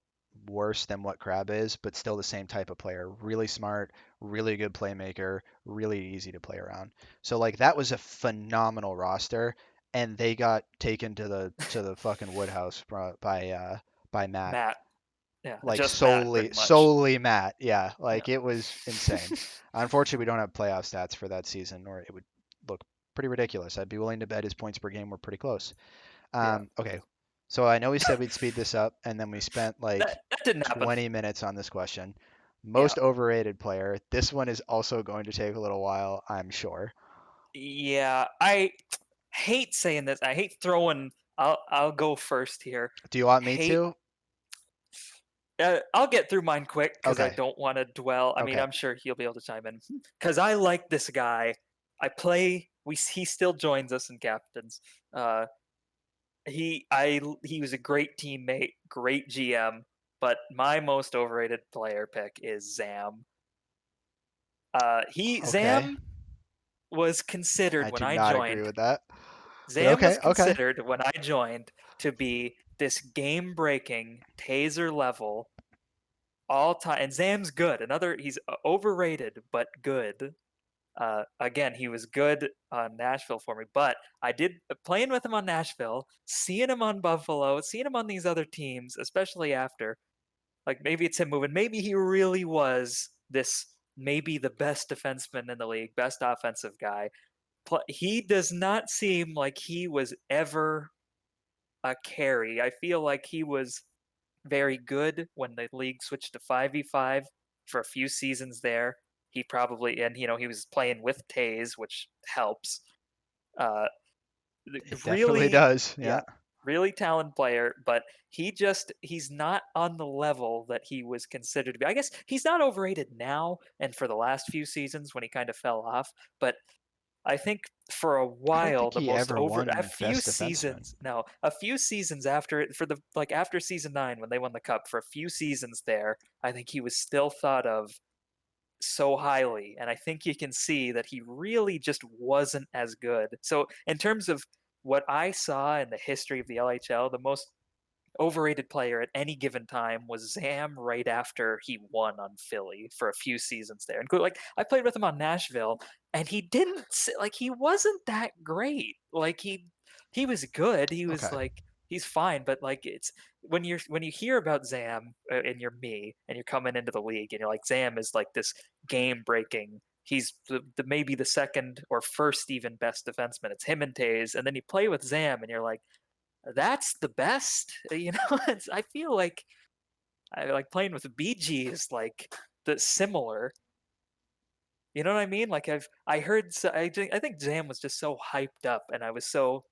worse than what Crab is, but still the same type of player. Really smart, really good playmaker, really easy to play around. So like that was a phenomenal roster, and they got taken to the fucking Woodhouse by Matt. Matt. Yeah, Like just Matt solely pretty much. solely Matt. Yeah, Yeah. like it was insane. Unfortunately, we don't have playoff stats for that season, or it would look pretty ridiculous. I'd be willing to bet his points per game were pretty close. Yeah. Okay, So I know we said we'd speed this up, and then we spent like That didn't happen. 20 minutes on this question. Yeah. Most overrated player. This one is also going to take a little while, I'm sure. Yeah, I hate saying this. I hate throwing. I'll go first here. Do you want me Hate. to? I'll get through mine quick because I Okay. don't want to dwell. I mean, Okay. I'm sure he'll be able to chime in because I like this guy. I play. He still joins us in captains. He was a great teammate, great GM, but my most overrated player pick is Zam. Okay. Zam was I considered when do I not agree joined. with that. But Zam was okay. considered when I joined to be this game-breaking taser level all time, and Zam's good. He's overrated but good. Again, he was good on Nashville for me, but I did playing with him on Nashville, seeing him on Buffalo, seeing him on these other teams, especially after, like maybe it's him moving, maybe he really was this, maybe the best defenseman in the league, best offensive guy. He does not seem like he was ever a carry. I feel like he was very good when the league switched to 5v5 for a few seasons there. He probably, and he was playing with Taze, which helps. Uh, It definitely really, does. yeah, Yeah. really talented player, but he's not on the level that he was considered to be. I guess he's not overrated now and for the last few seasons when he kind of fell off, but I think for a I don't while think the he most ever over a won few best defenseman. seasons no a few seasons after it for the like after season 9 when they won the cup for a few seasons there, I think he was still thought of so highly, and I think you can see that he really just wasn't as good. So in terms of what I saw in the history of the LHL, the most overrated player at any given time was Zam right after he won on Philly for a few seasons there. And like I played with him on Nashville, and he didn't like he wasn't that great. Like he was good. He was Okay. like he's fine, but like it's when you hear about Zam and you're me and you're coming into the league and you're like Zam is like this game breaking. He's maybe the second or first even best defenseman. It's him and Taze, and then you play with Zam and you're like that's the best. I feel like I like playing with BG is like the similar. You know what I mean? Like I heard I think Zam was just so hyped up, and I was so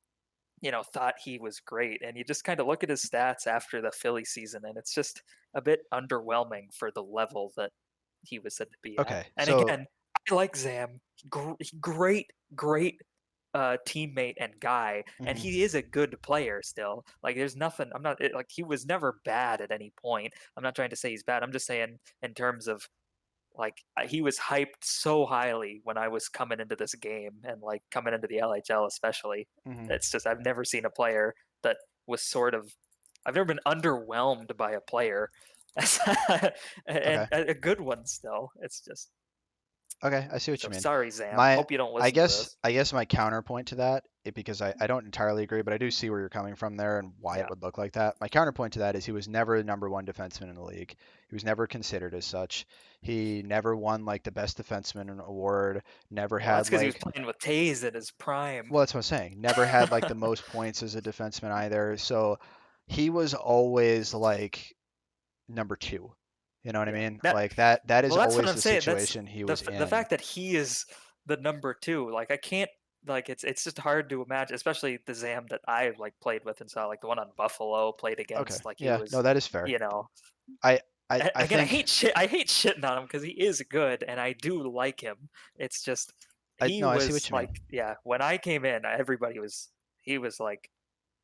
thought he was great, and you just kind of look at his stats after the Philly season, and it's just a bit underwhelming for the level that he was said to be at. Okay. And So again, I like Zam, great teammate and guy, and mhm. he is a good player still. Like there's nothing. I'm not like he was never bad at any point. I'm not trying to say he's bad. I'm just saying in terms of like he was hyped so highly when I was coming into this game and like coming into the LHL especially. Mhm. It's just I've never seen a player that was sort of I've never been underwhelmed by a player. And Okay. a good one still. It's just Okay, I see what so you mean. sorry, Zam. My, Hope you don't I listen to guess, this. I guess my counterpoint to that, because I don't entirely agree, but I do see where you're coming from there and why it Yeah. would look like that. My counterpoint to that is he was never the number one defenseman in the league. He was never considered as such. He never won like the best defenseman award. Never Well, that's had because he was like, playing with Taze at his prime. well, that's what I'm saying. Never had like the most points as a defenseman either. So he was always like number two. You know what I Yeah. mean? Like that is Well, that's what always I'm the saying. That's situation he was the in. fact that he is the number two. Like I can't like it's just hard to imagine, especially the Zam that I like played with and saw, like the one on Buffalo played Okay. against. Like he Yeah, was, no, that is fair. you know. I I Again, think I hate shitting on him because he is good and I do like him. It's just I he no, I see was what you like, mean. yeah. When I came in, he was like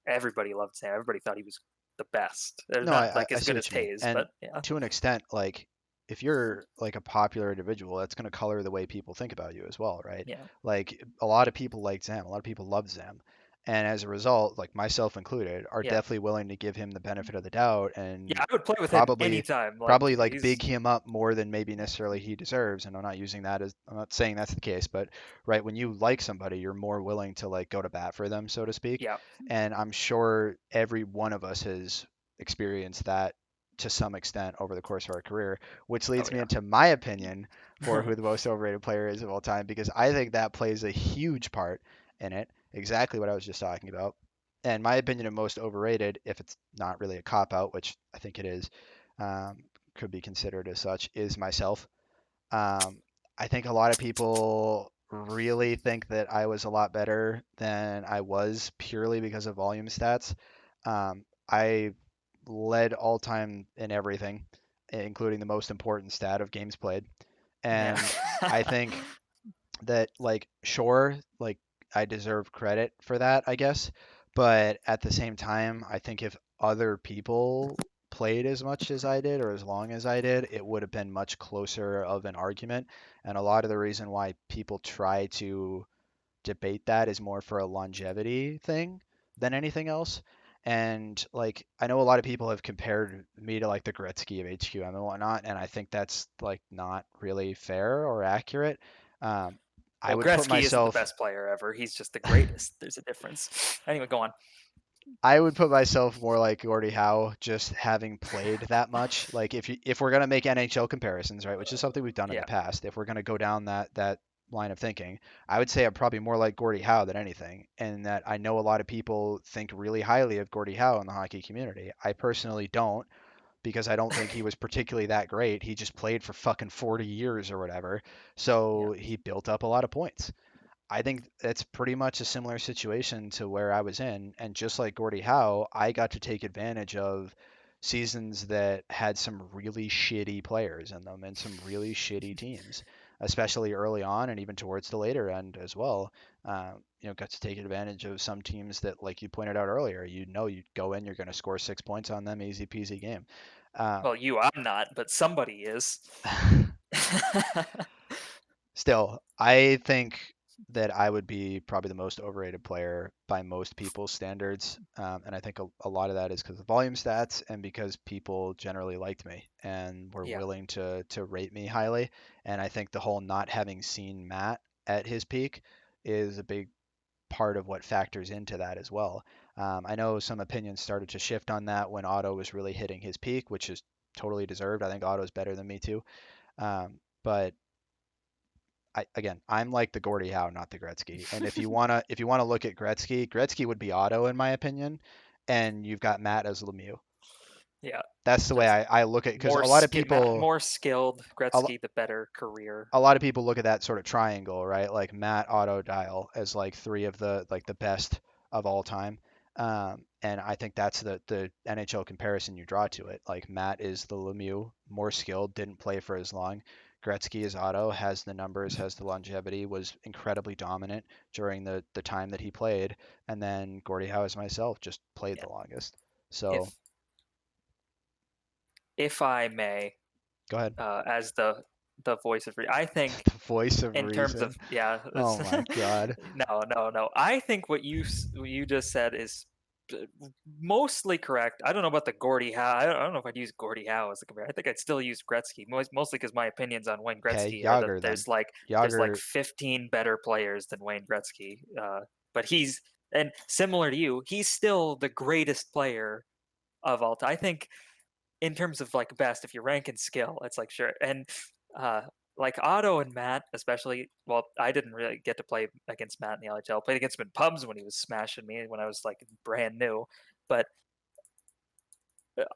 everybody loved Zam. Everybody thought he was the best. They're No, not I like I as see good as what you mean. Taze, And but yeah, to an extent, like if you're like a popular individual, that's going to color the way people think about you as well, right? yeah. Like a lot of people like Zam, a lot of people love Zam. And as a result, like myself included, are Yeah. definitely willing to give him the benefit of the doubt Yeah, and I would play with him probably anytime. Like probably like he's big him up more than maybe yeah, necessarily he deserves. And I'm not saying that's the case, but right when you like somebody, you're more willing to like go to bat for them, so to speak. yeah. And I'm sure every one of us has experienced that to some extent over the course of our career, which Oh leads me into my opinion for yeah. who the most overrated player is of all time, because I think that plays a huge part in it. Exactly what I was just talking about. and my opinion of most overrated, if it's not really a cop out, which I think it is, um, could be considered as such, is myself. Um, I think a lot of people really think that I was a lot better than I was purely because of volume stats. I led all time in everything, including the most important stat of games played. Yeah. And I think that, like, sure, like, I deserve credit for that, I guess. But at the same time, I think if other people played as much as I did or as long as I did, it would have been much closer of an argument. And a lot of the reason why people try to debate that is more for a longevity thing than anything else. And like, I know a lot of people have compared me to like the Gretzky of HQM and whatnot, and I think that's like not really fair or accurate. Um, I Well, would put Gretzky isn't the myself best player ever. He's just the greatest. There's a difference. Anyway, go on. I would put myself more like Gordie Howe, just having played that much. Like if we're gonna make NHL comparisons, right, which is something we've done in the Yeah. past, if we're gonna go down that line of thinking, I would say I'm probably more like Gordie Howe than anything, and that I know a lot of people think really highly of Gordie Howe in the hockey community. I personally don't because I don't think he was particularly that great. He just played for fucking 40 years or whatever, Yeah. so he built up a lot of points. I think it's pretty much a similar situation to where I was in. And just like Gordie Howe, I got to take advantage of seasons that had some really shitty players in them and some really shitty teams, especially early on and even towards the later end as well. Got to take advantage of some teams that, like you pointed out earlier, you go in, you're going to score 6 points on them, easy peasy game. Um, Well, I'm not, but somebody is. Still, I think that I would be probably the most overrated player by most people's standards. And I think a lot of that is because of volume stats and because people generally liked me and were Yeah. willing to rate me highly. And I think the whole not having seen Matt at his peak is a big part of what factors into that as well. I know some opinions started to shift on that when Otto was really hitting his peak, which is totally deserved. I think Otto's better than me too. But I'm like the Gordie Howe, not the Gretzky. And if you wanna look at Gretzky, Gretzky would be Otto in my opinion, and you've got Matt as Lemieux. Yeah. That's the way Just I look at it because more more skilled. a, lo- Gretzky, the better career. a lot of people look at that sort of triangle, right? Like Matt, Otto, Dyal as like three of the best of all time. And I think that's the NHL comparison you draw to it. Like Matt is the Lemieux, more skilled, didn't play for as long. Gretzky is Otto, has the numbers, has the longevity, was incredibly dominant during the time that he played. And then Gordie Howe is myself, just played Yeah. the longest. So If I may, go ahead. as the voice of I think The voice of in terms reason. of Oh my God. no. I think what you just said is mostly correct. I don't know about the Gordie Howe. I don't know if I'd use Gordie Howe as a compare. I think I'd still use Gretzky, mostly because my opinions on Wayne Okay, Gretzky are that Yager then. there's like Yager. 15 better players than Wayne Gretzky. But he's and similar to you, he's still the greatest player of all time. I think in terms of like best, if you're ranking skill, it's like sure. And uh, like Otto and Matt, especially. Well, I didn't really get to play against Matt in the LHL. Played against him in pubs when he was smashing me when I was like brand new. But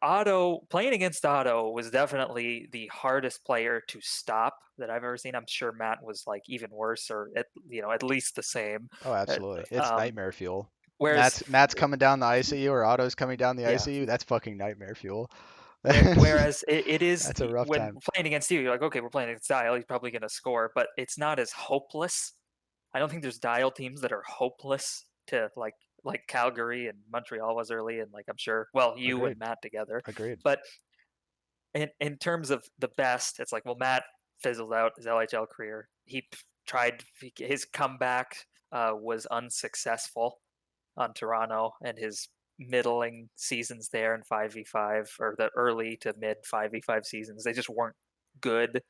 Otto playing against Otto was definitely the hardest player to stop that I've ever seen. I'm sure Matt was like even worse, or at least the same. Oh, Uh, absolutely. It's Um, nightmare fuel. whereas Matt's coming down the ice at you, or Otto's coming down the ice yeah, at you. That's fucking nightmare fuel. Whereas it is That's a rough when time. playing against you, you're like, okay, we're playing against Dial. He's probably going to score, but it's not as hopeless. I don't think there's Dial teams that are hopeless to like Calgary and Montreal was early, and like I'm sure, well, you and Agreed. Matt together. Agreed. But in terms of the best, it's like, well, Matt fizzled out his LHL career. He tried his comeback was unsuccessful on Toronto, and his middling seasons there in 5v5 or the early to mid 5v5 seasons, they just weren't good.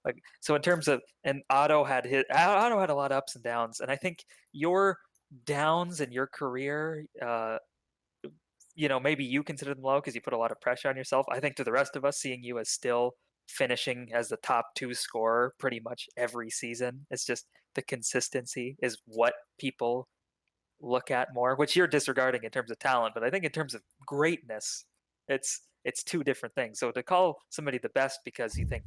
Like so in terms of and Otto had a lot of ups and downs, and I think your downs in your career, maybe you consider them low because you put a lot of pressure on yourself. I think to the rest of us, seeing you as still finishing as the top two scorer pretty much every season, it's just the consistency is what people look at more, which you're disregarding in terms of talent, but I think in terms of greatness, it's two different things. So to call somebody the best because you think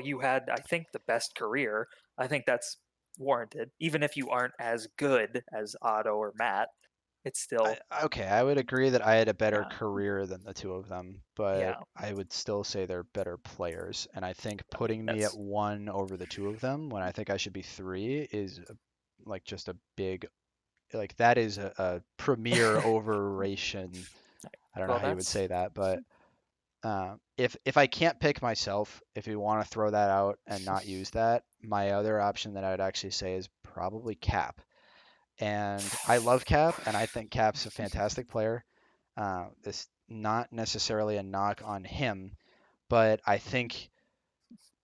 you had, I think, the best career, I think that's warranted. Even if you aren't as good as Otto or Matt, it's still Okay, I would agree that I had a better yeah, career than the two of them, but yeah. I would still say they're better players. And I think I mean, putting me at that's one over the two of them when I think I should be three is like just a big, like that is a premier overration. I don't know well, how you would that's say that, but if I can't pick myself, if you want to throw that out and not use that, my other option that I would actually say is probably Cap. And I love Cap, and I think Cap's a fantastic player. It's not necessarily a knock on him, but I think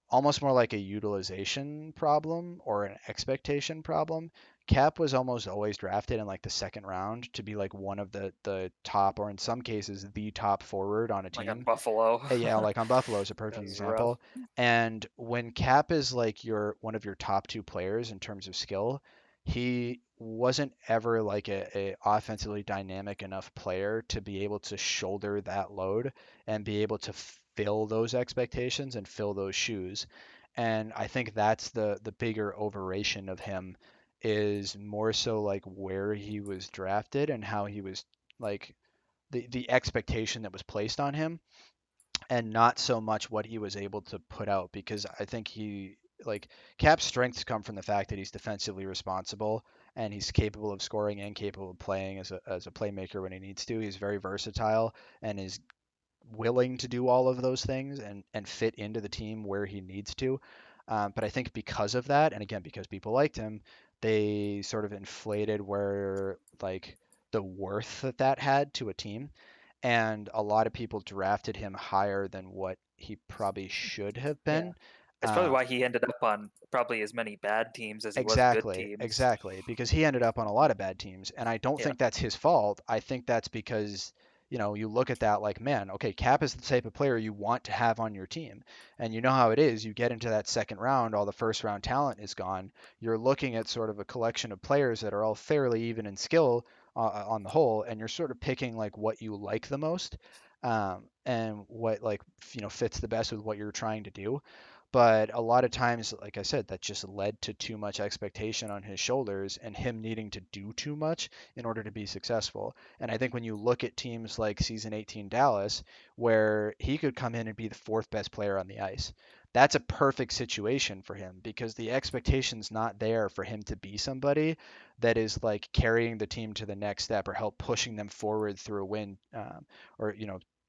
almost more like a utilization problem or an expectation problem. Cap was almost always drafted in like the second round to be like one of the top, or in some cases, the top forward on a like on team. Buffalo. Yeah, like on Buffalo is a That perfect was rough. example. And when Cap is like your one of your top two players in terms of skill, he wasn't ever like a offensively dynamic enough player to be able to shoulder that load and be able to fill those expectations and fill those shoes. And I think that's the bigger overration of him is more so like where he was drafted and how he was like the expectation that was placed on him and not so much what he was able to put out because I think he like Cap's strengths come from the fact that he's defensively responsible and he's capable of scoring and capable of playing as a playmaker when he needs to. He's very versatile and is willing to do all of those things and fit into the team where he needs to. But I think because of that, and again because people liked him, they sort of inflated where like the worth that that had to a team, and a lot of people drafted him higher than what he probably should have Yeah, been. it's probably Uh, why he ended up on probably as many bad teams as he was good Exactly, teams. exactly. Because he ended up on a lot of bad teams, and I don't Yeah, think that's his fault. I think that's because, you know, you look at that like, man, okay, Cap is the type of player you want to have on your team. And you know how it is, you get into that second round, all the first round talent is gone. You're looking at sort of a collection of players that are all fairly even in skill on the whole, and you're sort of picking like what you like the most, and what like fits the best with what you're trying to do. But a lot of times, like I said, that just led to too much expectation on his shoulders and him needing to do too much in order to be successful. And I think when you look at teams like season 18 Dallas, where he could come in and be the fourth best player on the ice, that's a perfect situation for him because the expectation's not there for him to be somebody that is like carrying the team to the next step or help pushing them forward through a win, or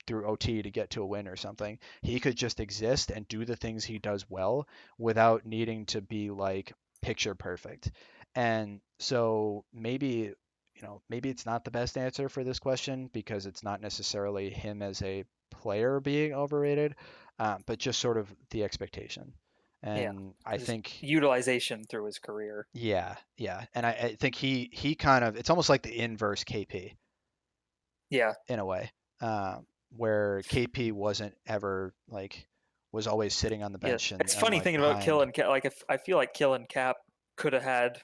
through OT to get to a win or something. He could just exist and do the things he does well without needing to be like picture perfect. And so maybe it's not the best answer for this question because it's not necessarily him as a player being overrated, but just sort of the expectation. yeah, And I his think, utilization through his career. yeah, yeah, and I think he kind of it's almost like the inverse KP Yeah, in a way, where KP wasn't ever like was always sitting on the yeah. bench It's and funny like thinking about Kill behind. and Cap. Like, if I feel like Kill and Cap could have had,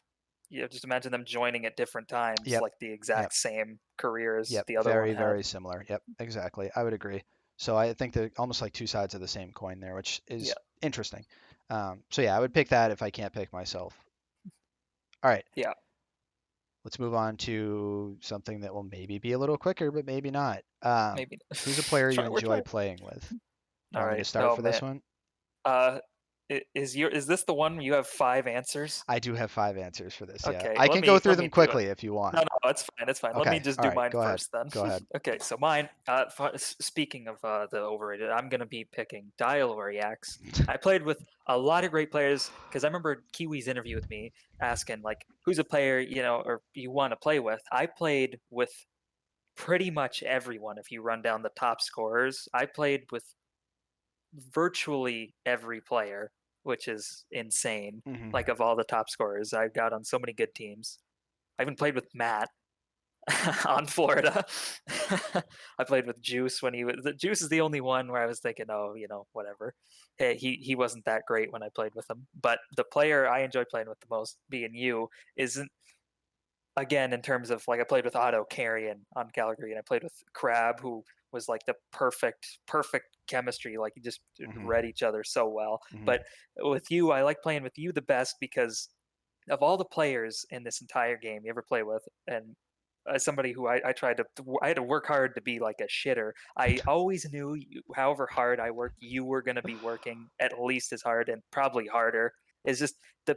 just imagine them joining at different times, Yep, like the yep, exact same career as yep. the other one Very, had. very similar. Yep, exactly. I would agree. So I think they're almost like two sides of the same coin there, which Yeah, is interesting. So yeah, I would pick that if I can't pick myself. All right, yeah, let's move on to something that will maybe be a little quicker, but maybe not. maybe. Who's a player you We're enjoy trying. playing with? You All want me to right. start Oh for this man. one? Uh, is this the one you have 5 answers? I do have five answers for this. Yeah, Okay, I let can go me through let me them do it. quickly if you want. No, no, it's fine. It's fine. Let me Okay. just All do right. mine Go ahead. first then. Go ahead. Okay, so mine. Speaking of the overrated, I'm gonna be picking Dial or Yaks. I played with a lot of great players because I remember Kiwi's interview with me asking like, who's a player or you want to play with. I played with pretty much everyone. If you run down the top scorers, I played with virtually every player, which is insane. Hmm. Like, of all the top scorers, I've got on so many good teams. I even played with Matt on Florida. I played with Juice when he was. Juice is the only one where I was thinking, oh, whatever. He wasn't that great when I played with him. But the player I enjoyed playing with the most, being you, isn't. again, in terms of like I played with Otto Carrion on Calgary, and I played with Crab, who was like the perfect chemistry. Like you just Hmm. read each other so well. Hmm. But with you, I like playing with you the best because of all the players in this entire game you ever play with, and as somebody who I had to work hard to be like a shitter. I always knew, however hard I worked, you were going to be working at least as hard and probably harder. It's just the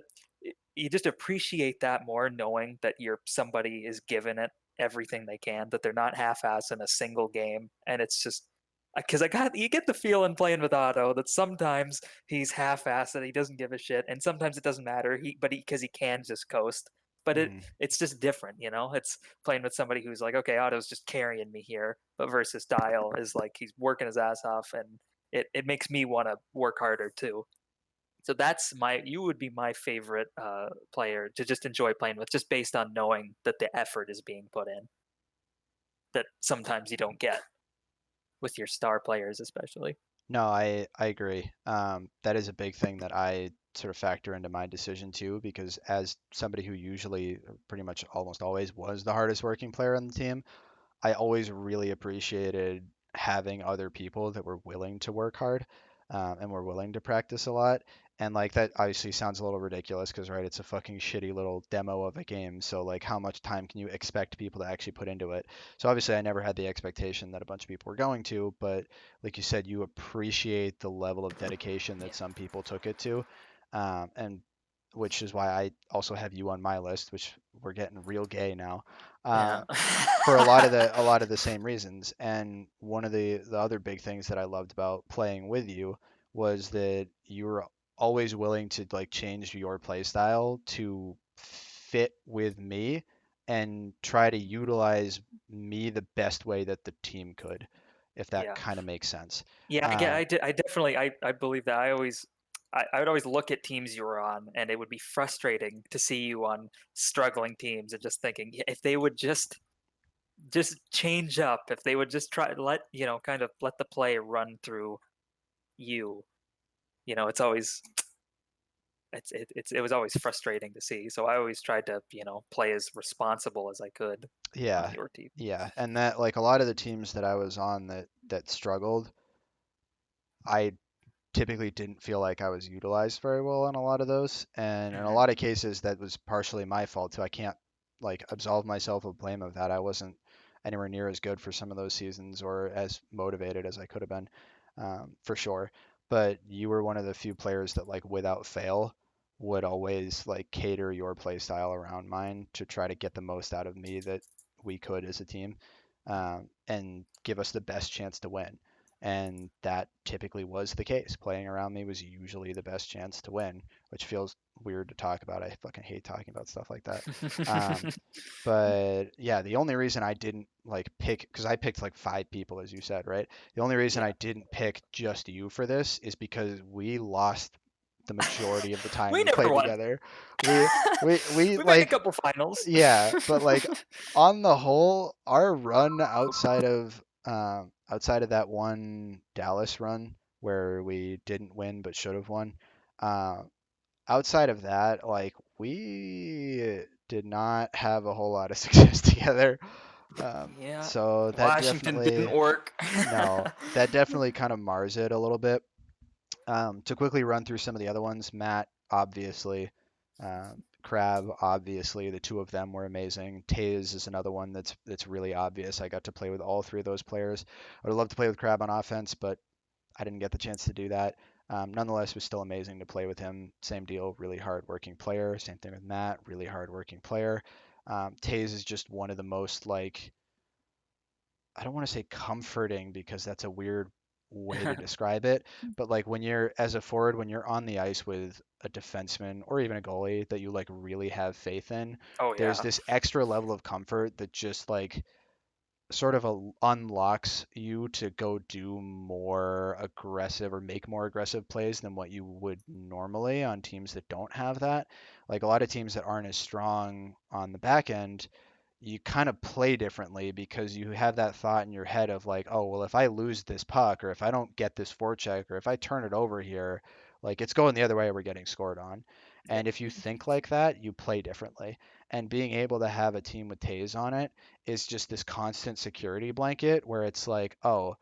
you just appreciate that more, knowing that somebody is giving it everything they can, that they're not half-ass in a single game, and it's just because you get the feeling playing with Otto that sometimes he's half-assed and he doesn't give a shit, and sometimes it doesn't matter. Because he can just coast, but Hmm. it's just different, you know. It's playing with somebody who's like, okay, Otto's just carrying me here, but versus Dial is like he's working his ass off, and it makes me want to work harder too. So you would be my favorite player to just enjoy playing with, just based on knowing that the effort is being put in, that sometimes you don't get with your star players, especially. No, I agree. That is a big thing that I sort of factor into my decision too, because as somebody who usually, pretty much almost always, was the hardest working player on the team, I always really appreciated having other people that were willing to work hard, and were willing to practice a lot. And like that obviously sounds a little ridiculous because, right, it's a fucking shitty little demo of a game. So like how much time can you expect people to actually put into it? So obviously I never had the expectation that a bunch of people were going to, but like you said, you appreciate the level of dedication that Yeah. some people took it to. And which is why I also have you on my list, which we're getting real gay now. Yeah. For a lot of the same reasons. And one of the other big things that I loved about playing with you was that you were always willing to like change your play style to fit with me and try to utilize me the best way that the team could, if that Yeah. kind of makes sense. Yeah, Um, I definitely, I believe that. I would always look at teams you were on, and it would be frustrating to see you on struggling teams, and just thinking, "Yeah, if they would just change up, if they would just try kind of let the play run through you, it's always it was always frustrating to see. So I always tried to, play as responsible as I could on yeah, your team. yeah, and that like a lot of the teams that I was on that struggled, I typically didn't feel like I was utilized very well in a lot of those. And in a Hmm. lot of cases, that was partially my fault too. I can't like absolve myself of blame of that. I wasn't anywhere near as good for some of those seasons or as motivated as I could have been, for sure. But you were one of the few players that like without fail would always like cater your play style around mine to try to get the most out of me that we could as a team, and give us the best chance to win. And that typically was the case. Playing around me was usually the best chance to win, which feels weird to talk about. I fucking hate talking about stuff like that. Um, but yeah, the only reason I didn't like pick, because I picked like 5 people, as you said, right? The only reason I Yeah. didn't pick just you for this is because we lost the majority of the time We we never played won. together. We we We made a like couple finals. yeah, but like on the whole, our run outside of that one Dallas run where we didn't win but should have won, uh, outside of that, like we did not have a whole lot of success together. Yeah. So that Washington didn't definitely work. no, that definitely kind of mars it a little bit. To quickly run through some of the other ones, Matt, obviously, Crab, obviously, the two of them were amazing. Taze is another one that's really obvious. I got to play with all 3 of those players. I would love to play with Crab on offense, but I didn't get the chance to do that. Nonetheless, it was still amazing to play with him. Same deal, really hard-working player. Same thing with Matt, really hard-working player. Taze is just one of the most like I don't want to say comforting because that's a weird way to describe it, but like when you're as a forward, when you're on the ice with a defenseman or even a goalie that you like really have faith in, Oh there's yeah. this extra level of comfort that just like sort of unlocks you to go do more aggressive or make more aggressive plays than what you would normally on teams that don't have that. Like a lot of teams that aren't as strong on the back end, you kind of play differently because you have that thought in your head of like, oh, well, if I lose this puck or if I don't get this forecheck or if I turn it over here, like it's going the other way, we're getting scored on. And if you think like that, you play differently. And being able to have a team with Taze on it is just this constant security blanket where it's like, oh,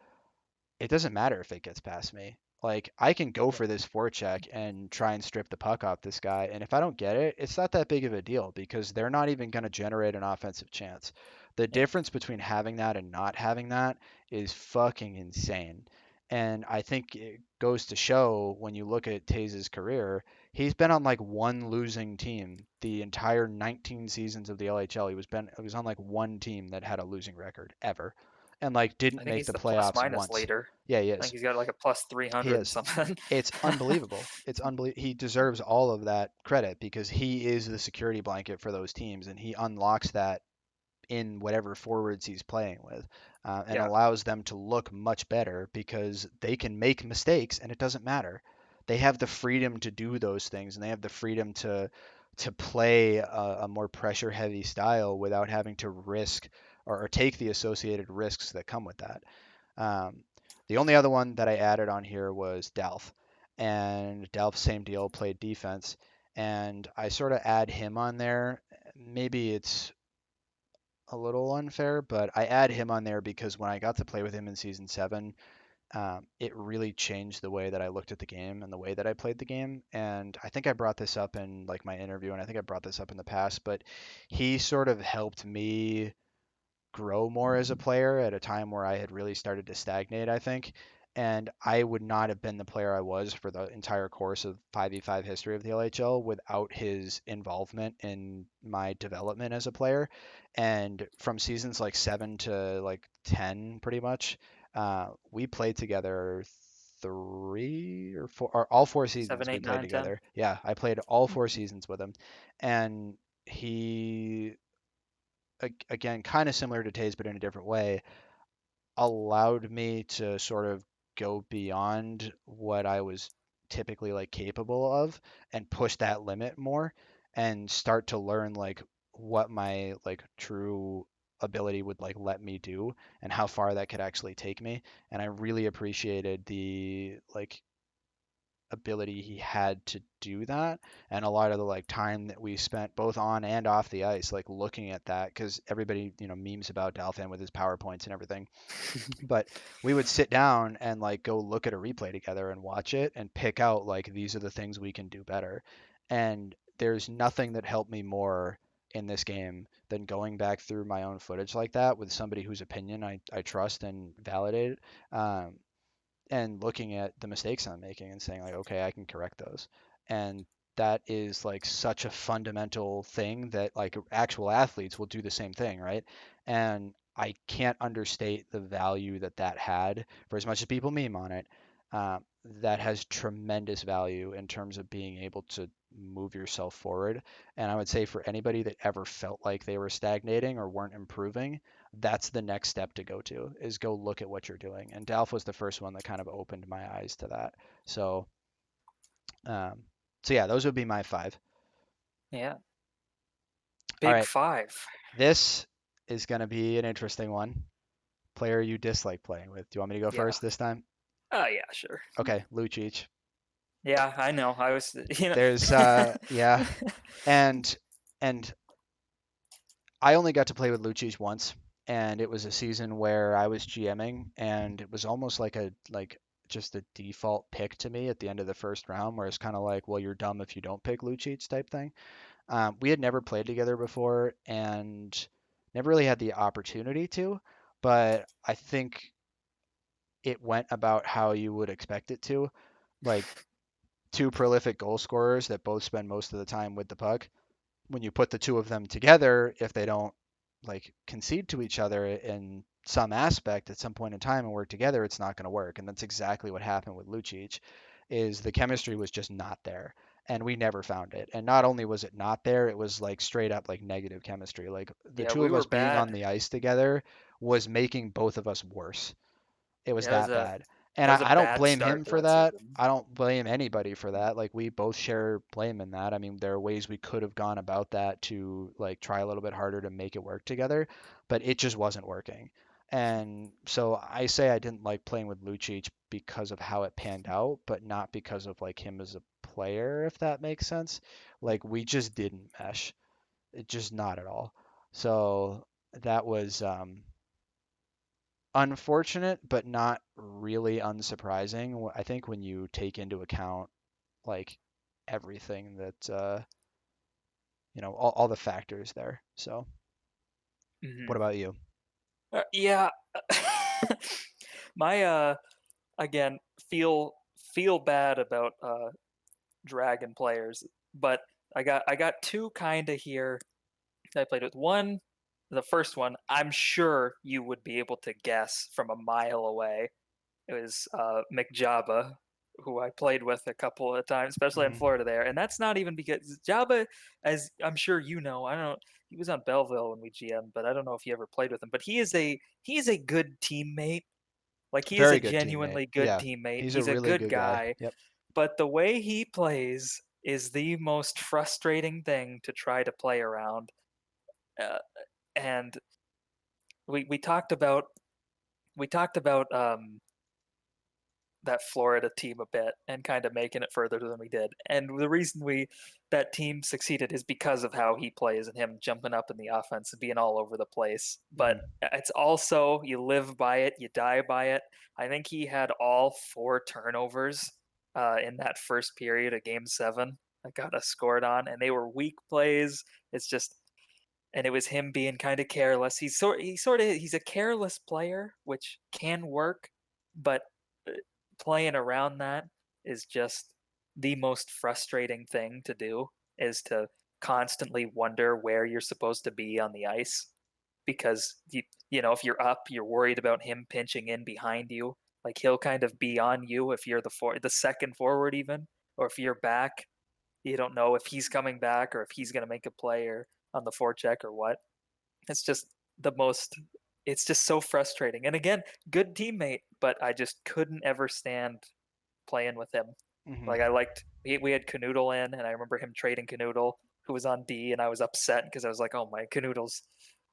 it doesn't matter if it gets past me. Like I can go Yeah. for this forecheck and try and strip the puck off this guy, and if I don't get it, it's not that big of a deal because they're not even going to generate an offensive chance. The Yeah. difference between having that and not having that is fucking insane. And I think it goes to show when you look at Taze's career, he's been on like one losing team the entire 19 seasons of the LHL. He was on like one team that had a losing record ever, and like I didn't think make he's the the plus playoffs minus once. leader. Yeah, he I think is. he's got like a plus He 300 and is. something. It's unbelievable. It's unbelievable. He deserves all of that credit because he is the security blanket for those teams, and he unlocks that in whatever forwards he's playing with, and Yeah. allows them to look much better because they can make mistakes and it doesn't matter. They have the freedom to do those things, and they have the freedom to play a more pressure heavy style without having to risk or take the associated risks that come with that. Um, the only other one that I added on here was Delph, and Delph, same deal, played defense, and I sort of add him on there. Maybe it's a little unfair, but I add him on there because when I got to play with him in season 7, it really changed the way that I looked at the game and the way that I played the game. And I think I brought this up in like my interview, and I think I brought this up in the past, but he sort of helped me grow more as a player at a time where I had really started to stagnate, I think. And I would not have been the player I was for the entire course of 5v5 history of the LHL without his involvement in my development as a player. And from seasons like 7 to like 10, pretty much, we played together 3 or 4, or all 4 seasons Seven, we eight, played nine, 10. together. Yeah, I played all 4 seasons with him. And he again, kind of similar to Taze, but in a different way, allowed me to sort of go beyond what I was typically like capable of and push that limit more and start to learn like what my like true ability would like let me do and how far that could actually take me. And I really appreciated the like ability he had to do that, and a lot of the like time that we spent both on and off the ice like looking at that, because everybody memes about Dalfin with his powerpoints and everything, but we would sit down and like go look at a replay together and watch it and pick out like these are the things we can do better. And there's nothing that helped me more in this game than going back through my own footage like that with somebody whose opinion I trust and validate, um, and looking at the mistakes I'm making and saying like, okay, I can correct those. And that is like such a fundamental thing that like actual athletes will do the same thing, right? And I can't understate the value that that had for as much as people meme on it. Uh, that has tremendous value in terms of being able to move yourself forward. And I would say for anybody that ever felt like they were stagnating or weren't improving, that's the next step to go to is go look at what you're doing. And Dalf was the first one that kind of opened my eyes to that. So, um, so yeah, those would be my 5. Yeah. All Big right, 5. this is going to be an interesting one. Player you dislike playing with. Do you want me to go Yeah. first this time? Yeah, sure. Okay, Lucic. Yeah, I know. I was, There's yeah, and and I only got to play with Lucic once, and it was a season where I was GMing, and it was almost like just a default pick to me at the end of the first round, where it's kind of like, well, you're dumb if you don't pick Lucic type thing. We had never played together before, and never really had the opportunity to, but I think it went about how you would expect it to, like two prolific goal scorers that both spend most of the time with the puck. When you put the two of them together, if they don't like concede to each other in some aspect at some point in time and work together, it's not going to work. And that's exactly what happened with Lucic, is the chemistry was just not there. And we never found it. And not only was it not there, it was like straight up like negative chemistry. Like the yeah, two we of were us being bad. on the ice together was making both of us worse. It was Yeah, that bad. And that was a I don't bad blame him start to for that that. season. I don't blame anybody for that. Like we both share blame in that. I mean, there are ways we could have gone about that to like try a little bit harder to make it work together, but it just wasn't working. And so I say I didn't like playing with Lucic because of how it panned out, but not because of like him as a player, if that makes sense. Like we just didn't mesh. It just not at all. So that was unfortunate, but not really unsurprising. I think when you take into account like everything that all the factors there. So what Mhm. about you? Yeah. My again, feel bad about dragon players, but I got two kind of here that I played with. One, the first one, I'm sure you would be able to guess from a mile away. It was McJabba, who I played with a couple of times, especially in Hmm. Florida there. And that's not even because Jabba, as I'm sure you know, I don't know, he was on Belleville when we GM, but I don't know if you ever played with him. But he is a good teammate. Like he is a Very good teammate. genuinely good Yeah, teammate. he's a He's a really good good guy. guy. Yep. But the way he plays is the most frustrating thing to try to play around. Uh, and we talked about that Florida team a bit and kind of making it further than we did. And the reason that team succeeded is because of how he plays and him jumping up in the offense and being all over the place. But Hmm. it's also you live by it, you die by it. I think he had all 4 turnovers in that first period of Game 7 that got us scored on, and they were weak plays. It's just and it was him being kind of careless. He's a careless player, which can work, but uh, playing around that is just the most frustrating thing to do is to constantly wonder where you're supposed to be on the ice because if you're up, you're worried about him pinching in behind you. Like he'll kind of be on you if you're the second forward even, or if you're back, you don't know if he's coming back or if he's going to make a play or on the forecheck or what. It's just the most. It's just so frustrating. And again, good teammate, but I just couldn't ever stand playing with him. Hmm. Like I liked we had Canoodle in, and I remember him trading Canoodle, who was on D, and I was upset because I was like, oh my Canoodles,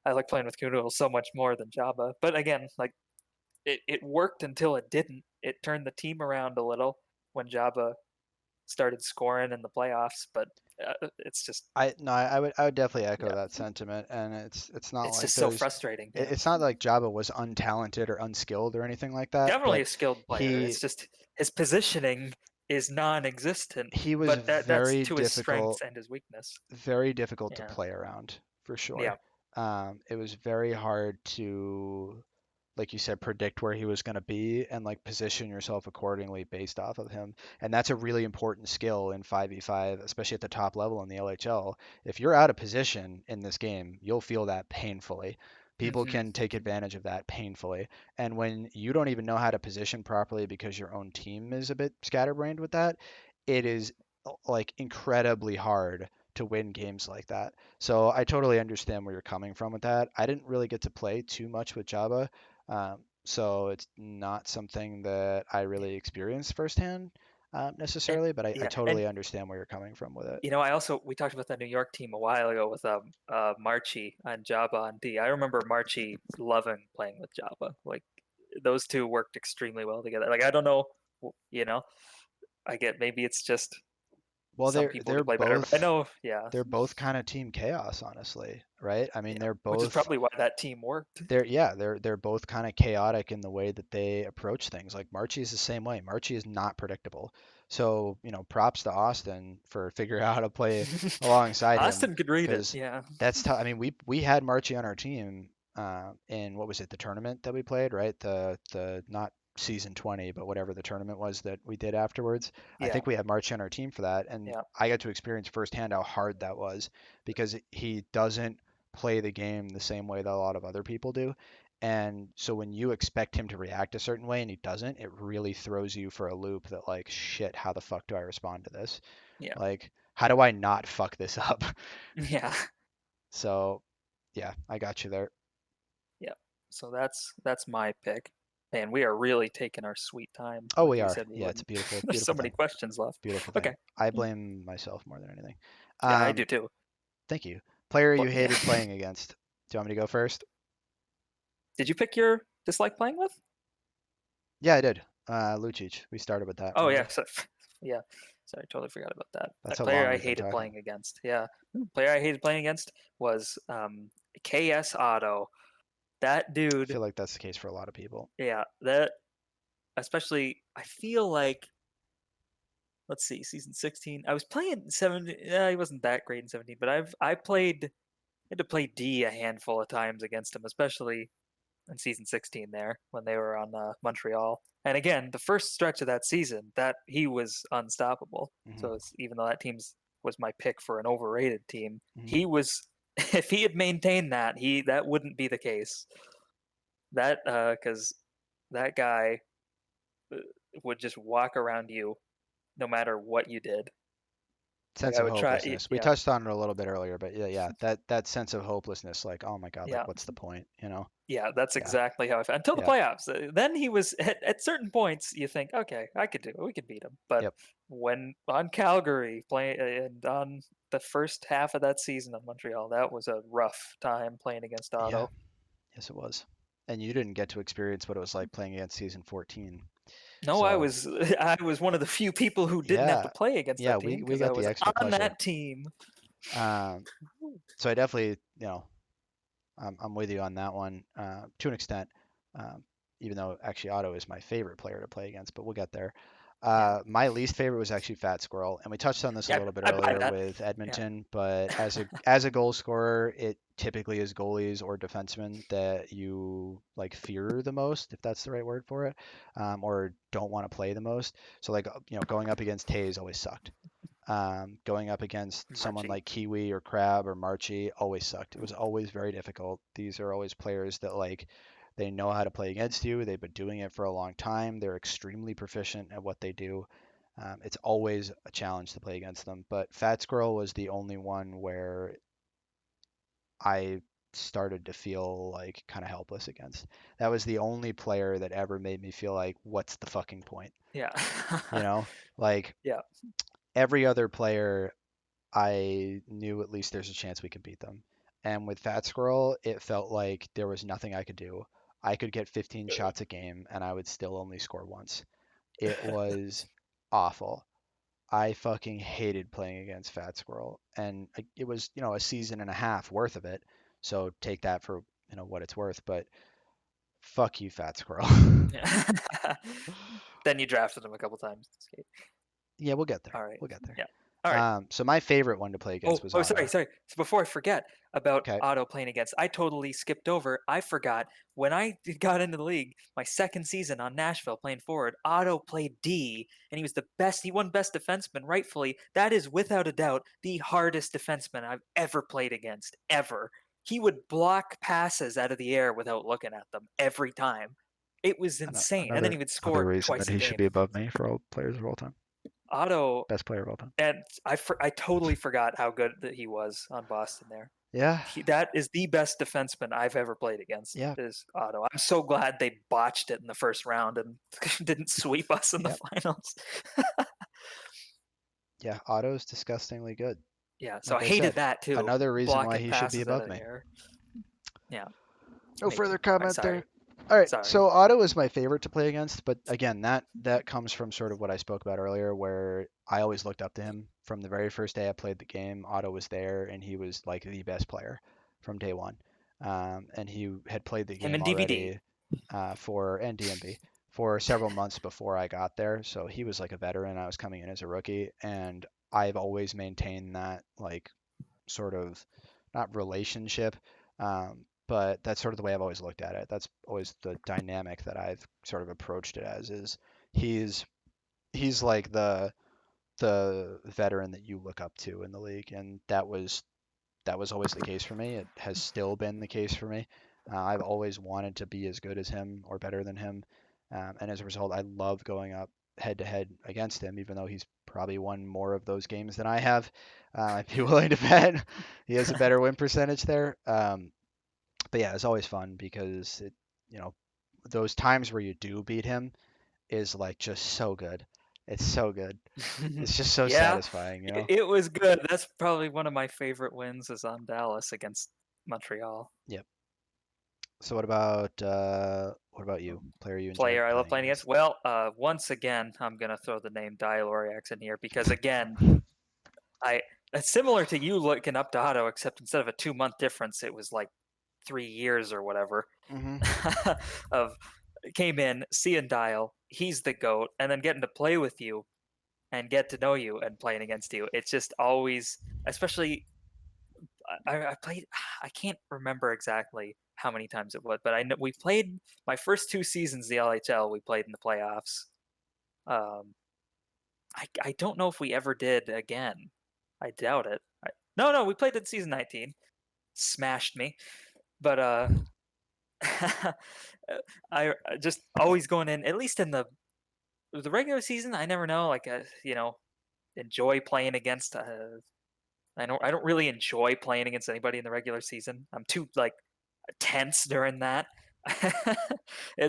I like playing with Canoodle so much more than Jabba. But again, like it worked until it didn't. It turned the team around a little when Jabba started scoring in the playoffs, but it's just I would definitely echo yeah, that sentiment, and it's not it's like just so there's frustrating. it- Yeah, it's not like Jabba was untalented or unskilled or anything like that, definitely but a skilled player. he It's just his positioning is non-existent, he was but that's to his strengths and his weakness. very difficult to Yeah, play around for yeah, sure. It was very hard to, like you said, predict where he was going to be and like position yourself accordingly based off of him. And that's a really important skill in 5v5, especially at the top level in the LHL. If you're out of position in this game, you'll feel that painfully. People hmm can take advantage of that painfully. And when you don't even know how to position properly because your own team is a bit scatterbrained with that, it is like incredibly hard to win games like that. So I totally understand where you're coming from with that. I didn't really get to play too much with Java, so it's not something that I really experienced firsthand and necessarily, but I yeah, and totally understand where you're coming from with it. we talked about that New York team a while ago with Marchi and Java on D. I remember Marchi loving playing with Java. Like those two worked extremely well together. Like I don't know, you know, I get maybe it's just Well, some they're people they're could play better. But I both know, yeah, they're both kind of team chaos, honestly, right? I mean, yeah, they're which is both probably why that team worked. they're yeah they're both kind of chaotic in the way that they approach things. Like Marchi is the same way. Marchi is not predictable. So props to Austin for figuring out how to play alongside him Austin could read it. because Yeah, that's tough. I mean, we had Marchi on our team in what was it, the tournament that we played, right? The not season 20, but whatever the tournament was that we did afterwards. I yeah, think we had Marchi on our team for that, and yeah, I got to experience firsthand how hard that was because he doesn't play the game the same way that a lot of other people do. And so when you expect him to react a certain way and he doesn't, it really throws you for a loop that like, shit, how the fuck do I respond to this? yeah, Like, how do I not fuck this up? yeah, So, yeah, I got you there. yeah. So that's my pick. Man, we are really taking our sweet time, Oh, like we we are. said we Yeah, it's a wouldn't. beautiful, There's so beautiful many thing. questions left. Beautiful thing. Okay. I blame myself more than anything. Yeah, I do Um, too. Thank you. Player you But yeah. hated playing against. Do you want me to go first? Did you pick your dislike playing with? Yeah, I did. Lucic. We started with that, Oh yeah, remember? so, yeah. Sorry, totally forgot about that. That's A how player long I we've been hated talking. playing against. Yeah, player I hated playing against was KS Otto. That I dude. feel like that's the case for a lot of people. Yeah, that especially. I feel like. Let's see, season 16. I was playing 17. He wasn't that great in 17, but I had to play D a handful of times against him, especially in season 16 there when they were on Montreal. And again, the first stretch of that season, that he was unstoppable. Mm-hmm. So even though that team's was my pick for an overrated team, Mm-hmm. he was. If he had maintained that, that wouldn't be the case. That because that guy would just walk around you no matter what you did. Sense I of would try. hopelessness. We Yeah, touched on it a little bit earlier, but yeah, that sense of hopelessness, like, oh my God, yeah. like what's the point, you know? Yeah, that's Yeah. exactly how I felt until the Yeah. playoffs. Then he was at certain points. You think, okay, I could do it. We could beat him. But Yep. when on Calgary playing and on the first half of that season on Montreal, that was a rough time playing against Yeah. Otto. Yes, it was. And you didn't get to experience what it was like playing against season 14. No, So I was one of the few people who didn't have to yeah, play against yeah, that team we because I got the was extra on pleasure. that team. So I definitely, I'm with you on that one to an extent, even though actually Otto is my favorite player to play against, but we'll get there. Yeah, My least favorite was actually Fat Squirrel, and we touched on this a yeah, little bit I buy earlier that. with Yeah, Edmonton, but as a goal scorer, it typically is goalies or defensemen that you like fear the most, if that's the right word for it, or don't want to play the most. So like going up against Tays always sucked. Going up against someone Marchie. like Kiwi or Crab or Marchie always sucked. It was always very difficult. These are always players that like they know how to play against you. They've been doing it for a long time. They're extremely proficient at what they do. It's always a challenge to play against them. But Fat Squirrel was the only one where I started to feel like kind of helpless against. That was the only player that ever made me feel like, what's the fucking point? Yeah, You know, like yeah, every other player I knew at least there's a chance we could beat them. And with Fat Squirrel, it felt like there was nothing I could do. I could get 15 shots a game and I would still only score once. It was awful. I fucking hated playing against Fat Squirrel. And it was, a season and a half worth of it. So take that for, what it's worth. But fuck you, Fat Squirrel. yeah. Then you drafted him a couple times. Yeah, we'll get there. All right. We'll get there. Yeah. All right. So my favorite one to play against was Sorry. Otto. So before I forget about Okay. Otto playing against, I totally skipped over. I forgot when I got into the league, my second season on Nashville playing forward. Otto played D, and he was the best. He won best defenseman, rightfully. That is without a doubt the hardest defenseman I've ever played against, ever. He would block passes out of the air without looking at them every time. It was insane, and then he would Another score reason twice that a he should game. be above me for all players of all time. Otto, Best player of all time. and I totally forgot how good that he was on Boston there. Yeah. That is the best defenseman I've ever played against. Yeah. Is Otto. I'm so glad they botched it in the first round and didn't sweep us in the finals. Yeah, Otto's disgustingly good. Yeah, so Like I I hated said, that too. another reason why Blocking he should be passes out above of the me. air. Yeah. No further comment Sorry. there. All right, Sorry. so Otto is my favorite to play against, but again, that comes from sort of what I spoke about earlier, where I always looked up to him from the very first day I played the game. Otto was there, and he was like the best player from day one, and he had played the Him game and DVD. already and DMB for several months before I got there. So he was like a veteran. I was coming in as a rookie, and I've always maintained that like sort of not relationship, but that's sort of the way I've always looked at it. That's always the dynamic that I've sort of approached it as is he's he's like the veteran that you look up to in the league, and that was always the case for me. It has still been the case for me. I've always wanted to be as good as him or better than him, and as a result, I love going up head to head against him, even though he's probably won more of those games than I have. I'd be willing to bet he has a better win percentage there. But yeah, it's always fun because you know, those times where you do beat him is like just so good. It's so good. It's just so Yeah, satisfying, you know? it was good. That's probably one of my favorite wins is on Dallas against Montreal. Yep. So what What about you? Player you enjoyed Player I love playing playing against. Well, once again, I'm gonna throw the name Dyal in here because again, it's similar to you looking up to Otto, except instead of a 2-month difference, it was like 3 years or whatever. Mm-hmm. of came in, seeing Dial, he's the GOAT, and then getting to play with you and get to know you and playing against you. It's just always, especially I played. I can't remember exactly how many times it was, but I know we played my first 2 seasons of the LHL. We played in the playoffs. Um, I don't know if we ever did again. I doubt it. No, we played in season 19. Smashed me, but I just always going in. At least in the regular season, I never know. Like enjoy playing against. I don't really enjoy playing against anybody in the regular season. I'm too like tense during that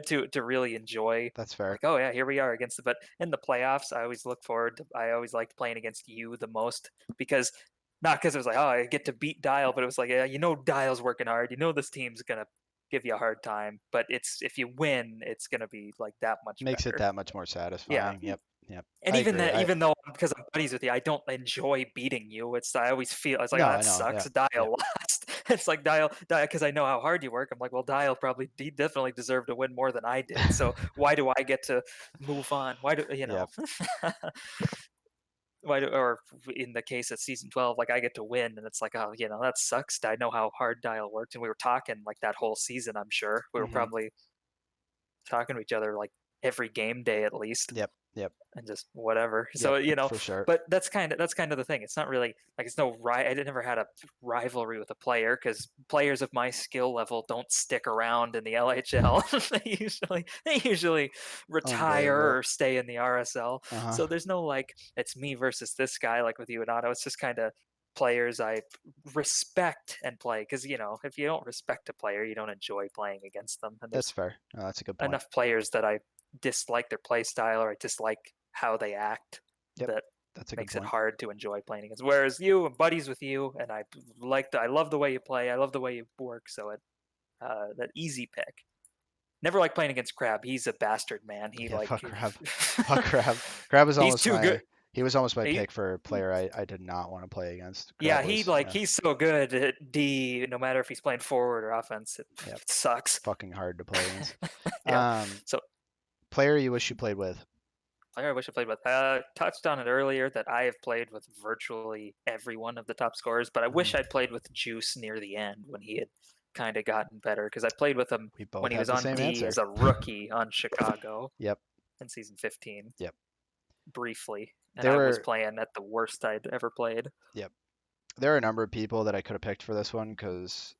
to really enjoy. That's fair. Like, oh yeah, here we are against the. But in the playoffs, I always look forward to. I always liked playing against you the most because not because it was like, oh, I get to beat Dial, but it was like, yeah, Dial's working hard. This team's gonna give you a hard time, but it's if you win, it's gonna be like that much Makes it better. that much more Yeah. satisfying. Yep. And I even agree. that, even though because I'm buddies with you, I don't enjoy beating you. I always feel it's like, No, oh, I that know. sucks. Yeah. Dial lost. It's like Dial, because I know how hard you work. I'm like, well, Dial he definitely deserved to win more than I did. So why do I get to move on? Why do you know? Yep. Or in the case of season 12, like I get to win, and it's like, oh, that sucks. I know how hard Dial worked, and we were talking like that whole season. I'm sure we were Mm-hmm. probably talking to each other like every game day at least. Yep. And just whatever. So Yep, for sure. but that's kind of the thing. It's not really like it's no I never had a rivalry with a player because players of my skill level don't stick around in the LHL. they usually retire Unbelievable. or stay in the RSL. Uh-huh. So there's no like it's me versus this guy like with you and Otto. It's just kind of players I respect and play because if you don't respect a player, you don't enjoy playing against them. And That's there's fair. No, that's a good point. enough players that I dislike their play style or I dislike how they act Yep. that That's a good makes it point. hard to enjoy playing against. Whereas you, I'm buddies with you, and I love the way you play. I love the way you work. So that easy pick. Never like playing against Crab. He's a bastard, man. Fuck Crab. Fuck Crab. Crab was he's almost too good. He was almost my He- pick for a player I did not want to play against. Yeah, Crab he's so good at D. No matter if he's playing forward or offense, Yep. it sucks. fucking hard to play against. Yeah. So Player you wish you played with? player I wish I played with. Touched on it earlier that I have played with virtually every one of the top scorers, but I wish I'd played with Juice near the end when he had kind of gotten better because I played with him We both when he had was the on same D answer. as a rookie on Chicago. Yep. In season 15. Yep. Briefly, and I was playing at the worst I'd ever played. Yep. There are a number of people that I could have picked for this one because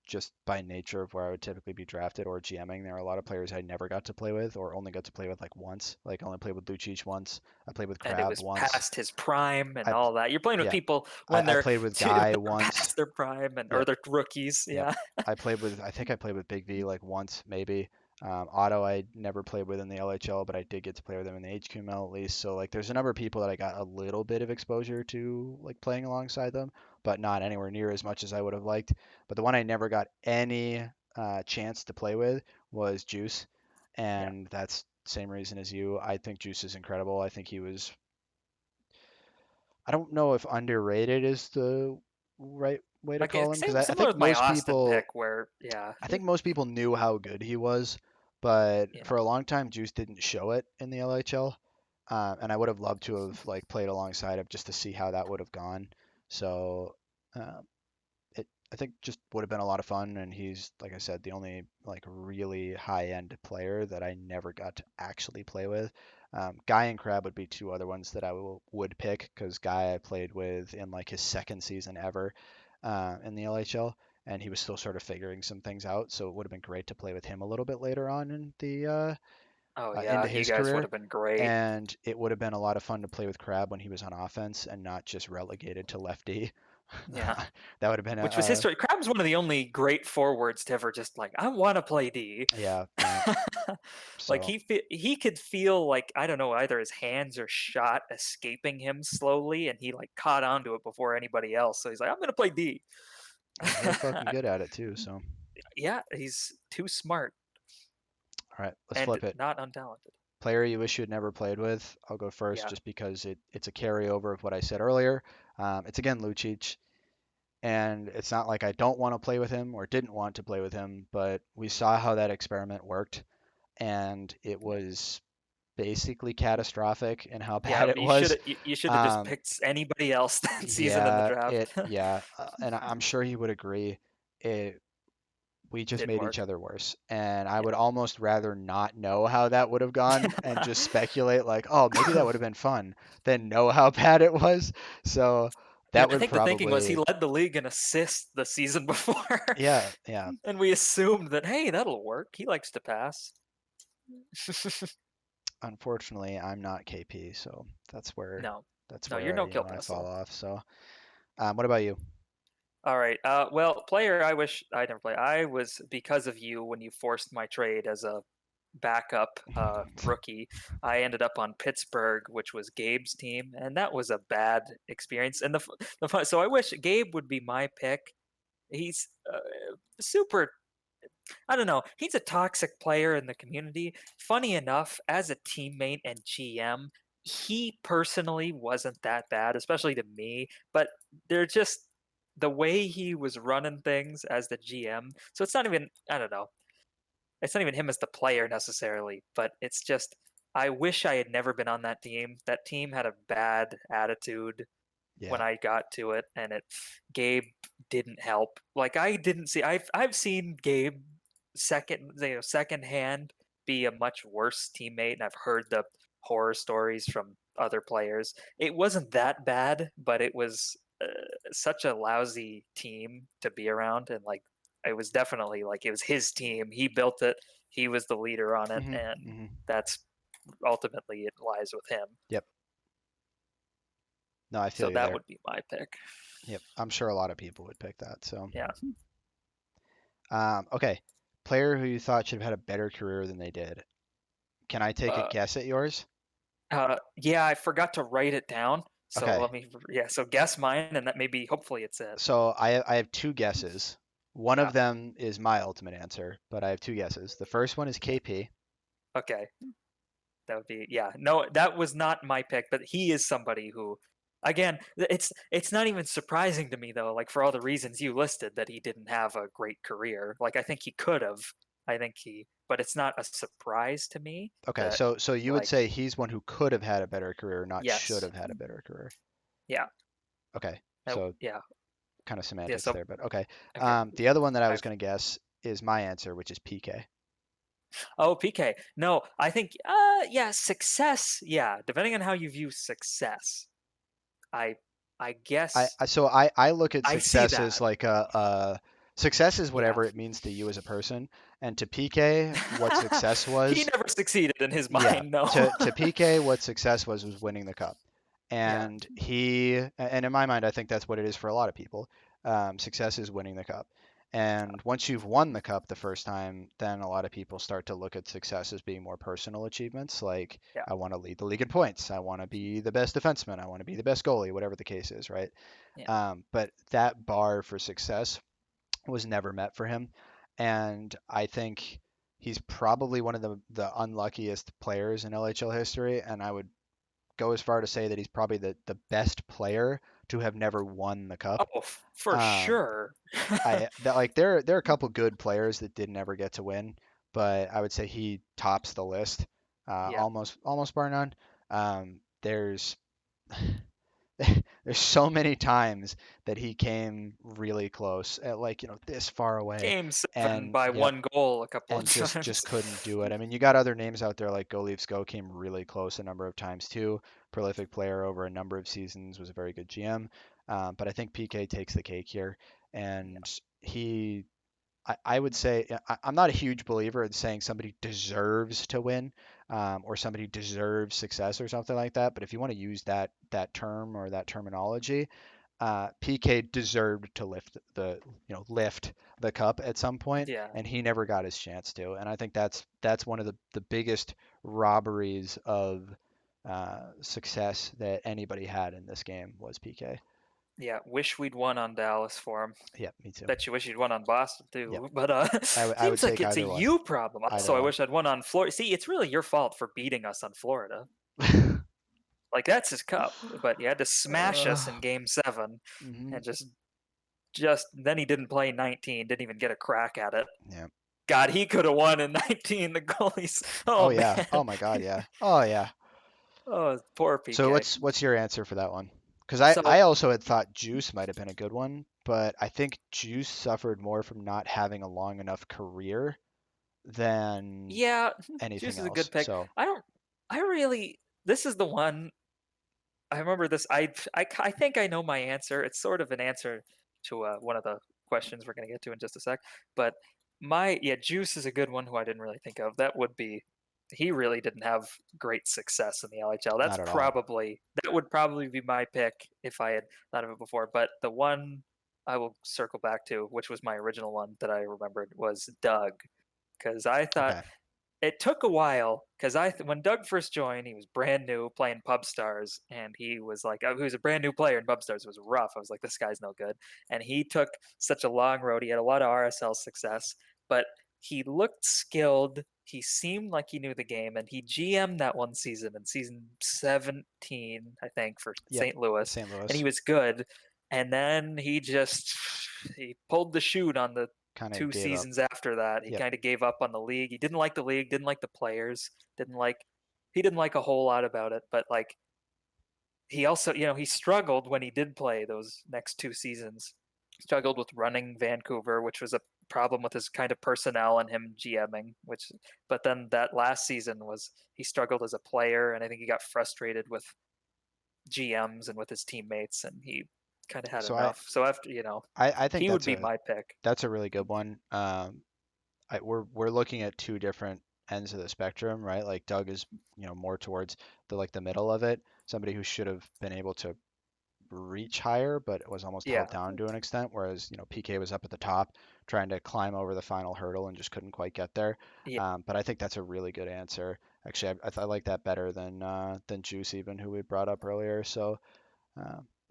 just by nature of where I would typically be drafted or GMing, there are a lot of players I never got to play with or only got to play with like once. Like I only played with Lucic once. I played with Crab and it was once. past his prime and all that. You're playing with people when I played with Guy once. Past their prime or they're rookies. Yeah. I think I played with Big V like once maybe. Otto I never played with in the LHL, but I did get to play with him in the HQML at least. So like there's a number of people that I got a little bit of exposure to like playing alongside them, but not anywhere near as much as I would have liked. But the one I never got any chance to play with was Juice, and that's same reason as you. I think Juice is incredible. I think he was. I don't know if underrated is the right way to call him because I think most people pick I think most people knew how good he was, but for a long time Juice didn't show it in the LHL, and I would have loved to have like played alongside him just to see how that would have gone. So I think just would have been a lot of fun, and he's like I said the only like really high end player that I never got to actually play with. Guy and Crab would be two other ones that I would pick because Guy I played with in like his second season ever in the LHL, and he was still sort of figuring some things out. So it would have been great to play with him a little bit later on in the into his you guys career. would have been great. And it would have been a lot of fun to play with Crab when he was on offense and not just relegated to lefty. Yeah, that would have been which was history. Crab's one of the only great forwards to ever just like I want to play D. Yeah. Like he could feel like I don't know either his hands or shot escaping him slowly, and he like caught onto it before anybody else. So he's like, I'm gonna play D. He's really fucking good at it too. So yeah, he's too smart. All right, let's and flip it. not untalented. Player you wish you had never played with. I'll go first Yeah. just because it's a carryover of what I said earlier. It's again Lucic, and it's not like I don't want to play with him or didn't want to play with him, but we saw how that experiment worked, and it Yeah. was basically catastrophic in how Yeah, bad it you was. should have just Um, picked anybody else that season in the yeah, draft. and I'm sure he would agree. It we just Didn't made each work. other worse. And I would Yeah. almost rather not know how that would have gone and just speculate like, oh, maybe that would have been fun than know how bad it was. So Yeah, that I would think the thinking was he probably, led the league in assists the season before, yeah, yeah. and we assumed that hey, that'll work. He likes to pass. Unfortunately, I'm not KP, so No, that's no, you're where no I fall Kilpassel. off. So, what about you? All right. Well, player I wish I never played. I was because of you when you forced my trade as a backup rookie. I ended up on Pittsburgh, which was Gabe's team, and that was a bad experience. And so I wish Gabe would be my pick. He's super. I don't know. He's a toxic player in the community. Funny enough, as a teammate and GM, he personally wasn't that bad, especially to me. But they're just the way he was running things as the GM. So it's not even. I don't know. It's not even him as the player necessarily, but it's just I wish I had never been on that team. That team had a bad attitude when Yeah, I got to it, and Gabe didn't help. Like I didn't see I've seen Gabe secondhand be a much worse teammate, and I've heard the horror stories from other players. It wasn't that bad, but it was such a lousy team to be around, and like it was definitely like it was his team. He built it. He was the leader on it, hmm and hmm that's ultimately it lies with him. yep. No, I feel So you that there. would be my pick. Yep, I'm sure a lot of people would pick that. So, Yeah. okay, player who you thought should have had a better career than they did. Can I take a Uh, guess at yours? yeah, I forgot to write it down. So Okay, let me, yeah, so guess mine, and that maybe, hopefully it's it. so I have two guesses. One Yeah, of them is my ultimate answer, but I have two guesses. The first one is yeah. KP. Okay, that would be, yeah. No, that was not my pick, but he is somebody who, again, it's not even surprising to me though, like for all the reasons you listed, that he didn't have a great career. Like I think he could have. But it's not a surprise to me Okay, that, so you would like, say he's one who could have had a better career, not should yes, have had a better career. yeah, Okay, so yeah, kind of yeah. semantics So there, but okay. okay, The other one that I was I've going to guess is my answer, which is PK. Oh, PK. No, I think yeah, success. Yeah, depending on how you view success. I I guess I look at I see success as that. like a success is Yeah. whatever it means to you as a person, and to PK, what success He was, never succeeded in his yeah, mind, no. to PK, what success was winning the cup. Yeah. And and in my mind, I think that's what it is for a lot of people. Success is winning the cup. And once you've won the cup the first time, then a lot of people start to look at success as being more personal achievements. Like, Yeah. I want to lead the league in points. I want to be the best defenseman. I want to be the best goalie, whatever the case is, right? Yeah. But that bar for success was never met for him. And I think he's probably one of the unluckiest players in LHL history. And I would go as far to say that he's probably the best player to have never won the cup. Oh, for Um, sure. there are a couple good players that didn't ever get to win, but I would say he tops the list, Yeah. almost bar none. There's there's so many times that he came really close at like this far away, Game 7 and by yep, one goal a couple of and just times. couldn't do it. I mean, you got other names out there like Go Leafs Go came really close a number of times too. Prolific player over a number of seasons, was a very good GM. But I think PK takes the cake here, Yeah. and he. I would say I'm not a huge believer in saying somebody deserves to win, or somebody deserves success or something like that. But if you want to use that term or that terminology, PK deserved to lift the cup at some point, Yeah. and he never got his chance to. And I think that's one of the biggest robberies of success that anybody had in this game was PK. Yeah, wish we'd won on Dallas for him. Yeah, me too. Bet you wish you'd won on Boston too. Yep. But I would seems like take it's a either one. you problem. Either Also, I one. wish I'd won on Florida. See, it's really your fault for beating us on Florida. Like that's his cup, but you had to smash us in Game 7, Mhm. and just then he didn't play 19, didn't even get a crack at it. Yeah. God, he could have won in 19. The goalies. Oh Oh yeah. man. Oh my God. Yeah. Oh yeah. Oh, poor So PK. what's your answer for that one? Because I So also had thought Juice might have been a good one, but I think Juice suffered more from not having a long enough career than yeah, anything Juice is a else. good pick. So I really. This is the one. I remember this. I think I know my answer. It's sort of an answer to one of the questions we're gonna get to in just a sec. But Juice is a good one who I didn't really think of. That would be. He really didn't have great success in the LHL. not at all. That would probably be my pick if I had thought of it before. But the one I will circle back to, which was my original one that I remembered, was Doug, because I thought Okay. it took a while because when Doug first joined, he was brand new playing Pub Stars, and he was like, he was a brand new player in Pub Stars. It was rough. I was like, this guy's no good. And he took such a long road. He had a lot of RSL success, but he looked skilled. He seemed like he knew the game, and he GM'd that one season in season 17, I think, for Yep. St. Louis, St. and he Louis was good. And then he pulled the chute on the kind of 2 gave up. seasons after that. He Yep. kind of gave up on the league. He didn't like the league, didn't like the players, he didn't like a whole lot about it, but like he also, he struggled when he did play those next 2 seasons. He struggled with running Vancouver, which was a problem with his kind of personnel and him GMing, but then that last season was he struggled as a player, and I think he got frustrated with GMs and with his teammates, and he kind of had So enough. So after, I think he would be my pick. that's a really good one. We're looking at two different ends of the spectrum, right? Like Doug is, more towards the middle of it, somebody who should have been able to reach higher, but was almost held Yeah. down to an extent. Whereas, PK was up at the top, trying to climb over the final hurdle and just couldn't quite get there. Yeah. But I think that's a really good answer. Actually, I like that better than Juice even, who we brought up earlier. So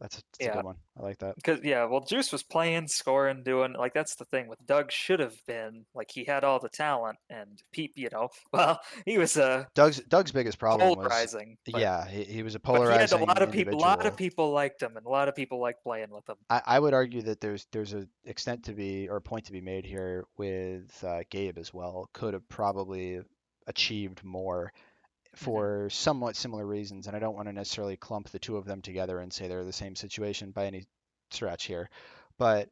that's a Yeah. good one. I like that. Because well, Juice was playing, scoring, doing like that's the thing with Doug. Should have been like he had all the talent, and well, he was Doug's biggest problem was, polarizing, yeah, he was a but he had a lot polarizing of people. A lot of individual. people liked him, and a lot of people liked playing with him. I would argue that there's a extent to be or a point to be made here with Gabe as well. Could have probably achieved more for somewhat similar reasons, and I don't want to necessarily clump the two of them together and say they're the same situation by any stretch here, but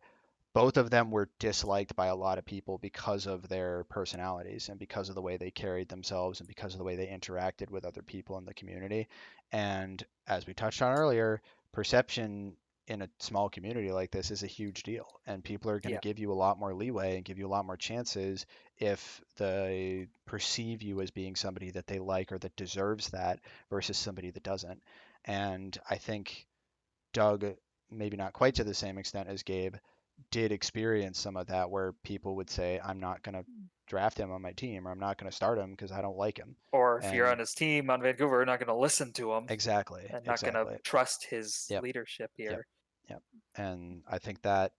both of them were disliked by a lot of people because of their personalities and because of the way they carried themselves and because of the way they interacted with other people in the community. And as we touched on earlier, perception in a small community like this is a huge deal. And people are going to Yeah, give you a lot more leeway and give you a lot more chances if they perceive you as being somebody that they like or that deserves that versus somebody that doesn't. And I think Doug, maybe not quite to the same extent as Gabe, did experience some of that where people would say, I'm not going to draft him on my team or I'm not going to start him because I don't like him. or if you're And on his team on Vancouver, you're not going to listen to him exactly, and not going to exactly. trust his Yep, leadership yep, here. yep. And I think that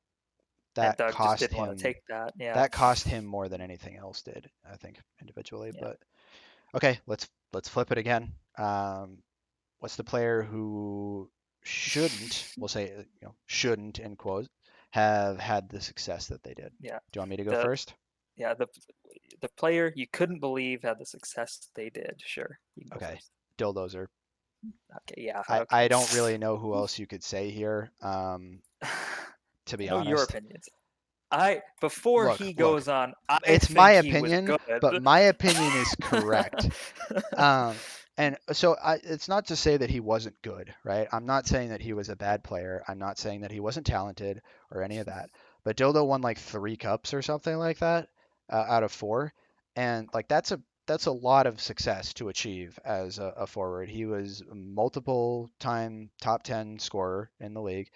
And that Doug just cost didn't want to him take that. Yeah, that cost him more than anything else did, I think, individually. yeah. But okay, let's flip it again. What's the player who shouldn't, we'll say, shouldn't in quotes, have had the success that they did? Yeah. Do you want me to go The first? yeah the player you couldn't believe had the success they did. Sure, you can go Okay, first. Dildozer. Okay, yeah, I, okay. I don't really know who else you could say here, to I be know your honest. opinions. Before Look, he look, goes on, I it's my think he was opinion, good. but my opinion is correct. And so it's not to say that he wasn't good, right? I'm not saying that he was a bad player. I'm not saying that he wasn't talented or any of that. But Dildo won like 3 cups or something like that out of 4, and like that's a lot of success to achieve as a forward. He was a multiple time top 10 scorer in the league,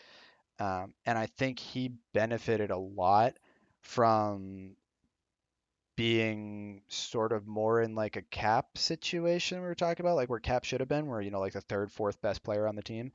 and I think he benefited a lot from being sort of more in like a Cap situation we were talking about, like where Cap should have been, where like the third, fourth best player on the team.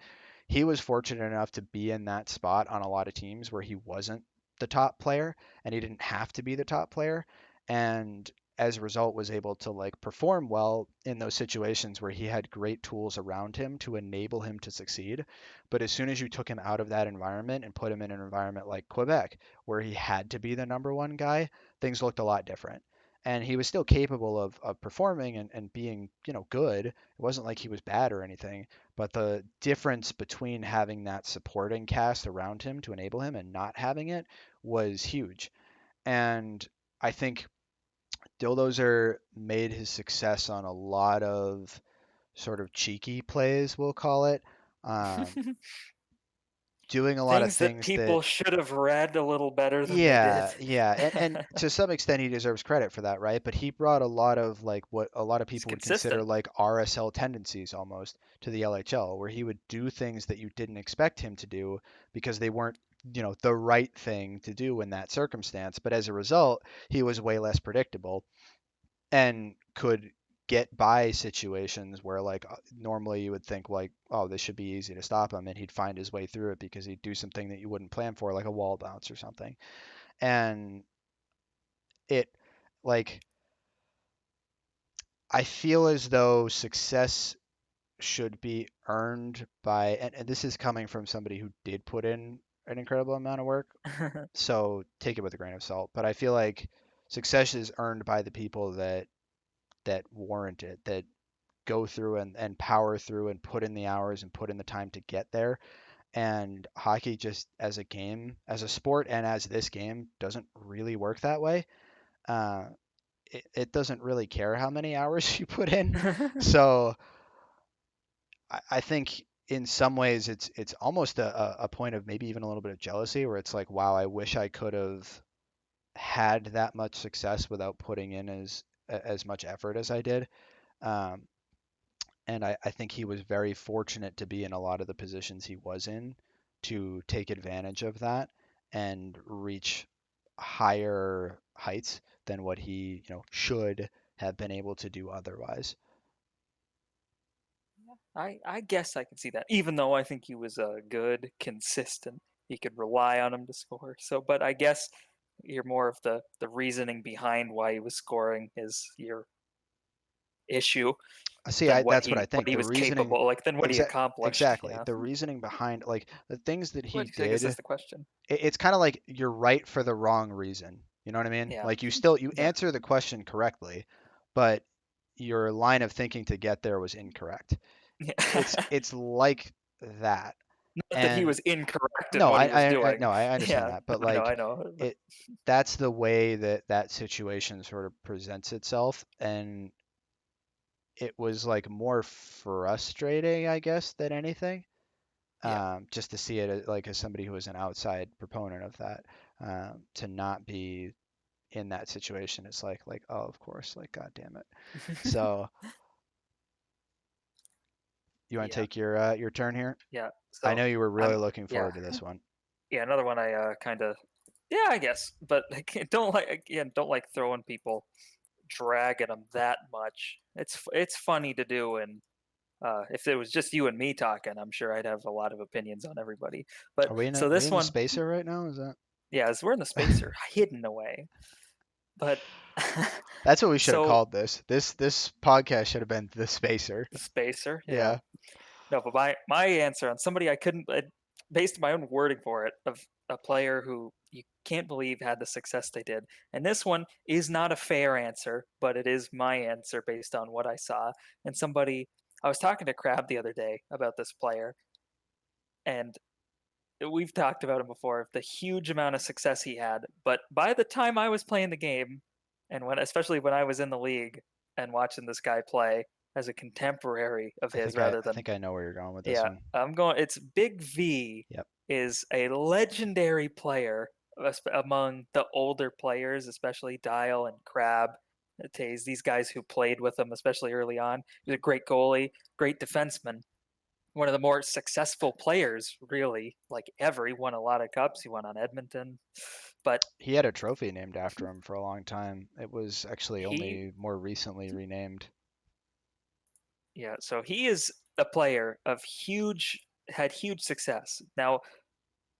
he was fortunate enough to be in that spot on a lot of teams where he wasn't the top player and he didn't have to be the top player. And as a result was able to like perform well in those situations where he had great tools around him to enable him to succeed. But as soon as you took him out of that environment and put him in an environment like Quebec, where he had to be the number one guy, things looked a lot different. And he was still capable of performing and being, good. It wasn't like he was bad or anything, but the difference between having that supporting cast around him to enable him and not having it was huge. And I think Dildozer made his success on a lot of sort of cheeky plays, we'll call it. Um, Doing a lot of Things that things that people should have read a little better than they did. yeah, and to some extent he deserves credit for that, right? But he brought a lot of like what a lot of He's people would consider consistent. like RSL tendencies almost to the LHL, where he would do things that you didn't expect him to do because they weren't, the right thing to do in that circumstance. But as a result, he was way less predictable and could get by situations where like normally you would think like, oh, this should be easy to stop him, and he'd find his way through it because he'd do something that you wouldn't plan for, like a wall bounce or something. And it like I feel as though success should be earned by, and this is coming from somebody who did put in an incredible amount of work, so take it with a grain of salt, but I feel like success is earned by the people that warrant it, that go through and power through and put in the hours and put in the time to get there. And hockey, just as a game, as a sport, and as this game, doesn't really work that way. Uh, it doesn't really care how many hours you put in. So I think in some ways it's almost a point of maybe even a little bit of jealousy, where it's like, wow, I wish I could have had that much success without putting in as much effort as I did. Um, and I think he was very fortunate to be in a lot of the positions he was in to take advantage of that and reach higher heights than what he, should have been able to do otherwise. I guess I can see that. Even though I think he was good, consistent, you could rely on him to score. So, but I guess you're more of the reasoning behind why he was scoring is your issue See, than that's what I what think. he The was reasoning, capable, like than what he accomplished. exactly. Yeah, The reasoning behind like the things that he which I guess did, is the question. it's kind of like you're right for the wrong reason. You know what I mean? Yeah, Like you yeah, answer the question correctly, but your line of thinking to get there was incorrect. yeah. It's like that. Not that he And was incorrect in no, what he was I doing. no, I understand Yeah, that, but I like know, but it that's the way that situation sort of presents itself, and it was like more frustrating, I guess, than anything. yeah. Just to see it like as somebody who was an outside proponent of that, to not be in that situation, it's like, oh, of course, like, god damn it. So you want to Yeah, take your turn here? yeah. I So know you were really I'm looking yeah, forward to this one. yeah. Another one I kind of yeah, I guess, but don't like again, don't like throwing people, dragging them that much. It's funny to do, and if it was just you and me talking, I'm sure I'd have a lot of opinions on everybody. But so Are we this in the one, spacer right now? Is that? yeah, as we're in the spacer, hidden away. But That's what we should have so called this. This podcast should have been the spacer. the spacer, yeah. Yeah. No, but my answer on somebody I couldn't, based on my own wording for it, of a player who you can't believe had the success they did. And this one is not a fair answer, but it is my answer based on what I saw. And somebody, I was talking to Crab the other day about this player, and we've talked about him before, the huge amount of success he had. But by the time I was playing the game, and especially when I was in the league and watching this guy play as a contemporary of his rather I than think I know where you're going with this yeah, one. I'm going. It's Big V Yep. is a legendary player among the older players, especially Dial and Crab, Taze, these guys who played with him, especially early on. He was a great goalie, great defenseman, one of the more successful players, really, like ever. He won a lot of cups. He won on Edmonton, but He had a trophy named after him for a long time. It was actually he, only more recently renamed. yeah, so he is a player of huge had huge success. Now,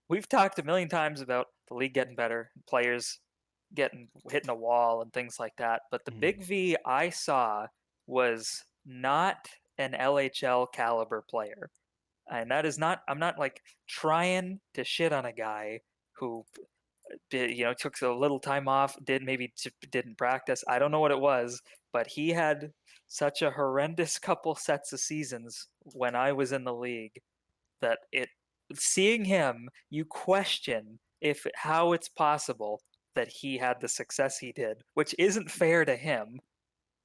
we've talked a million times about the league getting better, players getting hitting a wall and things like that. But the Mhm. big V I saw was not an LHL caliber player. And that is not, I'm not like trying to shit on a guy who took a little time off, didn't practice. I don't know what it was, but he had such a horrendous couple sets of seasons when I was in the league that it seeing him, you question if how it's possible that he had the success he did, which isn't fair to him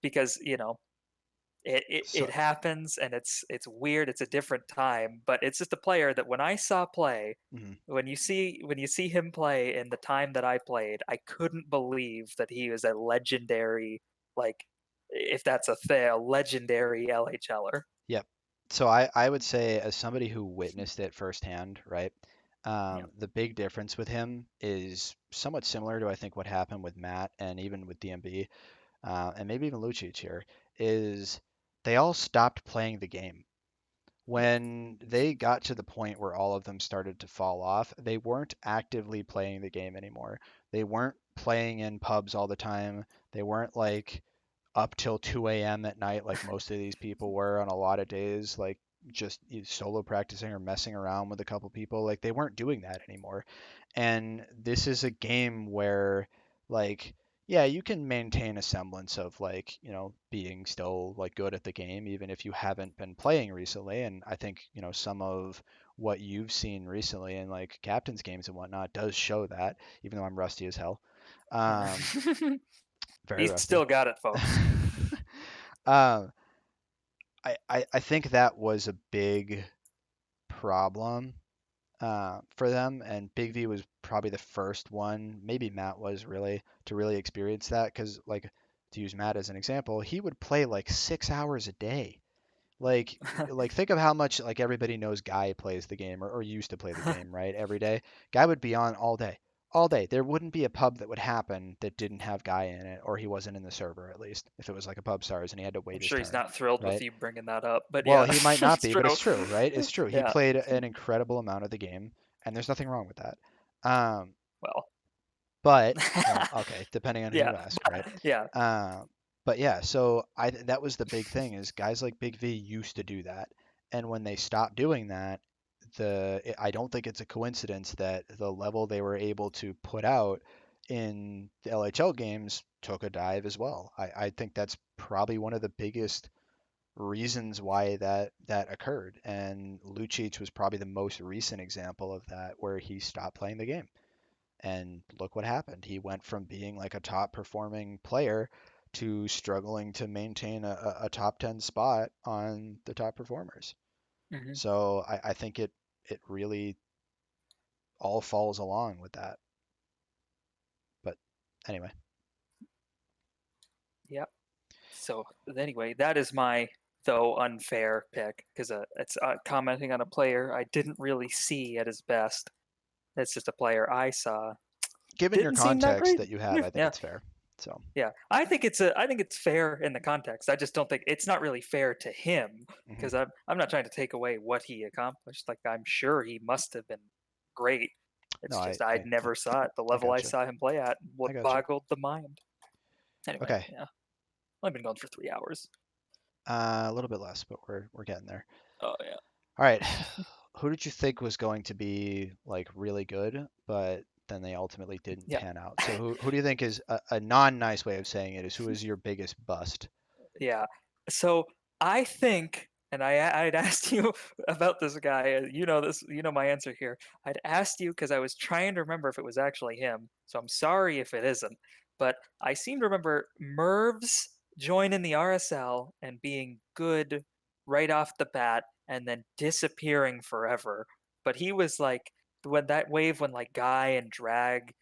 because it So, happens and it's weird. It's a different time, but it's just a player that when I saw play, mhm. when you see him play in the time that I played, I couldn't believe that he was a legendary, like, if that's a thing, a legendary LHLer. Yep. So I would say, as somebody who witnessed it firsthand, right? Yeah. The big difference with him is somewhat similar to, I think, what happened with Matt and even with DMB, and maybe even Lucic here, is they all stopped playing the game. Yeah. When they got to the point where all of them started to fall off, they weren't actively playing the game anymore. They weren't playing in pubs all the time. They weren't like up till 2 a.m. at night like most of these people were on a lot of days, like just solo practicing or messing around with a couple people. Like they weren't doing that anymore. And this is a game where, like, yeah, you can maintain a semblance of, like, being still like good at the game even if you haven't been playing recently. And I think, some of what you've seen recently in like captain's games and whatnot does show that, even though I'm rusty as hell. Um, Yeah. very He's rusty. still got it, folks. um, I think that was a big problem for them, and Big V was probably the first one. Maybe Matt was really to really experience that because, like, to use Matt as an example, he would play like 6 hours a day. Like think of how much like everybody knows Guy plays the game or used to play the game, right? Every day. Guy would be on all day. All day. There wouldn't be a pub that would happen that didn't have Guy in it, or he wasn't in the server at least, if it was like a pub stars and he had to I'm wait his sure he's turn, not thrilled with right? you bringing that up, but Well, yeah, he might not it's be, but true. it's true, right? It's true. He Yeah. played an incredible amount of the game, and there's nothing wrong with that. Um, Well. but well, okay, depending on who Yeah. you ask, right? Yeah. Uh, but yeah, so that was the big thing is guys like Big V used to do that, and when they stopped doing that, I don't think it's a coincidence that the level they were able to put out in the LHL games took a dive as well. I think that's probably one of the biggest reasons why that occurred, and Lucic was probably the most recent example of that, where he stopped playing the game. And look what happened. He went from being like a top performing player to struggling to maintain a top 10 spot on the top performers. Hmm. So I think it really all falls along with that. But anyway, Yeah. So anyway, that is my though unfair pick because it's commenting on a player I didn't really see at his best. It's just a player I saw. given your Didn't seem that context great. that you had, Yeah. I think Yeah. it's fair. So, Yeah. I think it's fair in the context. I just don't think it's not really fair to him mhm. because I'm not trying to take away what he accomplished. Like I'm sure he must have been great. No, It's just I'd never saw it. The I level I gotcha. saw him play at what I gotcha. boggled the mind. Anyway, Okay, yeah. I've been going for 3 hours. a little bit less, but we're getting there. Oh yeah. All right. Who did you think was going to be like really good, but then they ultimately didn't Yeah. pan out? So who do you think is a non-nice way of saying it is who is your biggest bust? Yeah. So I think, and I'd asked you about this guy. You know this. You know my answer here. I'd asked you because I was trying to remember if it was actually him. So I'm sorry if it isn't. But I seem to remember Mervs joining the RSL and being good right off the bat, and then disappearing forever. But he was like when that wave when like Guy and Drag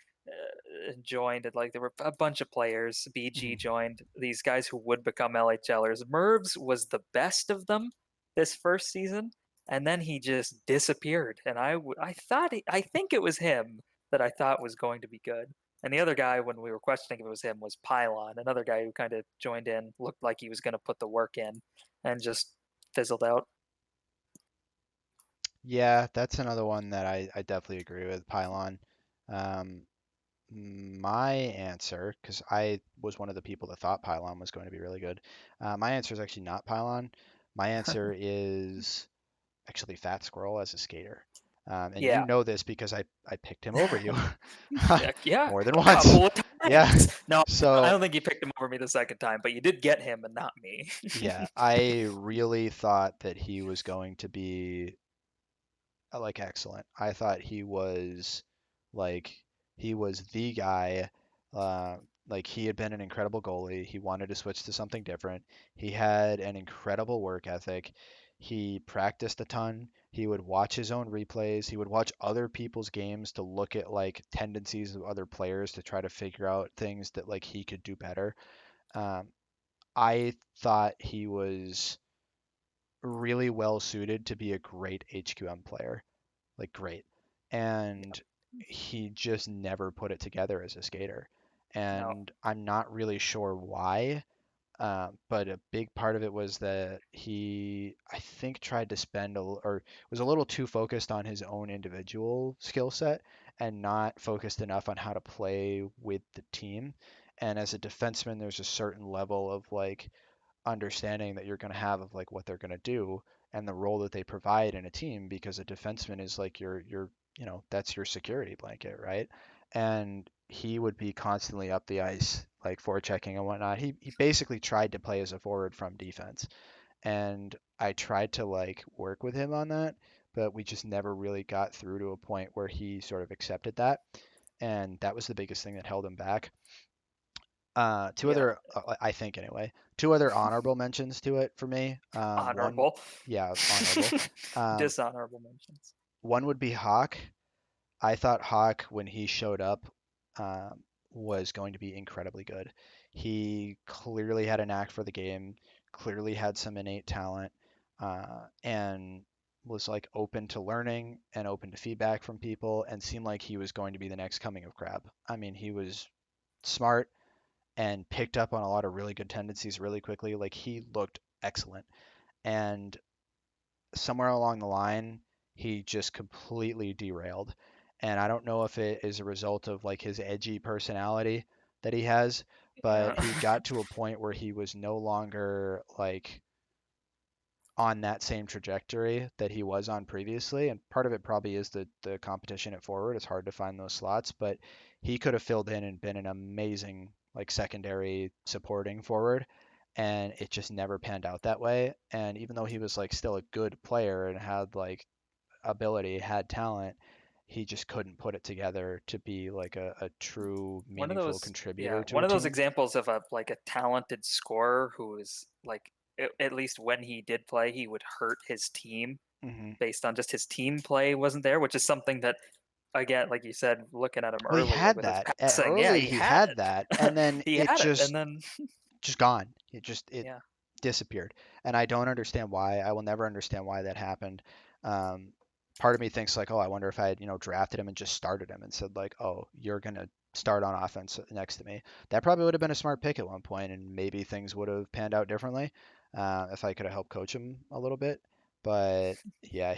joined, and like there were a bunch of players. BG Mhm. joined, these guys who would become LHLers. Mervs was the best of them this first season, and then he just disappeared. And I think it was him that I thought was going to be good. And the other guy, when we were questioning if it was him, was Pylon, another guy who kind of joined in, looked like he was going to put the work in, and just fizzled out. Yeah, that's another one that I definitely agree with, Pylon. Um, my answer, because I was one of the people that thought Pylon was going to be really good. My answer is actually not Pylon. My answer is actually Fat Squirrel as a skater. And you Yeah. know this because I picked him over you Yeah, more than a once. couple of Yeah. times. No, I So don't think you picked him over me the second time, but you did get him and not me. yeah, I really thought that he was going to be like excellent. I thought like he was the guy. Uh, like he had been an incredible goalie. He wanted to switch to something different. He had an incredible work ethic. He practiced a ton. He would watch his own replays. He would watch other people's games to look at like tendencies of other players to try to figure out things that like he could do better. Um, I thought he was really well suited to be a great HQM player, like great. And he just never put it together as a skater. No, And I'm not really sure why, but a big part of it was that he, I think, tried to or was a little too focused on his own individual skill set and not focused enough on how to play with the team. And as a defenseman, there's a certain level of like understanding that you're going to have of like what they're going to do and the role that they provide in a team because a defenseman is like your that's your security blanket, right? And he would be constantly up the ice like forechecking and whatnot. He basically tried to play as a forward from defense, and I tried to like work with him on that, but we just never really got through to a point where he sort of accepted that, and that was the biggest thing that held him back. Two yeah, other, I think anyway, two other honorable mentions to it for me. One, honorable. yeah, honorable. Um, Dishonorable mentions. one would be Hawk. I thought Hawk, when he showed up, um, was going to be incredibly good. He clearly had a knack for the game, clearly had some innate talent, and was like open to learning and open to feedback from people, and seemed like he was going to be the next coming of Crab. I mean, he was smart and picked up on a lot of really good tendencies really quickly. Like he looked excellent. And somewhere along the line, he just completely derailed. And I don't know if it is a result of like his edgy personality that he has, Yeah. but he got to a point where he was no longer like on that same trajectory that he was on previously. And part of it probably is the competition at forward. It's hard to find those slots, but he could have filled in and been an amazing like secondary supporting forward. And it just never panned out that way. And even though he was like still a good player and had like ability, had talent, he just couldn't put it together to be like a true one of meaningful those contributor to one a of those team. examples of a like a talented scorer who is like at least when he did play he would hurt his team Hmm. based on just his team play wasn't there, which is something that again, like you said, looking at him Well, he earlier had with his that. passing, yeah, Early he he had had that, it. and then He it had it, and just then gone. It yeah. disappeared, and I don't understand why. I will never understand why that happened. Um, Part of me thinks like, oh, I wonder if I had drafted him and just started him and said like, oh, you're gonna start on offense next to me. That probably would have been a smart pick at one point, and maybe things would have panned out differently if I could have helped coach him a little bit. But yeah,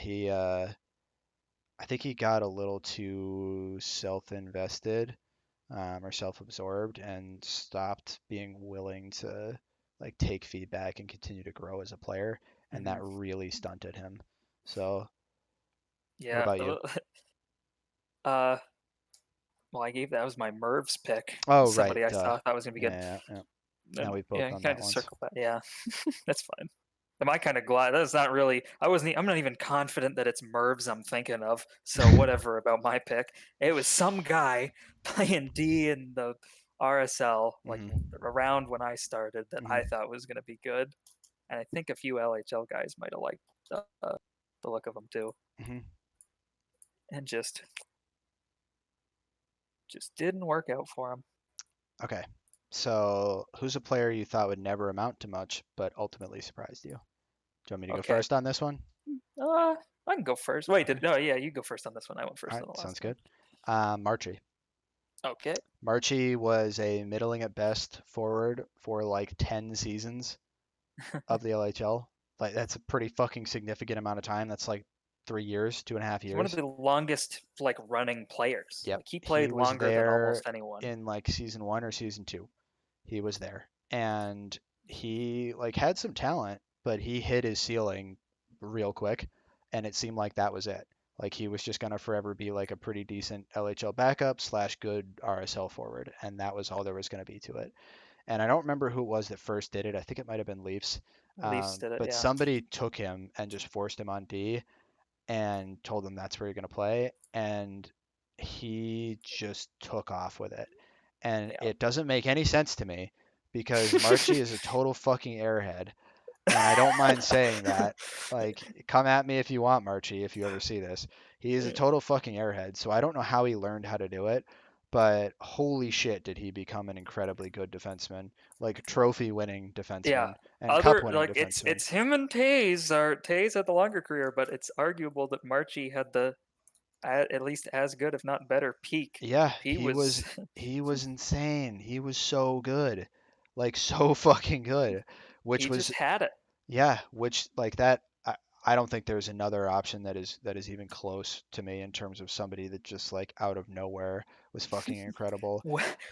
I think he got a little too self-invested or self-absorbed and stopped being willing to like take feedback and continue to grow as a player, and that Hmm. really stunted him. So, what Yeah. about you? Uh, well, I gave that was my Mervs pick. Oh, right. Somebody I saw thought was gonna be good. Yeah, yeah, yeah. Yeah, And we've both yeah, done kind that of once. circle that. Yeah, that's fine. Am I kind of glad? That's not really. I wasn't. I'm not even confident that it's Mervs I'm thinking of. So whatever about my pick. It was some guy playing D in the RSL like Hmm. around when I started that I Hmm. thought was gonna be good, and I think a few LHL guys might have liked the look of him too, Hmm. and just didn't work out for him. Okay. So, who's a player you thought would never amount to much, but ultimately surprised you? Do you want me to go Okay. first on this one? Uh, I can go first. Wait, Okay. no, yeah, you go first on this one. I went All first right. on the Sounds last one. good. Marchie. Okay. Marchie was a middling at best forward for like 10 seasons of the LHL. Like that's a pretty fucking significant amount of time. That's like 2.5 He's one of years. the longest like running players. Yep. Like he He played was longer than there almost anyone. in like season 1 or season 2. He was there. And he like had some talent, but he hit his ceiling real quick, and it seemed like that was it. Like he was just gonna forever be like a pretty decent LHL backup slash good RSL forward, and that was all there was gonna be to it. And I don't remember who it was that first did it. I think it might have been Leafs. Leafs did it, But yeah. somebody took him and just forced him on D and told him that's where you're gonna play, and he just took off with it. And Yeah. it doesn't make any sense to me because Marchie is a total fucking airhead, and I don't mind saying that. Like, come at me if you want, Marchie, if you ever see this. He is a total fucking airhead, so I don't know how he learned how to do it, but holy shit, did he become an incredibly good defenseman, like trophy-winning Yeah. defenseman and Other cup-winning like defenseman. it's him and Taze are Taze had the longer career, but it's arguable that Marchie had the at least as good, if not better, peak. Yeah, He was he was insane. He was so good. Like so fucking good. Which he just was had it. yeah, which like that I don't think there's another option that is even close to me in terms of somebody that just like out of nowhere was fucking incredible.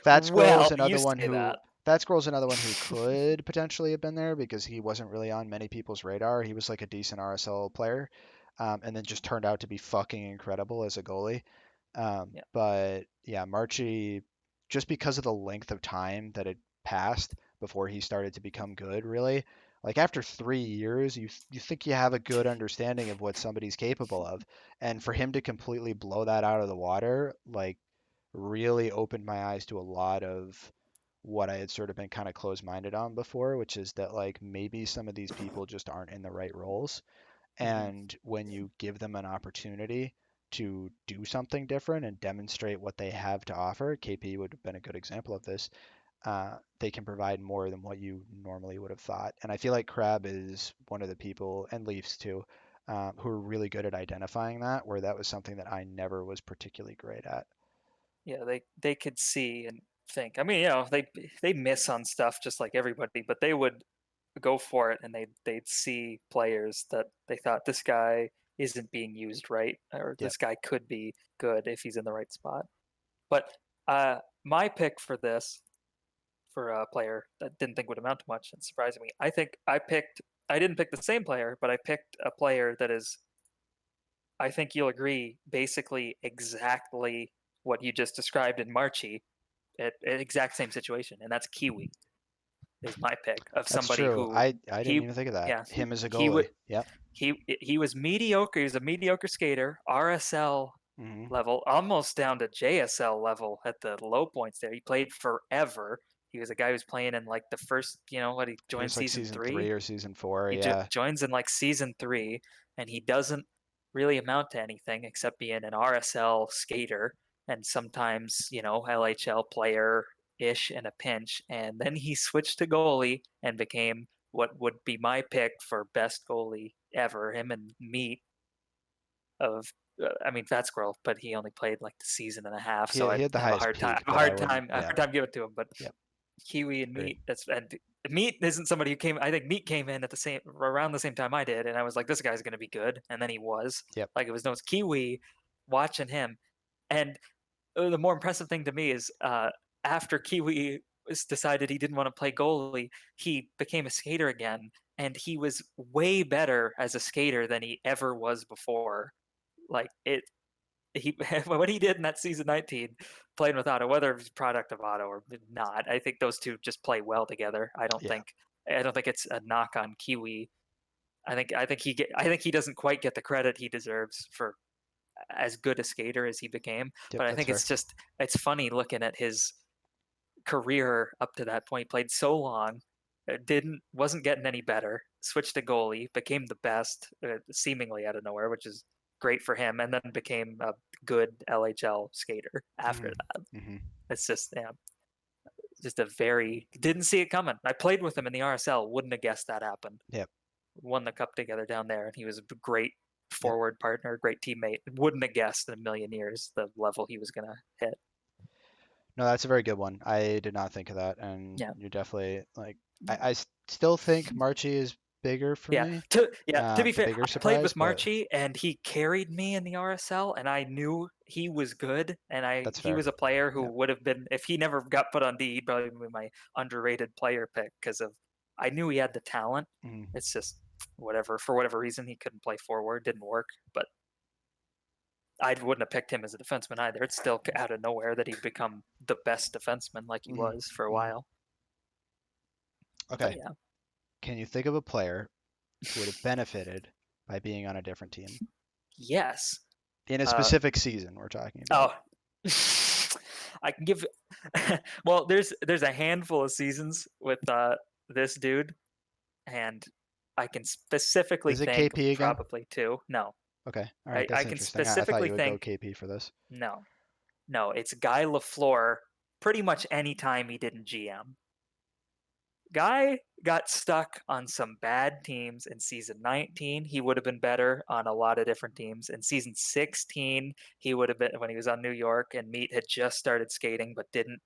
Fat Well, Squirrel's you another one say who that. Fat Squirrel's another one who could potentially have been there because he wasn't really on many people's radar. He was like a decent RSL player, and then just turned out to be fucking incredible as a goalie. Yeah. But yeah, Marchie, just because of the length of time that had passed before he started to become good, really, like after 3 years, you think you have a good understanding of what somebody's capable of, and for him to completely blow that out of the water, like really opened my eyes to a lot of what I had sort of been kind of closed-minded on before, which is that like maybe some of these people just aren't in the right roles. hmm And when you give them an opportunity to do something different and demonstrate what they have to offer, KP would have been a good example of this. They can provide more than what you normally would have thought. And I feel like Crab is one of the people, and Leafs too, who are really good at identifying that, where that was something that I never was particularly great at. Yeah, they could see and think. I mean, they miss on stuff just like everybody, but they would go for it and they'd see players that they thought this guy isn't being used right, or Yep. this guy could be good if he's in the right spot. But my pick for this, for a player that didn't think would amount to much and surprising me, I didn't pick the same player, but I picked a player that is, I think you'll agree, basically exactly what you just described in Marchie, exact same situation, and that's Kiwi is my pick of That's somebody true. who I didn't he even think of that. yeah Him as a he would goalie. Yep. he was mediocre. He was a mediocre skater, RSL Hmm. level, almost down to JSL level at the low points there. He played forever. He was a guy who's playing in like the first, what he It joined was like season season three. 3 or season 4. He Yeah. joins in like season three, and he doesn't really amount to anything except being an RSL skater and sometimes, LHL player ish in a pinch. And then he switched to goalie and became what would be my pick for best goalie ever. Him and Meat of, I mean, Fat Squirrel, but he only played like the season and a half, so He I'd had the have a highest hard time. peak, but I wouldn't. A Yeah. hard time giving it to him. But Yep. Kiwi and Agree. Meat. And Meat isn't somebody who came. I think Meat came in at the same around the same time I did, and I was like, this guy's gonna be good, and then he was. Yep. Like it was no Kiwi, watching him, and the more impressive thing to me is after Kiwi decided he didn't want to play goalie, he became a skater again, and he was way better as a skater than he ever was before. Like he what he did in that season 19 playing with Otto, whether it's product of Otto or not, I think those two just play well together. Yeah. I don't think it's a knock on Kiwi. I think he doesn't quite get the credit he deserves for as good a skater as he became. Yep. But I That's think fair. it's funny looking at his career up to that point. Played so long, wasn't getting any better. Switched to goalie, became the best, seemingly out of nowhere, which is great for him, and then became a good LHL skater after Mm. that. Hmm. It's just a very didn't see it coming. I played with him in the RSL, wouldn't have guessed that happened. Yep. Won the cup together down there, and he was a great Yep. forward partner, great teammate. Wouldn't have guessed in a million years the level he was gonna hit. No, that's a very good one. I did not think of that, and Yeah. you're definitely like still think Marchie is bigger for Yeah. me. To be The fair, bigger I played with surprise, but Marchie and he carried me in the RSL, and I knew he was good, and that's he fair. was a player who Yeah. would have been, if he never got put on D, he'd probably be my underrated player pick because of I knew he had the talent. Mhm. It's just for whatever reason he couldn't play forward, didn't work, but I wouldn't have picked him as a defenseman either. It's still out of nowhere that he'd become the best defenseman like he Mhm. was for a Mhm. while. But Okay. yeah. Can you think of a player who would have benefited by being on a different team Yes. in a Uh, specific season we're talking about? Oh, I can give. Well, there's a handful of seasons with this dude, and I can specifically Is it think KP again? probably two. No, Okay. All right. I That's can interesting. I thought specifically you would go think KP for this. no, no. It's Guy Lafleur. Pretty much any time he didn't GM. Guy got stuck on some bad teams in season 19. He would have been better on a lot of different teams. In season 16, he would have been when he was on New York and Meat had just started skating, but didn't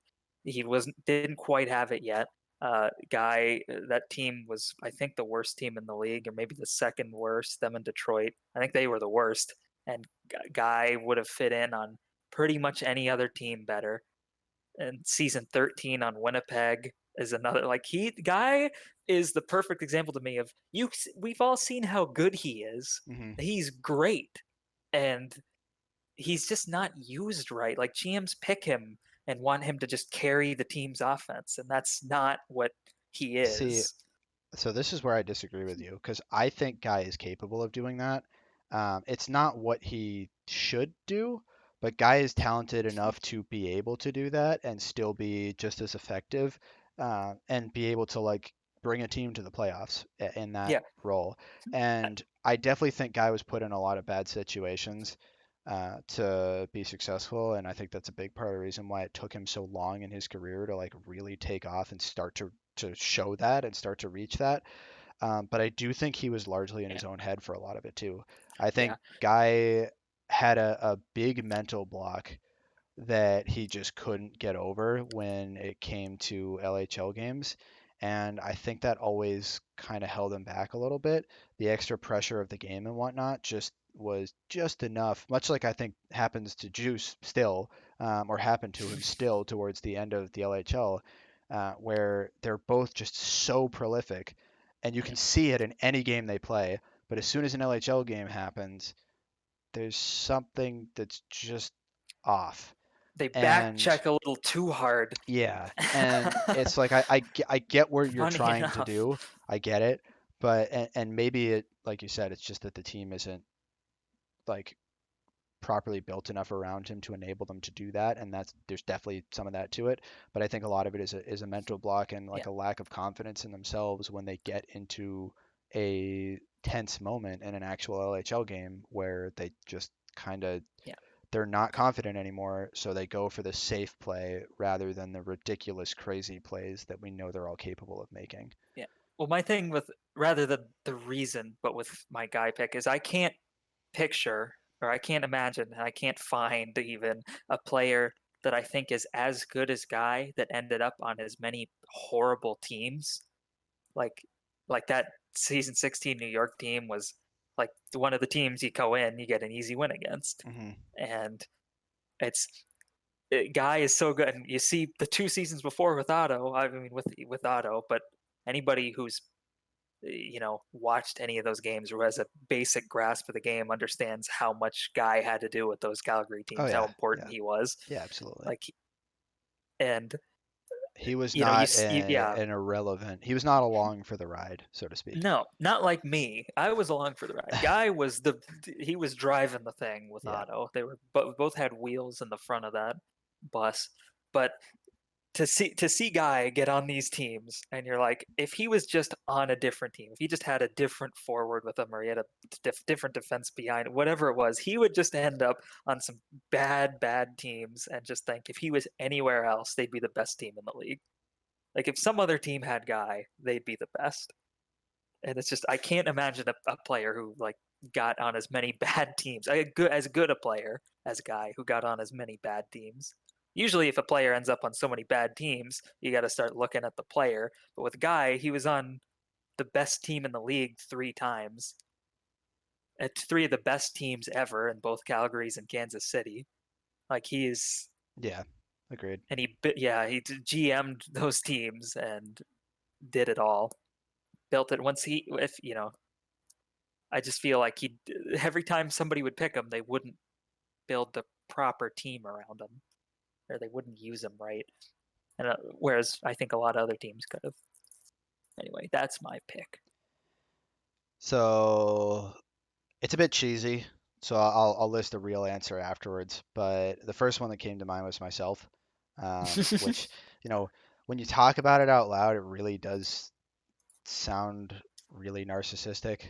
quite have it yet. That team was, I think, the worst team in the league, or maybe the second worst. Them in Detroit, I think they were the worst. And Guy would have fit in on pretty much any other team better. And season 13 on Winnipeg is another, like, Guy is the perfect example to me of we've all seen how good he is. Hmm. He's great, and he's just not used right. Like, GMs pick him and want him to just carry the team's offense, and that's not what he See, is. so this is where I disagree with you because I think Guy is capable of doing that. It's not what he should do, but Guy is talented enough to be able to do that and still be just as effective, and be able to like bring a team to the playoffs in that Yeah. role. And I definitely think Guy was put in a lot of bad situations to be successful, and I think that's a big part of the reason why it took him so long in his career to like really take off and start to show that and start to reach that. But I do think he was largely in Yeah. his own head for a lot of it too. I Yeah. think Guy had a big mental block that he just couldn't get over when it came to LHL games. And I think that always kind of held him back a little bit. The extra pressure of the game and whatnot just was just enough, much like I think happens to Juice still, or happened to him still towards the end of the LHL, where they're both just so prolific. And you can Yeah. see it in any game they play. But as soon as an LHL game happens, there's something that's just off. They back And check a little too hard. yeah, and it's like I get where you're Funny trying to enough. do. I get it. But and maybe it, like you said, it's just that the team isn't like properly built enough around him to enable them to do that, and there's definitely some of that to it. But I think a lot of it is a mental block and like Yeah. a lack of confidence in themselves when they get into a tense moment in an actual LHL game where they just kind of Yeah. they're not confident anymore, so they go for the safe play rather than the ridiculous, crazy plays that we know they're all capable of making. Yeah. Well, my thing with rather the reason, but with my Guy pick is I can't picture or I can't imagine and I can't find even a player that I think is as good as Guy that ended up on as many horrible teams. Like like that season 16 New York team was like one of the teams you go in, you get an easy win against. Hmm. And it's Guy is so good, and you see the 2 seasons before with Otto. I mean, with Otto, but anybody who's watched any of those games or has a basic grasp of the game understands how much Guy had to do with those Calgary Oh teams, how yeah, important yeah, he was. yeah, absolutely. Like, and He was you not see, yeah, an irrelevant. He was not along for the ride, so to speak. no, not like me. I was along for the ride. Guy was he was driving the thing with Yeah. Otto. They were both had wheels in the front of that bus, but to see Guy get on these teams, and you're like, if he was just on a different team, if he just had a different forward with him, or he had a different defense behind, whatever it was, he would just end up on some bad teams, and just think if he was anywhere else, they'd be the best team in the league. Like if some other team had Guy, they'd be the best. And it's just I can't imagine a player who like got on as many bad teams, as good a player as Guy who got on as many bad teams. Usually, if a player ends up on so many bad teams, you got to start looking at the player. But with Guy, he was on the best team in the league 3 times. At 3 of the best teams ever in both Calgary's and Kansas City. Like he's Yeah, agreed. and he GM'd those teams and did it all. Built it once I just feel like every time somebody would pick him, they wouldn't build the proper team around him, or they wouldn't use him right. And whereas I think a lot of other teams could have. Anyway, that's my pick. So it's a bit cheesy, so I'll list a real answer afterwards. But the first one that came to mind was myself, which, you know, when you talk about it out loud, it really does sound really narcissistic.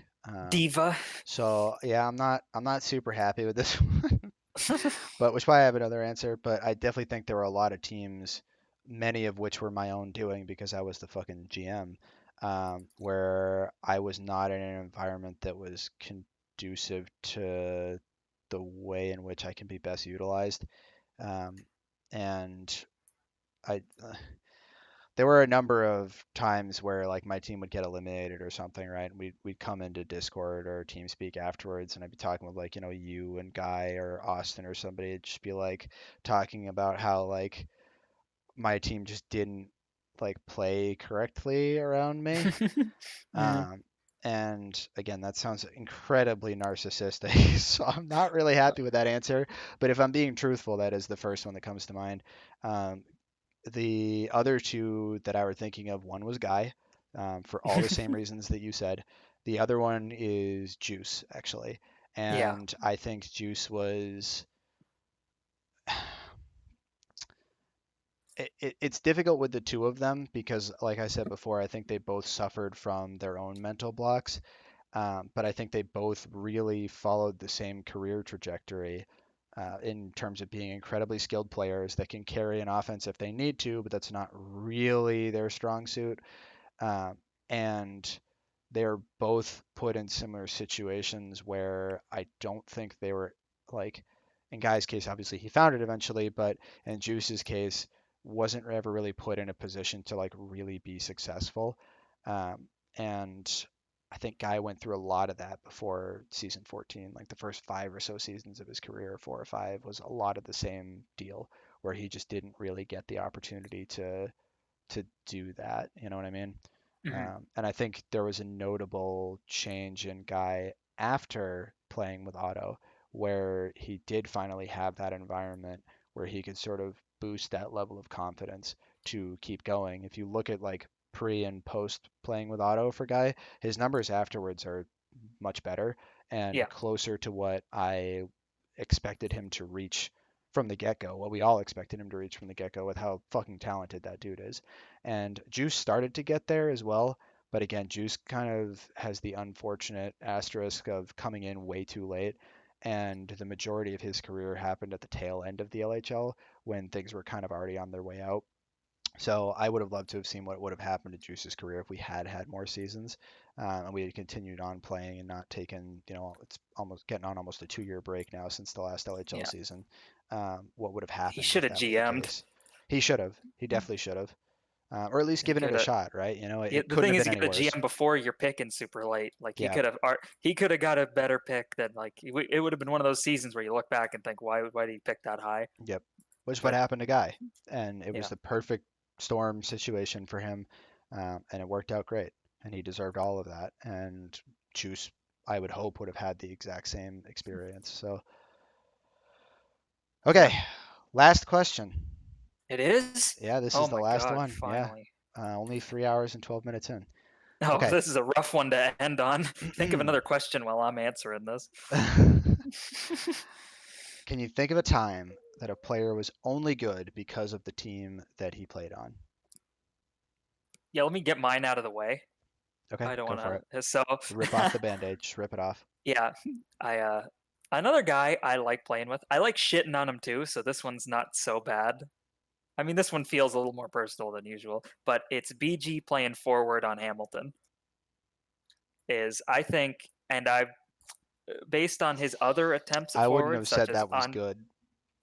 Diva. So yeah, I'm not super happy with this one, but which is why I have another answer. But I definitely think there were a lot of teams, many of which were my own doing because I was the fucking GM, where I was not in an environment that was conducive to the way in which I can be best utilized. Um, and I, there were a number of times where like my team would get eliminated or something, right? And we'd come into Discord or TeamSpeak afterwards, and I'd be talking with like you and Guy or Austin or somebody. It'd just be like talking about how like my team just didn't like play correctly around me. Yeah. And again, that sounds incredibly narcissistic, so I'm not really happy with that answer. But if I'm being truthful, that is the first one that comes to mind. Um, the other two that I were thinking of, one was Guy, for all the same reasons that you said. The other one is Juice, actually. Yeah. And I think Juice was. It's difficult with the two of them because, like I said before, I think they both suffered from their own mental blocks. But I think they both really followed the same career trajectory in terms of being incredibly skilled players that can carry an offense if they need to, but that's not really their strong suit. Um, and they're both put in similar situations where I don't think they were like, in Guy's case, obviously he found it eventually, but in Juice's case, wasn't ever really put in a position to like really be successful. And I think Guy went through a lot of that before season 14. Like the first 5 or so seasons of his career, 4 or 5, was a lot of the same deal where he just didn't really get the opportunity to do that. You know what I mean? Hmm. And I think there was a notable change in Guy after playing with Otto, where he did finally have that environment where he could sort of boost that level of confidence to keep going. If you look at like pre and post playing with Otto for Guy, his numbers afterwards are much better and Yeah. closer to what I expected him to reach from the get-go, what we all expected him to reach from the get-go with how fucking talented that dude is. And Juice started to get there as well, but again, Juice kind of has the unfortunate asterisk of coming in way too late. And the majority of his career happened at the tail end of the LHL when things were kind of already on their way out. So I would have loved to have seen what would have happened to Juice's career if we had had more seasons, and we had continued on playing and not taken, it's almost getting on almost a 2-year break now since the last LHL Yeah. season. What would have He happened should if have that was the GM'd. case? He should have. He definitely should have, or at least He given it could a have. shot, right? Yeah, It the couldn't thing have is, been you any got a worse. GM before you're picking super late. Like Yeah, he could have got a better pick than like it would have been one of those seasons where you look back and think, why did he pick that high? yep. Which is what But happened to Guy, and it was yeah, the perfect storm situation for him, and it worked out great, and he deserved all of that. And Juice, I would hope, would have had the exact same experience. So, yeah, okay, last question. it is. Yeah, this Oh is the my last God! one. Yeah, Finally. only 3 hours and 12 minutes in. Oh, Okay. this is a rough one to end on. Think of another question while I'm answering this. Can you think of a time that a player was only good because of the team that he played on? Yeah, let me get mine out of the way. Okay, I don't go want for it. to. So, Rip off the band-aid. Just rip it off. yeah, I another guy I like playing with. I like shitting on him too, so this one's not so bad. I mean, this one feels a little more personal than usual, but it's BG playing forward on Hamilton. Is I think, and I, based on his other attempts at I wouldn't forward, have such said as that was on good.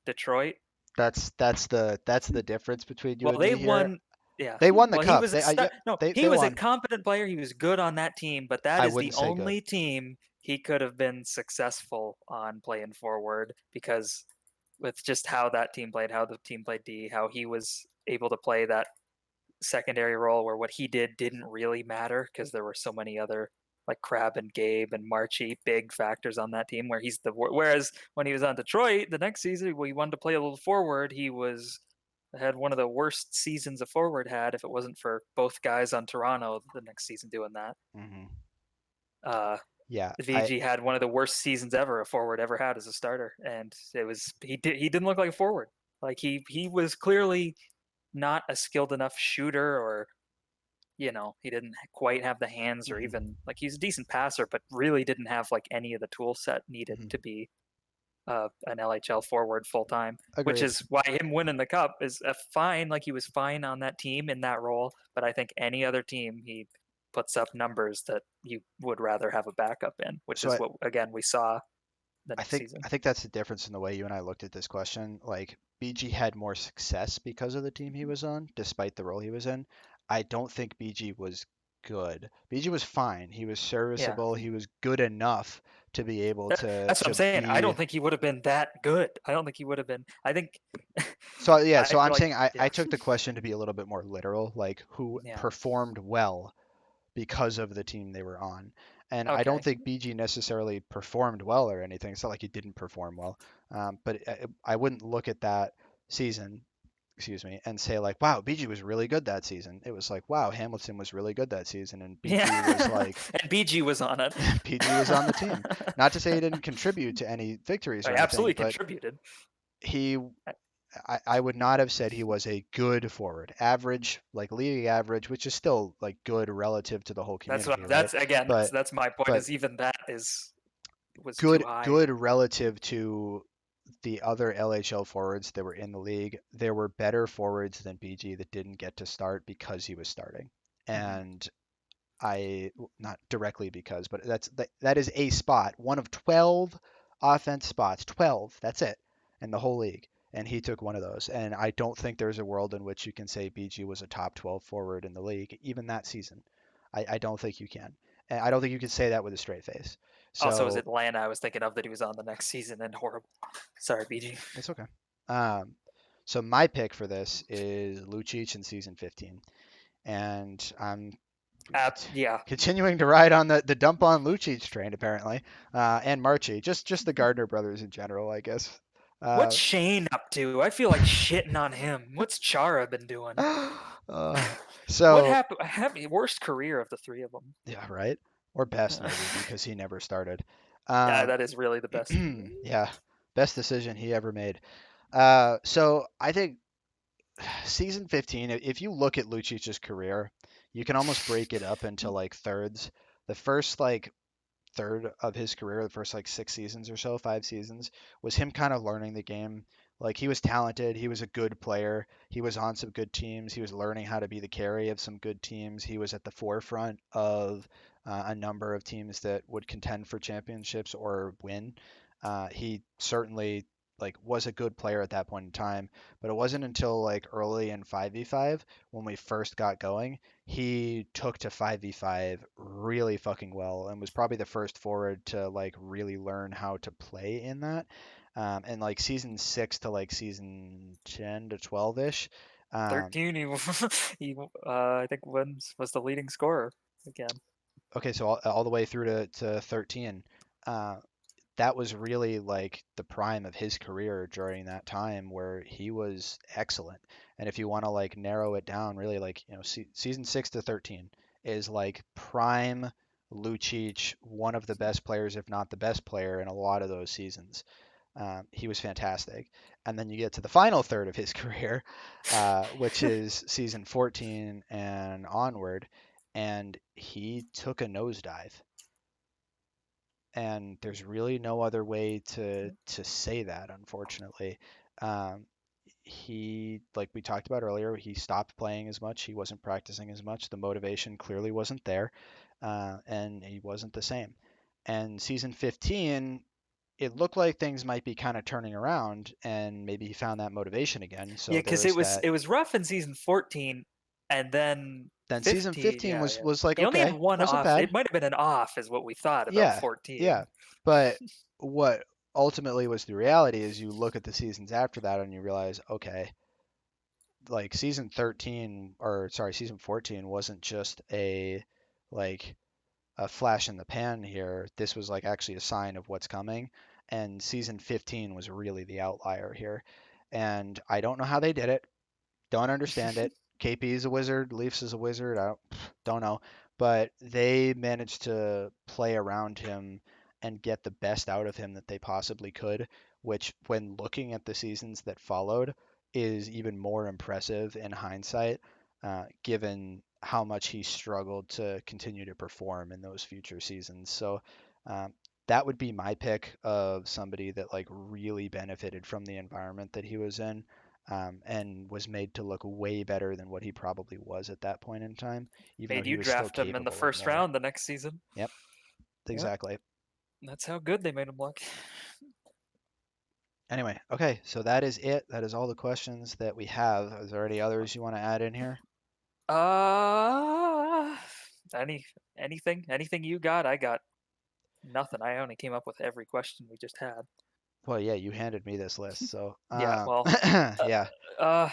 Detroit. That's the difference between you Well, and they me here. won. Yeah. They won the Well, he cup. was a no, They he was a won. competent player. He was good on that team, but that I is the wouldn't say good. only team he could have been successful on playing forward, because with just how that team played, how the team played D, how he was able to play that secondary role where what he did didn't really matter because there were so many other, like Crab and Gabe and Marchie, big factors on that team. Whereas when he was on Detroit the next season, when he wanted to play a little forward, he had one of the worst seasons a forward had if it wasn't for both guys on Toronto the next season doing that. Mm-hmm. Uh, Yeah, VG had one of the worst seasons ever a forward ever had as a starter, and he didn't look like a forward. Like he was clearly not a skilled enough shooter, or he didn't quite have the hands, or even like he's a decent passer, but really didn't have like any of the tool set needed to be an LHL forward full time. Which Agreed. is why him winning the cup is fine. Like he was fine on that team in that role, but I think any other team he puts up numbers that you would rather have a backup in, which So is what again we saw the next season. I think that's the difference in the way you and I looked at this question. Like BG had more success because of the team he was on, despite the role he was in. I don't think BG was good. BG was fine. He was Yeah, serviceable. He was good enough to be able that's what I'm saying. I be. don't think he would have been that good. I don't think he would have been. I think. So yeah, so I'm like, saying I yeah. took the question to be a little bit more literal, like who Yeah. performed well because of the team they were on. And I Okay. don't think BG necessarily performed well or anything. It's not like he didn't perform well. But I wouldn't look at that season, excuse me, and say like, wow, BG was really good that season. It was like, wow, Hamilton was really good that season, and BG was like, and BG was on it. BG was on the team. Not to say he didn't contribute to any victories or I anything, absolutely but contributed. he I would not have said he was a good forward. Average, like league average, which is still like good relative to the whole community, right? That's again. But That's my point. but Is even that was good too high. good relative to the other LHL forwards that were in the league. There were better forwards than BG that didn't get to start because he was starting. And not directly because, but that is a spot, one of 12 offense spots, 12, that's it, in the whole league. And he took one of those. And I don't think there's a world in which you can say BG was a top 12 forward in the league, even that season. I don't think you can. And I don't think you can say that with a straight face. Also, was So Atlanta I was thinking of that he was on the next season, and horrible. Sorry, BG. it's okay. So my pick for this is Lucic in season 15. And I'm Yeah. continuing to ride on the dump on Lucic train apparently, and Marchie, just the Gardner brothers in general, I guess. What's Shane up to? I feel like shitting on him. What's Chara been doing? So what happened? Worst career of the three of them. yeah, right, or best maybe because he never started. Yeah, that is really the best. Yeah, best decision he ever made. So I think season 15, if you look at Lucic's career, you can almost break it up into like thirds. The first like third of his career, the first like 6 seasons or so, 5 seasons, was him kind of learning the game. Like he was talented, he was a good player, he was on some good teams, he was learning how to be the carry of some good teams, he was at the forefront of a number of teams that would contend for championships or win. He certainly like was a good player at that point in time, but it wasn't until like early in 5v5 when we first got going he took to 5v5 really fucking well and was probably the first forward to like really learn how to play in that. And like season 6 to like season 10 to 12 ish. 13. He I think was the leading scorer again. Okay, so all the way through to 13. That was really like the prime of his career during that time where he was excellent. And if you want to like narrow it down, really like, season 6 to 13 is like prime Lucic, one of the best players, if not the best player in a lot of those seasons. He was fantastic. And then you get to the final third of his career, which is season 14 and onward, and he took a nosedive, and there's really no other way to say that, unfortunately. Um, he, like we talked about earlier, he stopped playing as much. He wasn't practicing as much. The motivation clearly wasn't there, and he wasn't the same. And season 15, it looked like things might be kind of turning around, and maybe he found that motivation again. So Yeah, because there's that. it was rough in season 14 and then Then 15, season 15 yeah, yeah. was like, He only had okay, one wasn't off. bad. It might have been an off, is what we thought about Yeah, 14. yeah. But what ultimately was the reality is you look at the seasons after that and you realize, okay, like season 13 or sorry, season 14 wasn't just like a flash in the pan here. This was like actually a sign of what's coming. And season 15 was really the outlier here. And I don't know how they did it. Don't understand it. KP is a wizard. Leafs is a wizard. I don't know. But they managed to play around him and get the best out of him that they possibly could, which, when looking at the seasons that followed, is even more impressive in hindsight, given how much he struggled to continue to perform in those future seasons. So um, that would be my pick of somebody that like really benefited from the environment that he was in, and was made to look way better than what he probably was at that point in time, even though Made he you was still draft him in the capable of first more. round the next season. Yep, Yep, exactly. that's how good they made him look. Anyway, okay, so that is it. That is all the questions that we have. Is there any others you want to add in here? Uh, anything you got? I got nothing. I only came up with every question we just had. Well, yeah, you handed me this list, so Yeah, well, yeah. uh,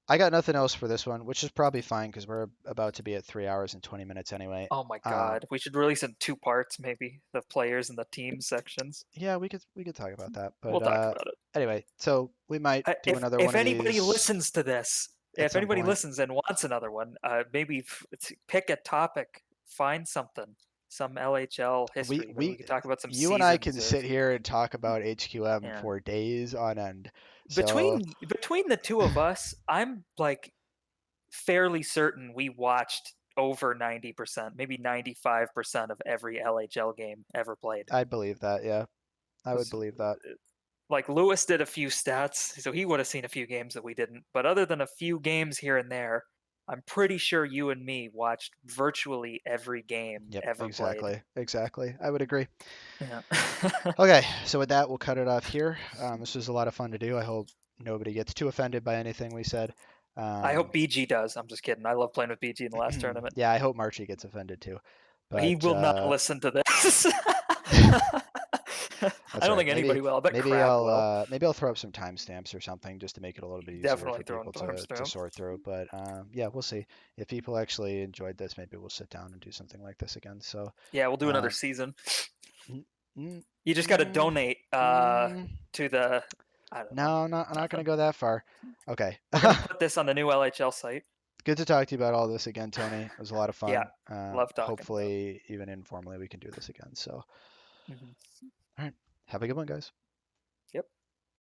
I got nothing else for this one, which is probably fine because we're about to be at 3 hours and 20 minutes anyway. oh my God, we should release in 2 parts, maybe the players and the team sections. Yeah, we could talk about that, We'll but talk about it. anyway, so we might do another If one of anybody these listens to this, at if some anybody point. listens and wants another one, maybe pick a topic, find something, some LHL We history. Maybe we we could talk about some you and I can seasons or sit here and talk about HQM yeah. for days on end. So Between the two of us, I'm like fairly certain we watched over 90%, maybe 95% of every LHL game ever played. I believe that, yeah. I would believe that. Like Lewis did a few stats, so he would have seen a few games that we didn't. But other than a few games here and there, I'm pretty sure you and me watched virtually every game Yep, ever played. exactly. I would agree. Yeah. Okay, so with that, we'll cut it off here. This was a lot of fun to do. I hope nobody gets too offended by anything we said. I hope BG does. I'm just kidding. I love playing with BG in the last tournament. Yeah, I hope Marchie gets offended too. He But will not listen to this. I that's don't right. think anybody will. I bet Maybe Crab will. maybe I'll throw up some timestamps or something just to make it a little bit easier Definitely for throwing people to timestamp. sort through. But yeah, we'll see. If people actually enjoyed this, maybe we'll sit down and do something like this again. So Yeah, we'll do another um, season. mm, mm, You just got to donate mm, to the. I don't know. no, I'm not going to go that far. Okay. We're gonna put this on the new LHL site. Good to talk to you about all this again, Tony. It was a lot of Yeah, fun. love talking. Hopefully, even informally, we can do this again. So, Mhm. all right. Have a good one, guys.